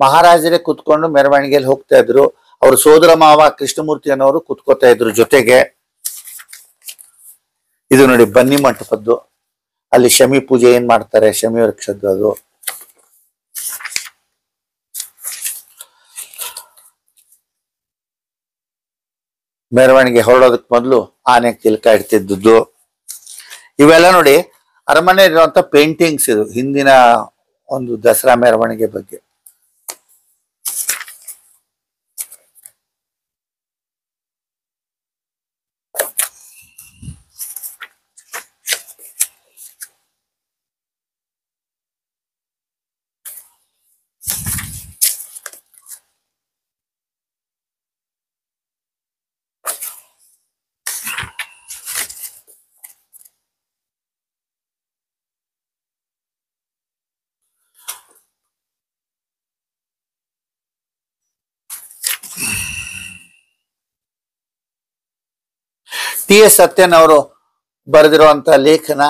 ಮಹಾರಾಜರೇ ಕುತ್ಕೊಂಡು ಮೆರವಣಿಗೆಯಲ್ಲಿ ಹೋಗ್ತಾ ಇದ್ರು. ಅವ್ರ ಸೋದರ ಮಾವ ಕೃಷ್ಣಮೂರ್ತಿ ಅನ್ನೋರು ಕುತ್ಕೋತಾ ಇದ್ರು ಜೊತೆಗೆ. ಇದು ನೋಡಿ ಬನ್ನಿ ಮಂಟಪದ್ದು, ಅಲ್ಲಿ ಶಮಿ ಪೂಜೆ ಏನ್ ಮಾಡ್ತಾರೆ, ಶಮಿ ವೃಕ್ಷದ್ದು ಅದು. ಮೆರವಣಿಗೆ ಹೊರಡೋದಕ್ ಮೊದಲು ಆನೆ ತಿಲಕ ಇಡ್ತಿದ್ದದ್ದು. ಇವೆಲ್ಲ ನೋಡಿ ಅರಮನೆ ಇರುವಂತ ಪೇಂಟಿಂಗ್ಸ್, ಇದು ಹಿಂದಿನ ಒಂದು ದಸರಾ ಮೆರವಣಿಗೆ ಬಗ್ಗೆ. ಟಿ.ಎಸ್. ಸತ್ಯನ್ ಅವರು ಬರೆದಿರುವಂತ ಲೇಖನ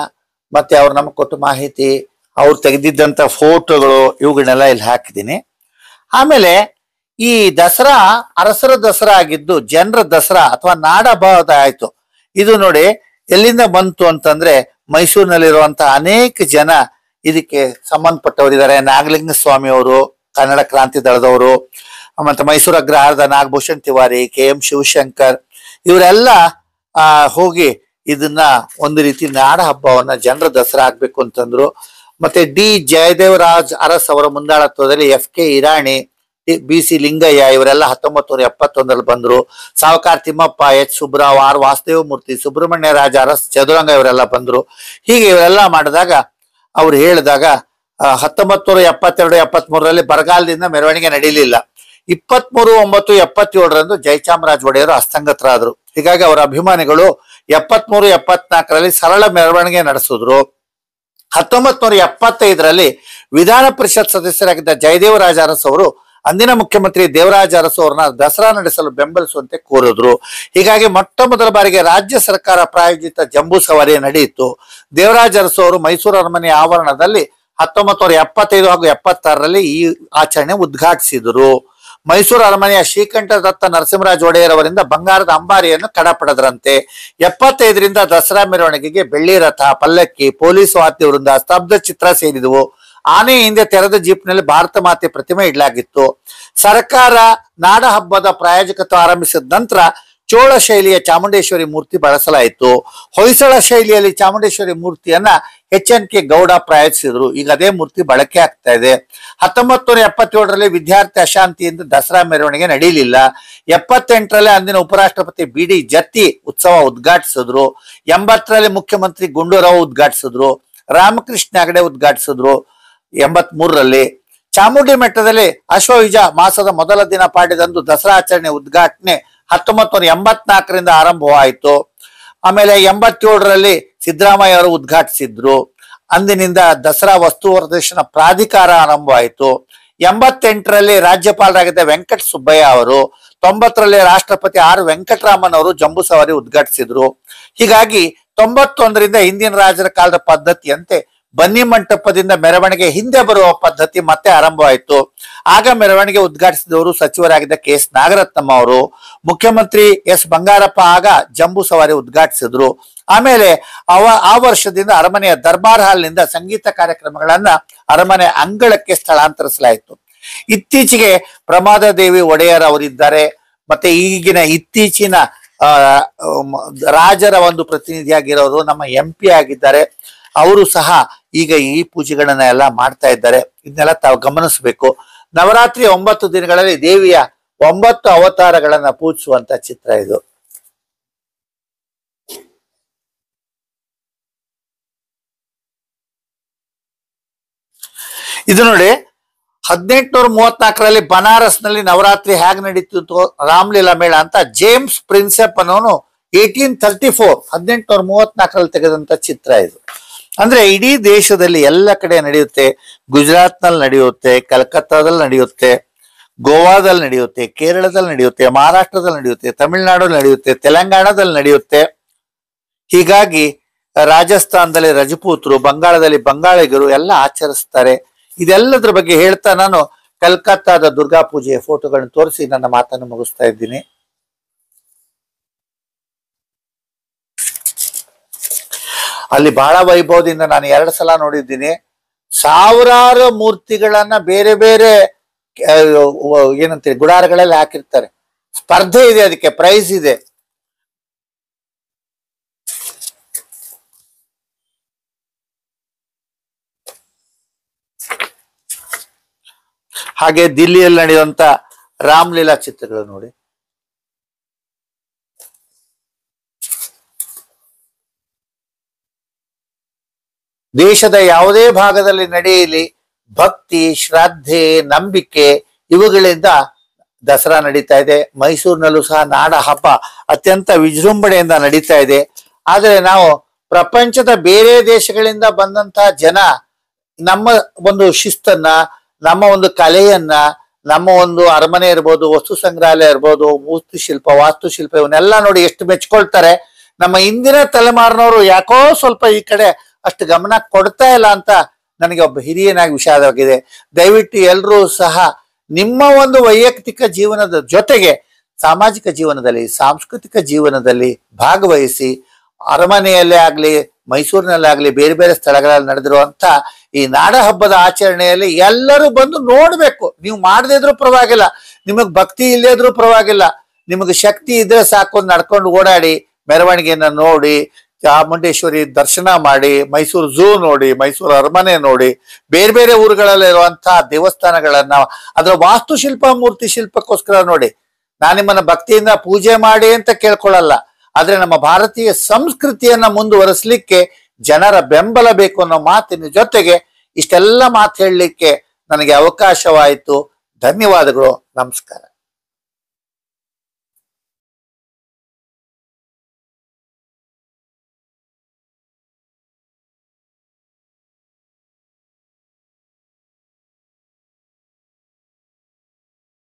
ಮತ್ತೆ ಅವ್ರು ನಮಗೆ ಕೊಟ್ಟ ಮಾಹಿತಿ, ಅವ್ರು ತೆಗೆದಿದ್ದಂತ ಫೋಟೋಗಳು, ಇವುಗಳನ್ನೆಲ್ಲ ಇಲ್ಲಿ ಹಾಕಿದ್ದೀನಿ. ಆಮೇಲೆ ಈ ದಸರಾ ಅರಸರ ದಸರಾ ಆಗಿದ್ದು ಜನರ ದಸರಾ ಅಥವಾ ನಾಡ ಹಬ್ಬ ಆಯ್ತು. ಇದು ನೋಡಿ ಎಲ್ಲಿಂದ ಬಂತು ಅಂತಂದ್ರೆ ಮೈಸೂರಿನಲ್ಲಿರುವಂತ ಅನೇಕ ಜನ ಇದಕ್ಕೆ ಸಂಬಂಧಪಟ್ಟವರಿದ್ದಾರೆ. ನಾಗಲಿಂಗ ಸ್ವಾಮಿ ಅವರು, ಕನ್ನಡ ಕ್ರಾಂತಿ ದಳದವರು, ಮತ್ತೆ ಮೈಸೂರು ಅಗ್ರಹಾರದ ನಾಗಭೂಷಣ್ ತಿವಾರಿ, ಕೆ.ಎಂ. ಶಿವಶಂಕರ್, ಇವರೆಲ್ಲ ಹೋಗಿ ಇದನ್ನ ಒಂದು ರೀತಿ ನಾಡ ಹಬ್ಬವನ್ನ ಜನರ ದಸರಾ ಆಗ್ಬೇಕು ಅಂತಂದ್ರು. ಮತ್ತೆ ಡಿ ಜಯದೇವರಾಜ್ ಅರಸ್ ಅವರ ಮುಂದಾಳತ್ವದಲ್ಲಿ ಎಫ್.ಕೆ. ಇರಾಣಿ, ಬಿ.ಸಿ. ಲಿಂಗಯ್ಯ ಇವರೆಲ್ಲ 1971 ಬಂದ್ರು. ಸಾವಕಾರ್ ತಿಮ್ಮಪ್ಪ, ಎಚ್. ಸುಬ್ರಾವ್, ಆರ್. ವಾಸುದೇವ ಮೂರ್ತಿ, ಸುಬ್ರಹ್ಮಣ್ಯ ರಾಜ ಅರಸ್, ಚದುರಂಗ ಇವರೆಲ್ಲ ಬಂದ್ರು. ಹೀಗೆ ಇವರೆಲ್ಲ ಮಾಡಿದಾಗ ಅವ್ರು ಹೇಳಿದಾಗ 1972-73 ಬರಗಾಲದಿಂದ ಮೆರವಣಿಗೆ ನಡೀಲಿಲ್ಲ. 23/9/77 ಜಯಚಾಮರಾಜ ಒಡೆಯರು ಹಸ್ತಂಗತರಾದ್ರು. ಹೀಗಾಗಿ ಅವರ ಅಭಿಮಾನಿಗಳು 73-74 ಸರಳ ಮೆರವಣಿಗೆ ನಡೆಸಿದ್ರು. 1975 ವಿಧಾನ ಪರಿಷತ್ ಸದಸ್ಯರಾಗಿದ್ದ ಜಯದೇವರಾಜ ಅರಸ್ ಅವರು ಅಂದಿನ ಮುಖ್ಯಮಂತ್ರಿ ದೇವರಾಜ ಅರಸು ಅವರನ್ನ ದಸರಾ ನಡೆಸಲು ಬೆಂಬಲಿಸುವಂತೆ ಕೋರಿದ್ರು. ಹೀಗಾಗಿ ಮೊಟ್ಟ ಮೊದಲ ಬಾರಿಗೆ ರಾಜ್ಯ ಸರ್ಕಾರ ಪ್ರಾಯೋಜಿತ ಜಂಬೂ ಸವಾರಿ ನಡೆಯಿತು. ದೇವರಾಜ ಅರಸು ಅವರು ಮೈಸೂರು ಅರಮನೆ ಆವರಣದಲ್ಲಿ 1975 ಹಾಗೂ 76 ಈ ಆಚರಣೆ ಉದ್ಘಾಟಿಸಿದರು. ಮೈಸೂರು ಅರಮನೆಯ ಶ್ರೀಕಂಠ ದತ್ತ ನರಸಿಂಹರಾಜ ಒಡೆಯರ್ ಅವರಿಂದ ಬಂಗಾರದ ಅಂಬಾರಿಯನ್ನು ಕಡಪಡದ್ರಂತೆ. 75 ದಸರಾ ಮೆರವಣಿಗೆಗೆ ಬೆಳ್ಳಿ ರಥ, ಪಲ್ಲಕ್ಕಿ, ಪೊಲೀಸ್ ವಾದ್ಯವೃಂದ, ಸ್ತಬ್ಧ ಚಿತ್ರ ಸೇರಿದವು. ಆನೆ ಹಿಂದೆ ತೆರೆದ ಜೀಪ್ನಲ್ಲಿ ಭಾರತ ಮಾತೆ ಪ್ರತಿಮೆ ಇಡಲಾಗಿತ್ತು. ಸರ್ಕಾರ ನಾಡ ಹಬ್ಬದ ಪ್ರಾಯೋಜಕತ್ವ ಆರಂಭಿಸಿದ ನಂತರ ಚೋಳ ಶೈಲಿಯ ಚಾಮುಂಡೇಶ್ವರಿ ಮೂರ್ತಿ ಬಳಸಲಾಯಿತು. ಹೊಯ್ಸಳ ಶೈಲಿಯಲ್ಲಿ ಚಾಮುಂಡೇಶ್ವರಿ ಮೂರ್ತಿಯನ್ನ ಎಚ್.ಎನ್.ಕೆ. ಗೌಡ ಪ್ರಾಯೋಜಿಸಿದ್ರು. ಈಗ ಅದೇ ಮೂರ್ತಿ ಬಳಕೆ ಆಗ್ತಾ ಇದೆ. 1977 ವಿದ್ಯಾರ್ಥಿ ಅಶಾಂತಿಯಿಂದ ದಸರಾ ಮೆರವಣಿಗೆ ನಡೆಯಲಿಲ್ಲ. 78 ಅಂದಿನ ಉಪರಾಷ್ಟ್ರಪತಿ ಬಿ.ಡಿ. ಜತ್ತಿ ಉತ್ಸವ ಉದ್ಘಾಟಿಸಿದ್ರು. 80 ಮುಖ್ಯಮಂತ್ರಿ ಗುಂಡೂರಾವ್ ಉದ್ಘಾಟಿಸಿದ್ರು. ರಾಮಕೃಷ್ಣ ಹೆಗಡೆ ಉದ್ಘಾಟಿಸಿದ್ರು. 83 ಚಾಮುಂಡಿ ಬೆಟ್ಟದಲ್ಲಿ ಅಶ್ವಯುಜ ಮಾಸದ ಮೊದಲ ದಿನ ಪಾಡ್ಯದಂದು ದಸರಾ ಆಚರಣೆ ಉದ್ಘಾಟನೆ 1984 ಆರಂಭವಾಯಿತು. ಆಮೇಲೆ 87 ಸಿದ್ದರಾಮಯ್ಯ ಅವರು ಉದ್ಘಾಟಿಸಿದ್ರು. ಅಂದಿನಿಂದ ದಸರಾ ವಸ್ತು ಪ್ರದರ್ಶನ ಪ್ರಾಧಿಕಾರ ಆರಂಭವಾಯಿತು. 88 ರಾಜ್ಯಪಾಲರಾಗಿದ್ದ ವೆಂಕಟ ಸುಬ್ಬಯ್ಯ ಅವರು, 90 ರಾಷ್ಟ್ರಪತಿ ಆರ್ ವೆಂಕಟರಾಮನ್ ಅವರು ಜಂಬೂ ಸವಾರಿ ಉದ್ಘಾಟಿಸಿದ್ರು. ಹೀಗಾಗಿ 91 ಹಿಂದಿನ ರಾಜರ ಕಾಲದ ಪದ್ಧತಿಯಂತೆ ಬನ್ನಿ ಮಂಟಪದಿಂದ ಮೆರವಣಿಗೆ ಹಿಂದೆ ಬರುವ ಪದ್ಧತಿ ಮತ್ತೆ ಆರಂಭವಾಯಿತು. ಆಗ ಮೆರವಣಿಗೆ ಉದ್ಘಾಟಿಸಿದವರು ಸಚಿವರಾಗಿದ್ದ ಕೆ.ಎಸ್. ನಾಗರತ್ನಮ್ಮ ಅವರು. ಮುಖ್ಯಮಂತ್ರಿ ಎಸ್. ಬಂಗಾರಪ್ಪ ಆಗ ಜಂಬೂ ಸವಾರಿ ಉದ್ಘಾಟಿಸಿದ್ರು. ಆಮೇಲೆ ಆ ವರ್ಷದಿಂದ ಅರಮನೆಯ ದರ್ಬಾರ್ ಹಾಲ್ನಿಂದ ಸಂಗೀತ ಕಾರ್ಯಕ್ರಮಗಳನ್ನ ಅರಮನೆ ಅಂಗಳಕ್ಕೆ ಸ್ಥಳಾಂತರಿಸಲಾಯಿತು. ಇತ್ತೀಚೆಗೆ ಪ್ರಮಾದದೇವಿ ಒಡೆಯರ್ ಅವರಿದ್ದಾರೆ. ಮತ್ತೆ ಈಗಿನ ಇತ್ತೀಚಿನ ರಾಜರ ಒಂದು ಪ್ರತಿನಿಧಿಯಾಗಿರೋರು ನಮ್ಮ MP ಆಗಿದ್ದಾರೆ. ಅವರು ಸಹ ಈಗ ಈ ಪೂಜೆಗಳನ್ನ ಎಲ್ಲ ಮಾಡ್ತಾ ಇದ್ದಾರೆ. ಇದನ್ನೆಲ್ಲ ತಾವು ಗಮನಿಸಬೇಕು. ನವರಾತ್ರಿ 9 ದಿನಗಳಲ್ಲಿ ದೇವಿಯ 9 ಅವತಾರಗಳನ್ನ ಪೂಜಿಸುವಂತ ಚಿತ್ರ ಇದು. ಇದು ನೋಡಿ 1834 ಬನಾರಸ್ನಲ್ಲಿ ನವರಾತ್ರಿ ಹೇಗೆ ನಡೀತಿತ್ತು ರಾಮ್ಲೀಲಾ ಮೇಳ ಅಂತ ಜೇಮ್ಸ್ ಪ್ರಿನ್ಸೆಪ್ ಅನ್ನೋನು 1834 1834 ತೆಗೆದಂತ ಚಿತ್ರ ಇದು. ಅಂದ್ರೆ ಇಡೀ ದೇಶದಲ್ಲಿ ಎಲ್ಲ ಕಡೆ ನಡೆಯುತ್ತೆ. ಗುಜರಾತ್ ನಲ್ಲಿ ನಡೆಯುತ್ತೆ, ಕಲ್ಕತ್ತಾದಲ್ಲಿ ನಡೆಯುತ್ತೆ, ಗೋವಾದಲ್ಲಿ ನಡೆಯುತ್ತೆ, ಕೇರಳದಲ್ಲಿ ನಡೆಯುತ್ತೆ, ಮಹಾರಾಷ್ಟ್ರದಲ್ಲಿ ನಡೆಯುತ್ತೆ, ತಮಿಳುನಾಡಲ್ಲಿ ನಡೆಯುತ್ತೆ, ತೆಲಂಗಾಣದಲ್ಲಿ ನಡೆಯುತ್ತೆ. ಹೀಗಾಗಿ ರಾಜಸ್ಥಾನದಲ್ಲಿ ರಜಪೂತರು, ಬಂಗಾಳದಲ್ಲಿ ಬಂಗಾಳಿಗರು ಎಲ್ಲ ಆಚರಿಸ್ತಾರೆ. ಇದೆಲ್ಲದ್ರ ಬಗ್ಗೆ ಹೇಳ್ತಾ ನಾನು ಕಲ್ಕತ್ತಾದ ದುರ್ಗಾ ಪೂಜೆಯ ಫೋಟೋಗಳನ್ನ ತೋರಿಸಿ ನನ್ನ ಮಾತನ್ನು ಮುಗಿಸ್ತಾ ಇದ್ದೀನಿ. ಅಲ್ಲಿ ಬಹಳ ವೈಭವದಿಂದ ನಾನು 2 ಸಲ ನೋಡಿದ್ದೀನಿ. ಸಾವಿರಾರು ಮೂರ್ತಿಗಳನ್ನ ಬೇರೆ ಬೇರೆ ಏನಂತೀರಿ ಗುಡಾರಗಳಲ್ಲಿ ಹಾಕಿರ್ತಾರೆ. ಸ್ಪರ್ಧೆ ಇದೆ, ಅದಕ್ಕೆ ಪ್ರೈಸ್ ಇದೆ. ಹಾಗೆ ದಿಲ್ಲಿಯಲ್ಲಿ ನಡೆಯುವಂತ ರಾಮ್ಲೀಲಾ ಚಿತ್ರಗಳು ನೋಡಿ. ದೇಶದ ಯಾವುದೇ ಭಾಗದಲ್ಲಿ ನಡೆಯಲಿ, ಭಕ್ತಿ, ಶ್ರದ್ಧೆ, ನಂಬಿಕೆ ಇವುಗಳಿಂದ ದಸರಾ ನಡೀತಾ ಇದೆ. ಮೈಸೂರಿನಲ್ಲೂ ಸಹ ನಾಡ ಹಬ್ಬ ಅತ್ಯಂತ ವಿಜೃಂಭಣೆಯಿಂದ ನಡೀತಾ ಇದೆ. ಆದರೆ ನಾವು ಪ್ರಪಂಚದ ಬೇರೆ ದೇಶಗಳಿಂದ ಬಂದಂತಹ ಜನ ನಮ್ಮ ಒಂದು ಶಿಸ್ತನ್ನ, ನಮ್ಮ ಒಂದು ಕಲೆಯನ್ನ, ನಮ್ಮ ಒಂದು ಅರಮನೆ ಇರ್ಬೋದು, ವಸ್ತು ಸಂಗ್ರಹಾಲಯ ಇರ್ಬೋದು, ಮೂರ್ತಿ ಶಿಲ್ಪ, ವಾಸ್ತುಶಿಲ್ಪ ಇವನ್ನೆಲ್ಲ ನೋಡಿ ಎಷ್ಟು ಮೆಚ್ಕೊಳ್ತಾರೆ. ನಮ್ಮ ಇಂದಿನ ತಲೆಮಾರಿನವರು ಯಾಕೋ ಸ್ವಲ್ಪ ಈ ಕಡೆ ಅಷ್ಟು ಗಮನ ಕೊಡ್ತಾ ಇಲ್ಲ ಅಂತ ನನಗೆ ಒಬ್ಬ ಹಿರಿಯನಾಗಿ ವಿಷಾದವಾಗಿದೆ. ದಯವಿಟ್ಟು ಎಲ್ಲರೂ ಸಹ ನಿಮ್ಮ ಒಂದು ವೈಯಕ್ತಿಕ ಜೀವನದ ಜೊತೆಗೆ ಸಾಮಾಜಿಕ ಜೀವನದಲ್ಲಿ, ಸಾಂಸ್ಕೃತಿಕ ಜೀವನದಲ್ಲಿ ಭಾಗವಹಿಸಿ. ಅರಮನೆಯಲ್ಲೇ ಆಗ್ಲಿ, ಮೈಸೂರಿನಲ್ಲೇ ಆಗ್ಲಿ, ಬೇರೆ ಬೇರೆ ಸ್ಥಳಗಳಲ್ಲಿ ನಡೆದಿರುವಂತ ಈ ನಾಡ ಹಬ್ಬದ ಆಚರಣೆಯಲ್ಲಿ ಎಲ್ಲರೂ ಬಂದು ನೋಡ್ಬೇಕು. ನೀವು ಮಾಡದೇ ಇದ್ರೂ ಪರವಾಗಿಲ್ಲ, ನಿಮಗ್ ಭಕ್ತಿ ಇಲ್ಲದೇ ಇದ್ರೂ ಪರವಾಗಿಲ್ಲ, ನಿಮಗೆ ಶಕ್ತಿ ಇದ್ರೆ ಸಾಕು, ನಡ್ಕೊಂಡು ಓಡಾಡಿ, ಮೆರವಣಿಗೆಯನ್ನ ನೋಡಿ, ಚಾಮುಂಡೇಶ್ವರಿ ದರ್ಶನ ಮಾಡಿ, ಮೈಸೂರು ಝೂ ನೋಡಿ, ಮೈಸೂರು ಅರಮನೆ ನೋಡಿ, ಬೇರೆ ಬೇರೆ ಊರುಗಳಲ್ಲಿರುವಂತಹ ದೇವಸ್ಥಾನಗಳನ್ನ, ಅದರ ವಾಸ್ತುಶಿಲ್ಪ, ಮೂರ್ತಿ ಶಿಲ್ಪಕ್ಕೋಸ್ಕರ ನೋಡಿ. ನಾನು ನಿಮ್ಮನ್ನ ಭಕ್ತಿಯಿಂದ ಪೂಜೆ ಮಾಡಿ ಅಂತ ಕೇಳ್ಕೊಳ್ಳಲ್ಲ, ಆದ್ರೆ ನಮ್ಮ ಭಾರತೀಯ ಸಂಸ್ಕೃತಿಯನ್ನ ಮುಂದುವರಿಸಲಿಕ್ಕೆ ಜನರ ಬೆಂಬಲ ಬೇಕು ಅನ್ನೋ ಮಾತಿನ ಜೊತೆಗೆ ಇಷ್ಟೆಲ್ಲ ಮಾತು ಹೇಳಲಿಕ್ಕೆ ನನಗೆ ಅವಕಾಶವಾಯಿತು. ಧನ್ಯವಾದಗಳು. ನಮಸ್ಕಾರ.